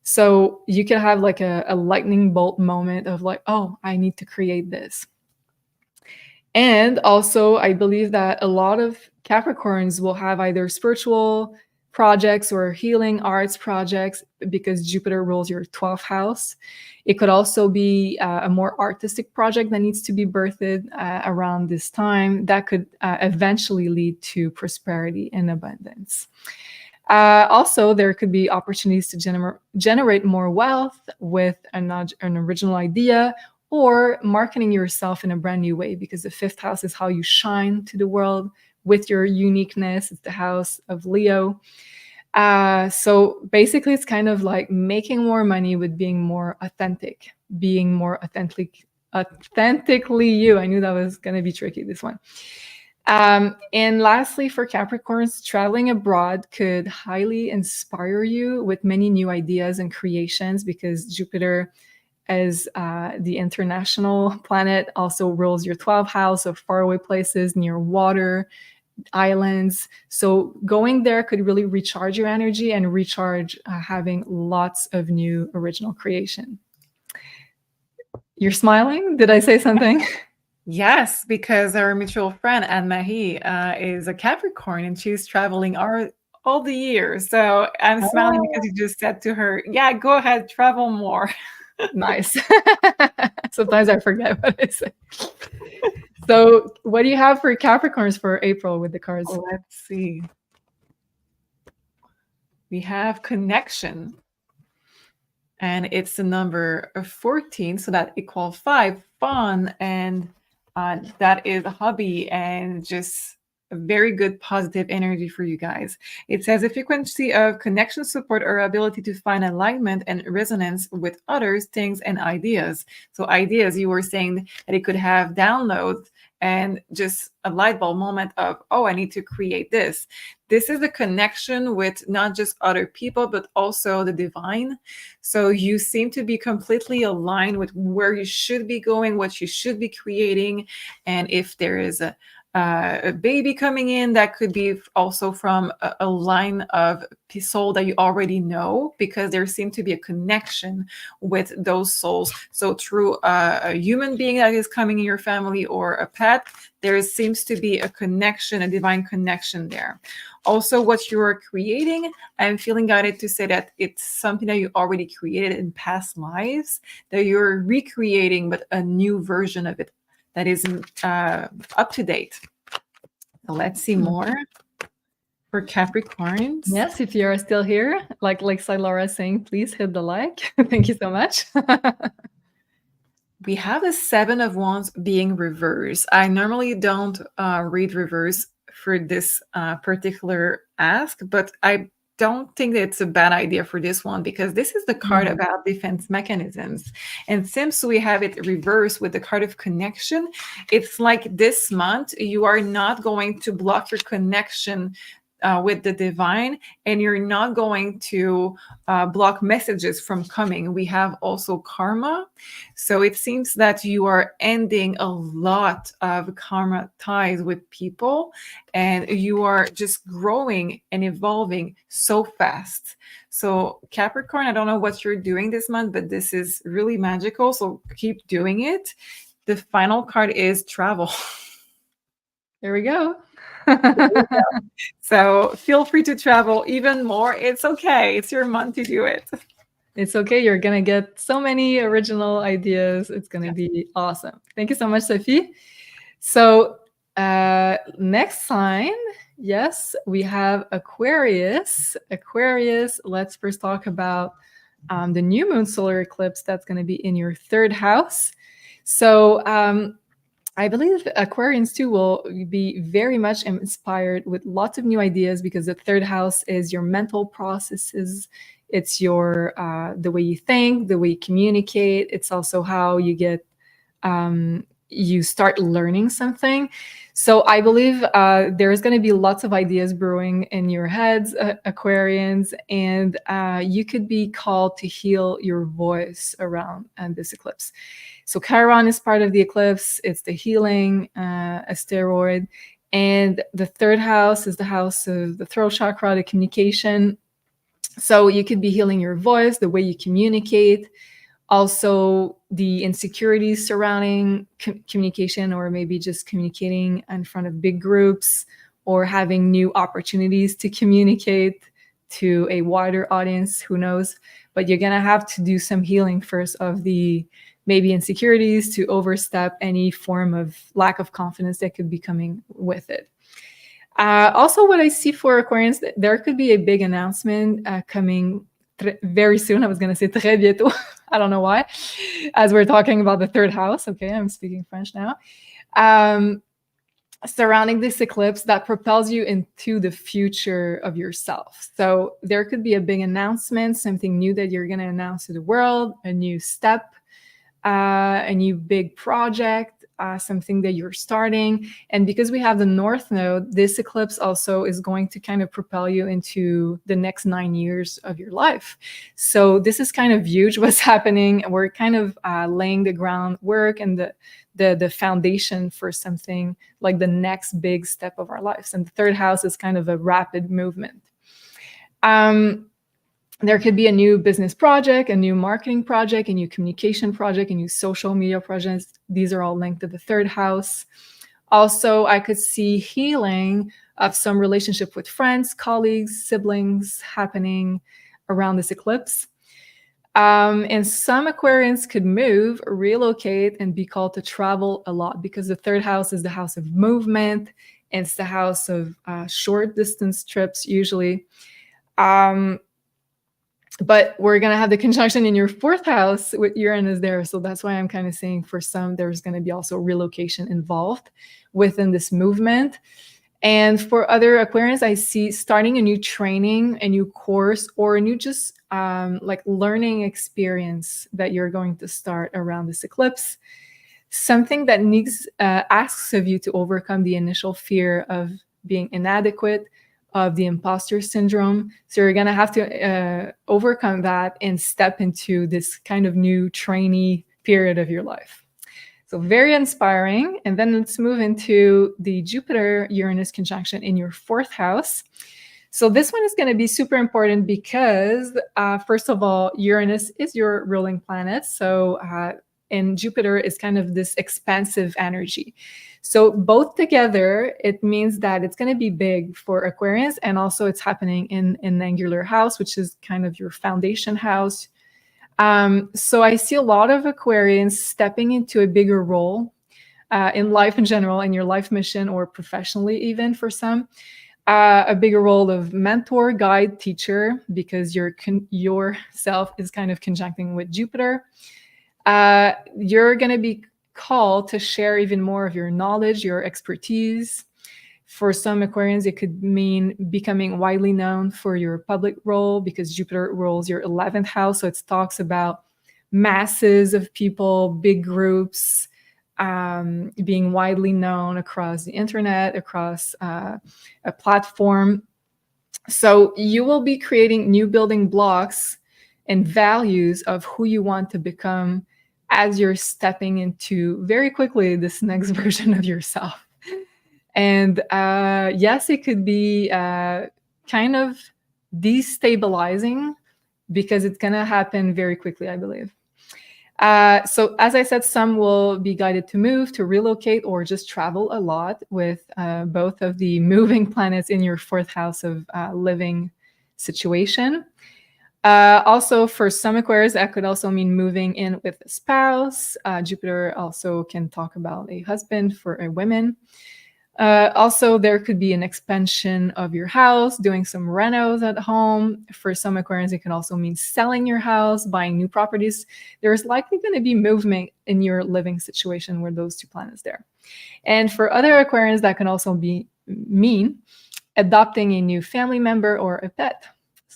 So you could have like a lightning bolt moment of like, oh, I need to create this. And also, I believe that a lot of Capricorns will have either spiritual projects or healing arts projects because Jupiter rules your 12th house. It could also be a more artistic project that needs to be birthed around this time that could eventually lead to prosperity and abundance. Also, there could be opportunities to generate more wealth with an original idea or marketing yourself in a brand new way, because the fifth house is how you shine to the world with your uniqueness. It's the house of Leo. So basically, it's kind of like making more money with being more authentic, being more authentically you. I knew that was going to be tricky, this one. And lastly, for Capricorns, traveling abroad could highly inspire you with many new ideas and creations, because Jupiter, as the international planet, also rules your 12th house of faraway places near water, islands. So going there could really recharge your energy and recharge having lots of new original creation. You're smiling? Did I say something? Yes, because our mutual friend Anne-Marie is a Capricorn and she's traveling all the year. So I'm smiling because you just said to her, yeah, go ahead, travel more. Nice. Sometimes I forget what I say. So what do you have for Capricorns for April with the cards? Let's see. We have connection. And it's the number 14. So that equals 5, fun. And that is a hobby and just a very good positive energy for you guys. It says a frequency of connection, support, or ability to find alignment and resonance with others, things, and ideas. So ideas, you were saying that it could have downloads and just a light bulb moment of, oh, I need to create this. This is a connection with not just other people, but also the divine. So you seem to be completely aligned with where you should be going, what you should be creating. And if there is a baby coming in, that could be also from a line of soul that you already know, because there seems to be a connection with those souls. So through a human being that is coming in your family or a pet, there seems to be a connection, a divine connection there. Also, what you are creating, I'm feeling guided to say that it's something that you already created in past lives, that you're recreating, but a new version of it that is up to date. So let's see more for Capricorns. Yes, if you're still here, like Laura is saying, please hit the like. Thank you so much. We have the 7 of Wands being reversed. I normally don't read reverse for this particular ask, but I don't think that it's a bad idea for this one, because this is the card about defense mechanisms. And since we have it reversed with the card of connection, it's like this month you are not going to block your connection with the divine, and you're not going to block messages from coming. We have also karma. So it seems that you are ending a lot of karma ties with people, and you are just growing and evolving so fast. So Capricorn, I don't know what you're doing this month, but this is really magical. So keep doing it. The final card is travel. There we go. So feel free to travel even more. It's okay. It's your month to do it. It's okay. You're going to get so many original ideas. It's going to be awesome. Thank you so much, Sophie. So next sign, yes, we have Aquarius. Aquarius, let's first talk about the new moon solar eclipse that's going to be in your 3rd house. So I believe Aquarians too will be very much inspired with lots of new ideas, because the 3rd house is your mental processes. It's your the way you think, the way you communicate. It's also how you get you start learning something. So I believe there's going to be lots of ideas brewing in your heads, Aquarians, and you could be called to heal your voice around this eclipse. So Chiron is part of the eclipse. It's the healing asteroid. And the third house is the house of the throat chakra, the communication. So you could be healing your voice, the way you communicate, also the insecurities surrounding communication, or maybe just communicating in front of big groups, or having new opportunities to communicate to a wider audience, who knows. But you're going to have to do some healing first of the maybe insecurities, to overstep any form of lack of confidence that could be coming with it. Also, what I see for Aquarians, there could be a big announcement coming very soon. I was going to say très bientôt. I don't know why, as we're talking about the third house. Okay, I'm speaking French now. Surrounding this eclipse that propels you into the future of yourself. So there could be a big announcement, something new that you're going to announce to the world, a new step, a new big project, something that you're starting. And because we have the North Node, this eclipse also is going to kind of propel you into the next 9 years of your life. So this is kind of huge what's happening. We're kind of laying the groundwork and the foundation for something like the next big step of our lives. And the third house is kind of a rapid movement. There could be a new business project, a new marketing project, a new communication project, a new social media projects. These are all linked to the third house. Also, I could see healing of some relationship with friends, colleagues, siblings happening around this eclipse. And some Aquarians could move, relocate, and be called to travel a lot, because the third house is the house of movement. It's the house of short distance trips usually. But we're going to have the conjunction in your fourth house with Uranus there. So that's why I'm kind of saying for some, there's going to be also relocation involved within this movement. And for other Aquarians, I see starting a new training, a new course, or a new just like learning experience that you're going to start around this eclipse. Something that needs asks of you to overcome the initial fear of being inadequate, of the imposter syndrome. So you're going to have to overcome that and step into this kind of new trainee period of your life. So very inspiring. And then let's move into the Jupiter-Uranus conjunction in your fourth house. So this one is going to be super important because, first of all, Uranus is your ruling planet. So and Jupiter is kind of this expansive energy. So both together, it means that it's going to be big for Aquarius, and also it's happening in an angular house, which is kind of your foundation house. So I see a lot of Aquarians stepping into a bigger role in life in general, in your life mission, or professionally even for some. A bigger role of mentor, guide, teacher, because yourself is kind of conjuncting with Jupiter. You're going to be called to share even more of your knowledge, your expertise. For some Aquarians, it could mean becoming widely known for your public role, because Jupiter rules your 11th house. So it talks about masses of people, big groups, being widely known across the internet, across a platform. So you will be creating new building blocks and values of who you want to become as you're stepping into very quickly this next version of yourself. And yes, it could be kind of destabilizing, because it's going to happen very quickly, I believe. So as I said, some will be guided to move, to relocate, or just travel a lot with both of the moving planets in your fourth house of living situation. Also, for some Aquarius, that could also mean moving in with a spouse. Jupiter also can talk about a husband for a woman. Also, there could be an expansion of your house, doing some renos at home. For some Aquarians, it can also mean selling your house, buying new properties. There's likely going to be movement in your living situation where those two planets there. And for other Aquarians, that can also mean adopting a new family member or a pet.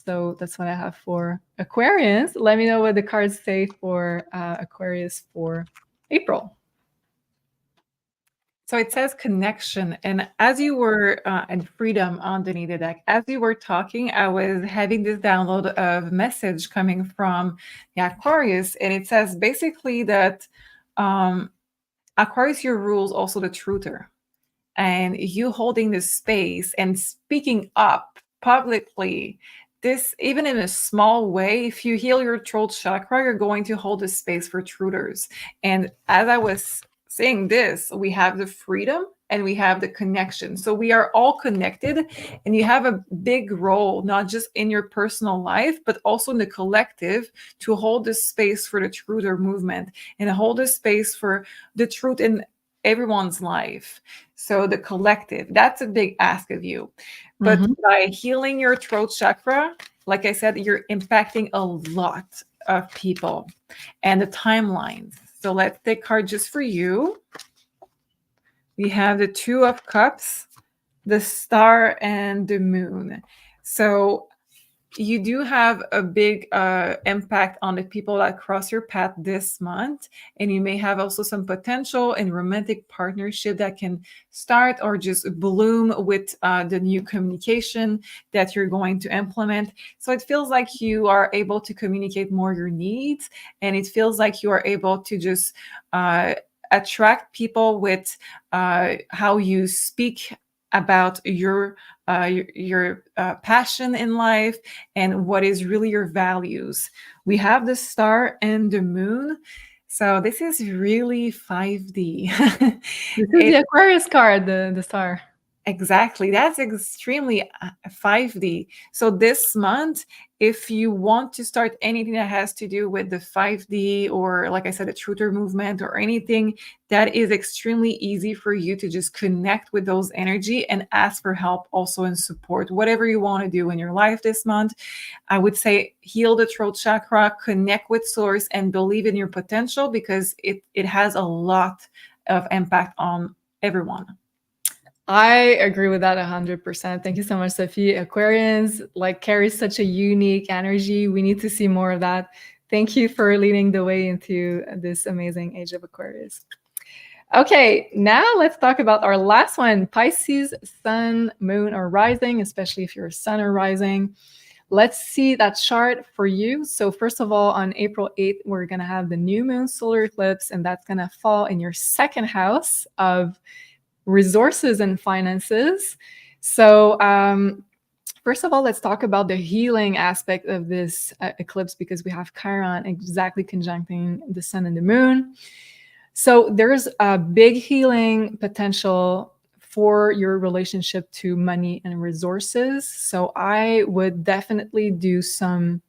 So that's what I have for Aquarius. Let me know what the cards say for Aquarius for April. So it says connection. And as you were, and freedom underneath the deck, as you were talking, I was having this download of message coming from the Aquarius. And it says basically that Aquarius, your rules also the truther. And you holding this space and speaking up publicly, this, even in a small way, if you heal your throat chakra, you're going to hold a space for truthers. And as I was saying this, we have the freedom and we have the connection. So we are all connected, and you have a big role, not just in your personal life, but also in the collective, to hold this space for the truther movement and hold this space for the truth in everyone's life. So the collective, that's a big ask of you. But by healing your throat chakra, like I said, you're impacting a lot of people and the timelines. So let's take card just for you. We have the Two of Cups, the Star, and the Moon. So you do have a big impact on the people that cross your path this month. And you may have also some potential in romantic partnership that can start or just bloom with the new communication that you're going to implement. So it feels like you are able to communicate more your needs, and it feels like you are able to just attract people with how you speak about your passion in life and what is really your values. We have the Star and the Moon. So this is really 5D. This is the Aquarius card, the Star. Exactly. That's extremely 5D. So this month, if you want to start anything that has to do with the 5D, or like I said, the truther movement or anything, that is extremely easy for you to just connect with those energy and ask for help also and support. Whatever you want to do in your life this month, I would say heal the throat chakra, connect with source, and believe in your potential, because it has a lot of impact on everyone. I agree with that 100%. Thank you so much, Sophie. Aquarians carry such a unique energy. We need to see more of that. Thank you for leading the way into this amazing age of Aquarius. Okay, now let's talk about our last one, Pisces, Sun, Moon, or Rising, especially if you're a Sun or Rising. Let's see that chart for you. So first of all, on April 8th, we're going to have the new moon solar eclipse, and that's going to fall in your second house of resources and finances. So first of all, let's talk about the healing aspect of this eclipse, because we have Chiron exactly conjuncting the sun and the moon. So there's a big healing potential for your relationship to money and resources. So I would definitely do some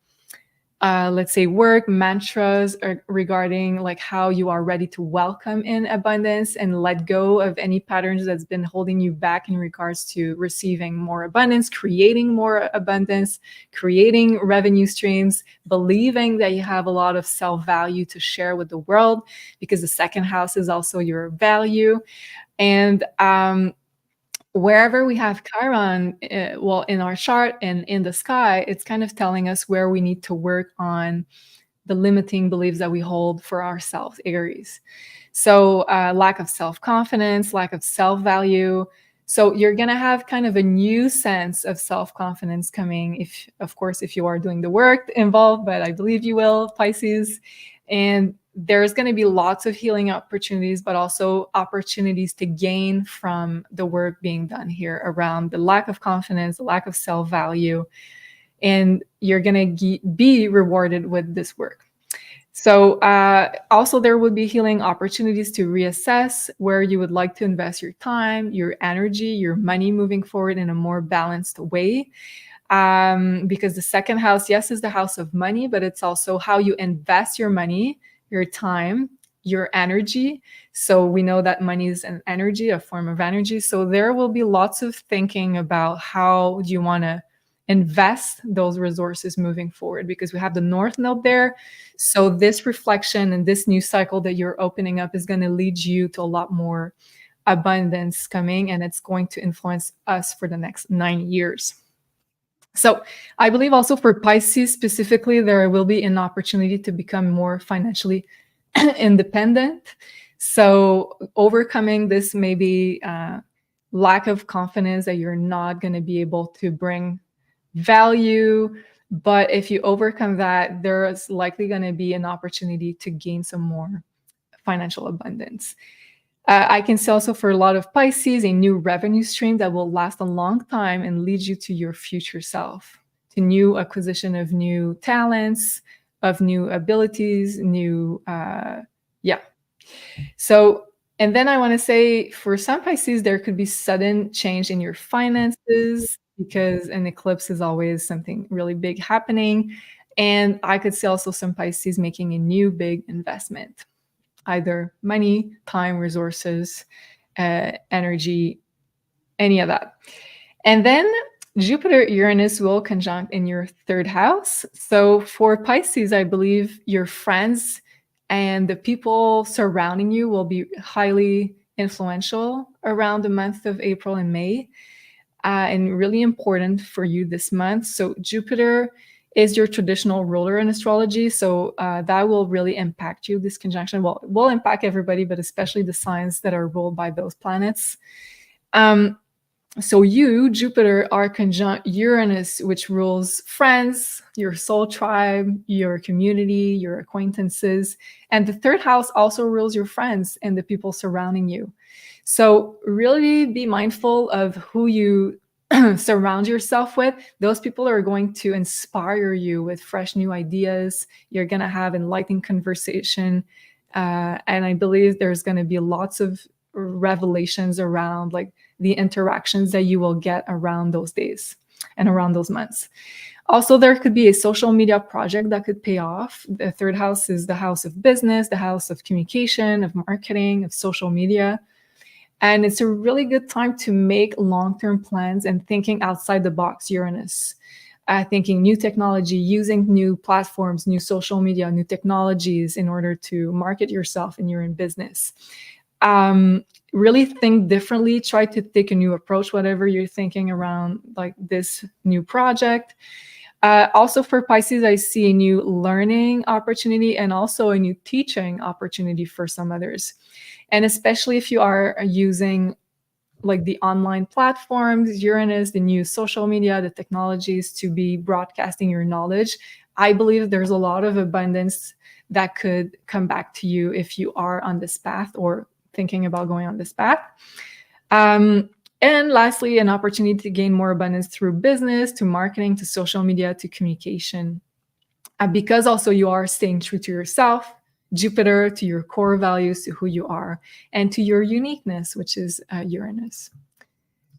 let's say work mantras regarding how you are ready to welcome in abundance and let go of any patterns that's been holding you back in regards to receiving more abundance, creating more abundance, creating revenue streams, believing that you have a lot of self-value to share with the world, because the second house is also your value. And wherever we have Chiron, in our chart and in the sky, it's kind of telling us where we need to work on the limiting beliefs that we hold for ourselves, Aries. So lack of self-confidence, lack of self-value. So you're going to have kind of a new sense of self-confidence coming, if you are doing the work involved, but I believe you will, Pisces. And there's going to be lots of healing opportunities, but also opportunities to gain from the work being done here around the lack of confidence, the lack of self-value, and you're going to be rewarded with this work. So also there would be healing opportunities to reassess where you would like to invest your time, your energy, your money moving forward in a more balanced way. Because the second house, yes, is the house of money, but it's also how you invest your money, your time, your energy. So we know that money is an energy, a form of energy. So there will be lots of thinking about how do you want to invest those resources moving forward, because we have the North Node there. So this reflection and this new cycle that you're opening up is going to lead you to a lot more abundance coming, and it's going to influence us for the next 9 years. So I believe also for Pisces specifically, there will be an opportunity to become more financially independent. So overcoming this maybe lack of confidence that you're not going to be able to bring value. But if you overcome that, there's likely going to be an opportunity to gain some more financial abundance. I can see also for a lot of Pisces a new revenue stream that will last a long time and lead you to your future self, to new acquisition of new talents, of new abilities, new, yeah. So, and then I want to say for some Pisces, there could be sudden change in your finances because an eclipse is always something really big happening. And I could see also some Pisces making a new big investment, either money, time, resources, energy, any of that. And then Jupiter Uranus will conjunct in your third house. So for Pisces, I believe your friends and the people surrounding you will be highly influential around the month of April and May, and really important for you this month. So Jupiter is your traditional ruler in astrology. So that will really impact you. This conjunction will impact everybody, but especially the signs that are ruled by those planets. So you, Jupiter, are conjunct Uranus, which rules friends, your soul tribe, your community, your acquaintances. And the third house also rules your friends and the people surrounding you. So really be mindful of who you surround yourself with. Those people are going to inspire you with fresh new ideas. You're going to have enlightening conversation. And I believe there's going to be lots of revelations around like the interactions that you will get around those days and around those months. Also, there could be a social media project that could pay off. The third house is the house of business, the house of communication, of marketing, of social media. And it's a really good time to make long-term plans and thinking outside the box, Uranus. Thinking new technology, using new platforms, new social media, new technologies in order to market yourself and you're in business. Really think differently, try to take a new approach, whatever you're thinking around like this new project. Also for Pisces, I see a new learning opportunity and also a new teaching opportunity for some others. And especially if you are using like the online platforms, Uranus, the new social media, the technologies to be broadcasting your knowledge, I believe there's a lot of abundance that could come back to you if you are on this path or thinking about going on this path. And lastly, an opportunity to gain more abundance through business, to marketing, to social media, to communication. Because also you are staying true to yourself, Jupiter, to your core values, to who you are, and to your uniqueness, which is Uranus.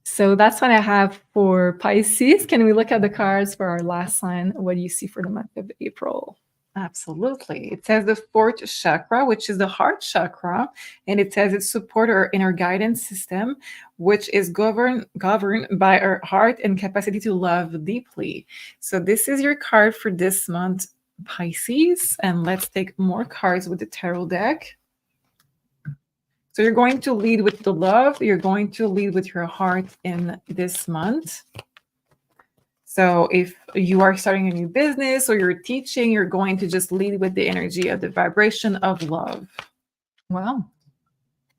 So that's what I have for Pisces. Can we look at the cards for our last sign? What do you see for the month of April? Absolutely. It says the fourth chakra, which is the heart chakra, and it says it supports our inner guidance system, which is governed by our heart and capacity to love deeply. So this is your card for this month, Pisces, and let's take more cards with the tarot deck. So you're going to lead with the love. You're going to lead with your heart in this month. So if you are starting a new business or you're teaching, you're going to just lead with the energy of the vibration of love. Wow.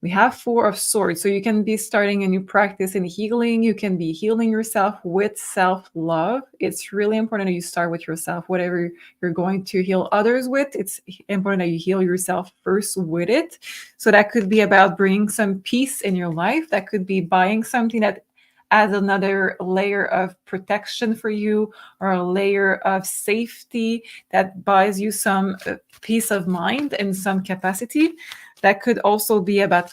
We have Four of Swords. So you can be starting a new practice in healing. You can be healing yourself with self-love. It's really important that you start with yourself. Whatever you're going to heal others with, it's important that you heal yourself first with it. So that could be about bringing some peace in your life. That could be buying something that adds another layer of protection for you, or a layer of safety that buys you some peace of mind in some capacity. That could also be about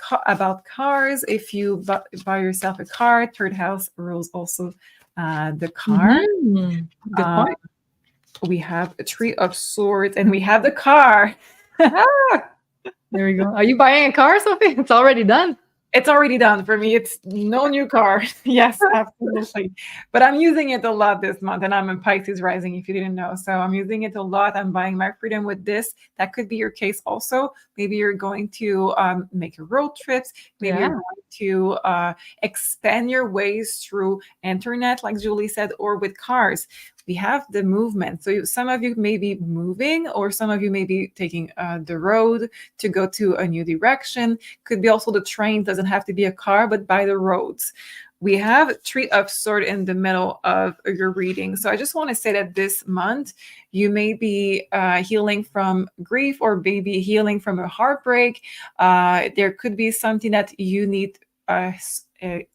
cars. If you buy yourself a car, third house rules also the car. Mm-hmm. Good point. We have a Three of Swords, and we have the car. There we go. Are you buying a car, Sophie? It's already done. It's already done for me. It's no new car. Yes, absolutely. But I'm using it a lot this month, and I'm in Pisces rising, if you didn't know. So I'm using it a lot. I'm buying my freedom with this. That could be your case also. Maybe you're going to make your road trips. Maybe you're going to expand your ways through internet, like Julie said, or with cars. We have the movement. So some of you may be moving, or some of you may be taking the road to go to a new direction. Could be also the train, doesn't have to be a car, but by the roads. We have Three of Swords in the middle of your reading. So I just want to say that this month, you may be healing from grief, or maybe healing from a heartbreak. There could be something that you need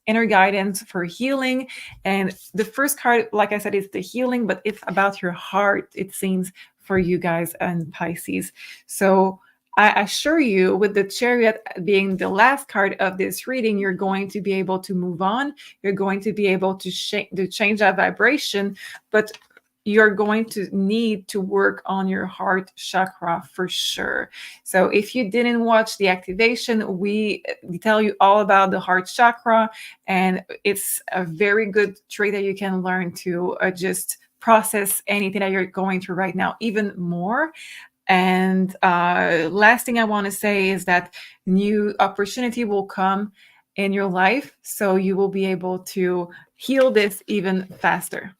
inner guidance for healing. And the first card, like I said, is the healing, but it's about your heart, it seems, for you guys and Pisces. So I assure you, with the Chariot being the last card of this reading, you're going to be able to move on. You're going to be able to change that vibration, but you're going to need to work on your heart chakra for sure. So if you didn't watch the activation, we tell you all about the heart chakra, and it's a very good trait that you can learn to just process anything that you're going through right now even more. And last thing I want to say is that new opportunity will come in your life, so you will be able to heal this even faster.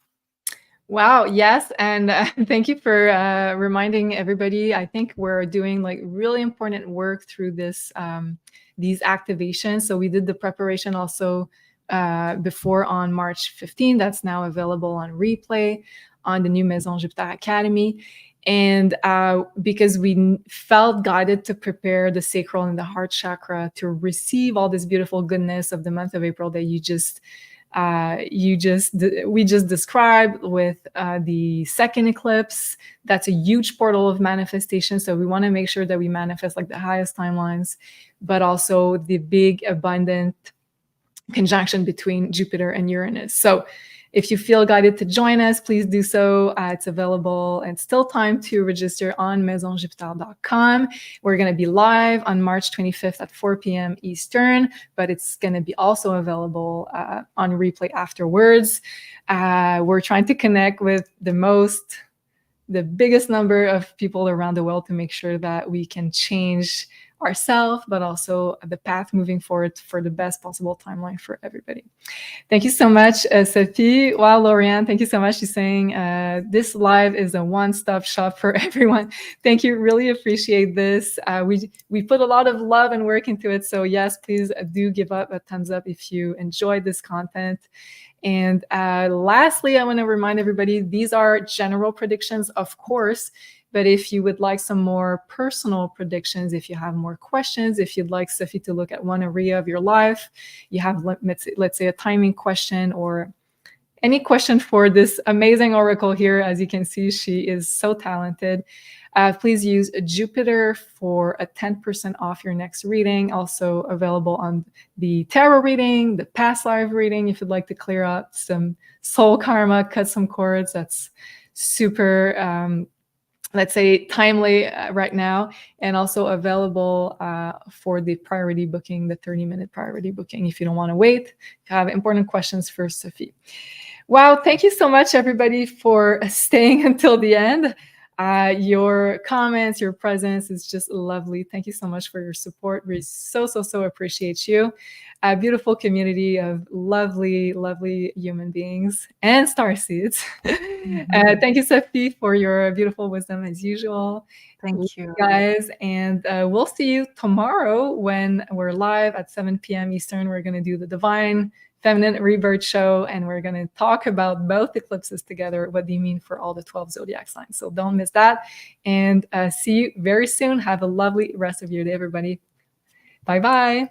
Wow, yes, and thank you for reminding everybody. I think we're doing like really important work through this these activations. So we did the preparation also before on March 15. That's now available on replay on the new Maison Jupiter Academy. And because we felt guided to prepare the sacral and the heart chakra to receive all this beautiful goodness of the month of April that we just described with the second eclipse. That's a huge portal of manifestation. So we want to make sure that we manifest like the highest timelines, but also the big abundant conjunction between Jupiter and Uranus. So if you feel guided to join us, please do so. It's available, and still time to register on maisonjupiter.com. We're going to be live on March 25th at 4 p.m. Eastern, but it's going to be also available on replay afterwards. We're trying to connect with the biggest number of people around the world to make sure that we can change ourselves, but also the path moving forward for the best possible timeline for everybody. Thank you so much, Sophie. Wow, Lorianne, thank you so much. She's saying this live is a one-stop shop for everyone. Thank you. Really appreciate this. We put a lot of love and work into it. So yes, please do give up a thumbs up if you enjoyed this content. And lastly, I want to remind everybody, these are general predictions, of course. But if you would like some more personal predictions, if you have more questions, if you'd like Sophie to look at one area of your life, you have, let's say, a timing question or any question for this amazing oracle here. As you can see, she is so talented. Please use Jupiter for a 10% off your next reading. Also available on the tarot reading, the past life reading, if you'd like to clear out some soul karma, cut some cords. That's super let's say timely right now, and also available for the priority booking, the 30-minute priority booking, if you don't want to wait, if you have important questions for Sophie. Wow, thank you so much, everybody, for staying until the end. Your comments, your presence is just lovely. Thank you so much for your support. We so appreciate you. A beautiful community of lovely human beings and starseeds. Thank you, Sophie, for your beautiful wisdom as usual. Thank you, guys. And we'll see you tomorrow when we're live at 7 p.m. Eastern. We're going to do the Divine Feminine Rebirth show, and we're going to talk about both eclipses together, what they mean for all the 12 zodiac signs. So don't miss that, and see you very soon. Have a lovely rest of your day, everybody. Bye-bye.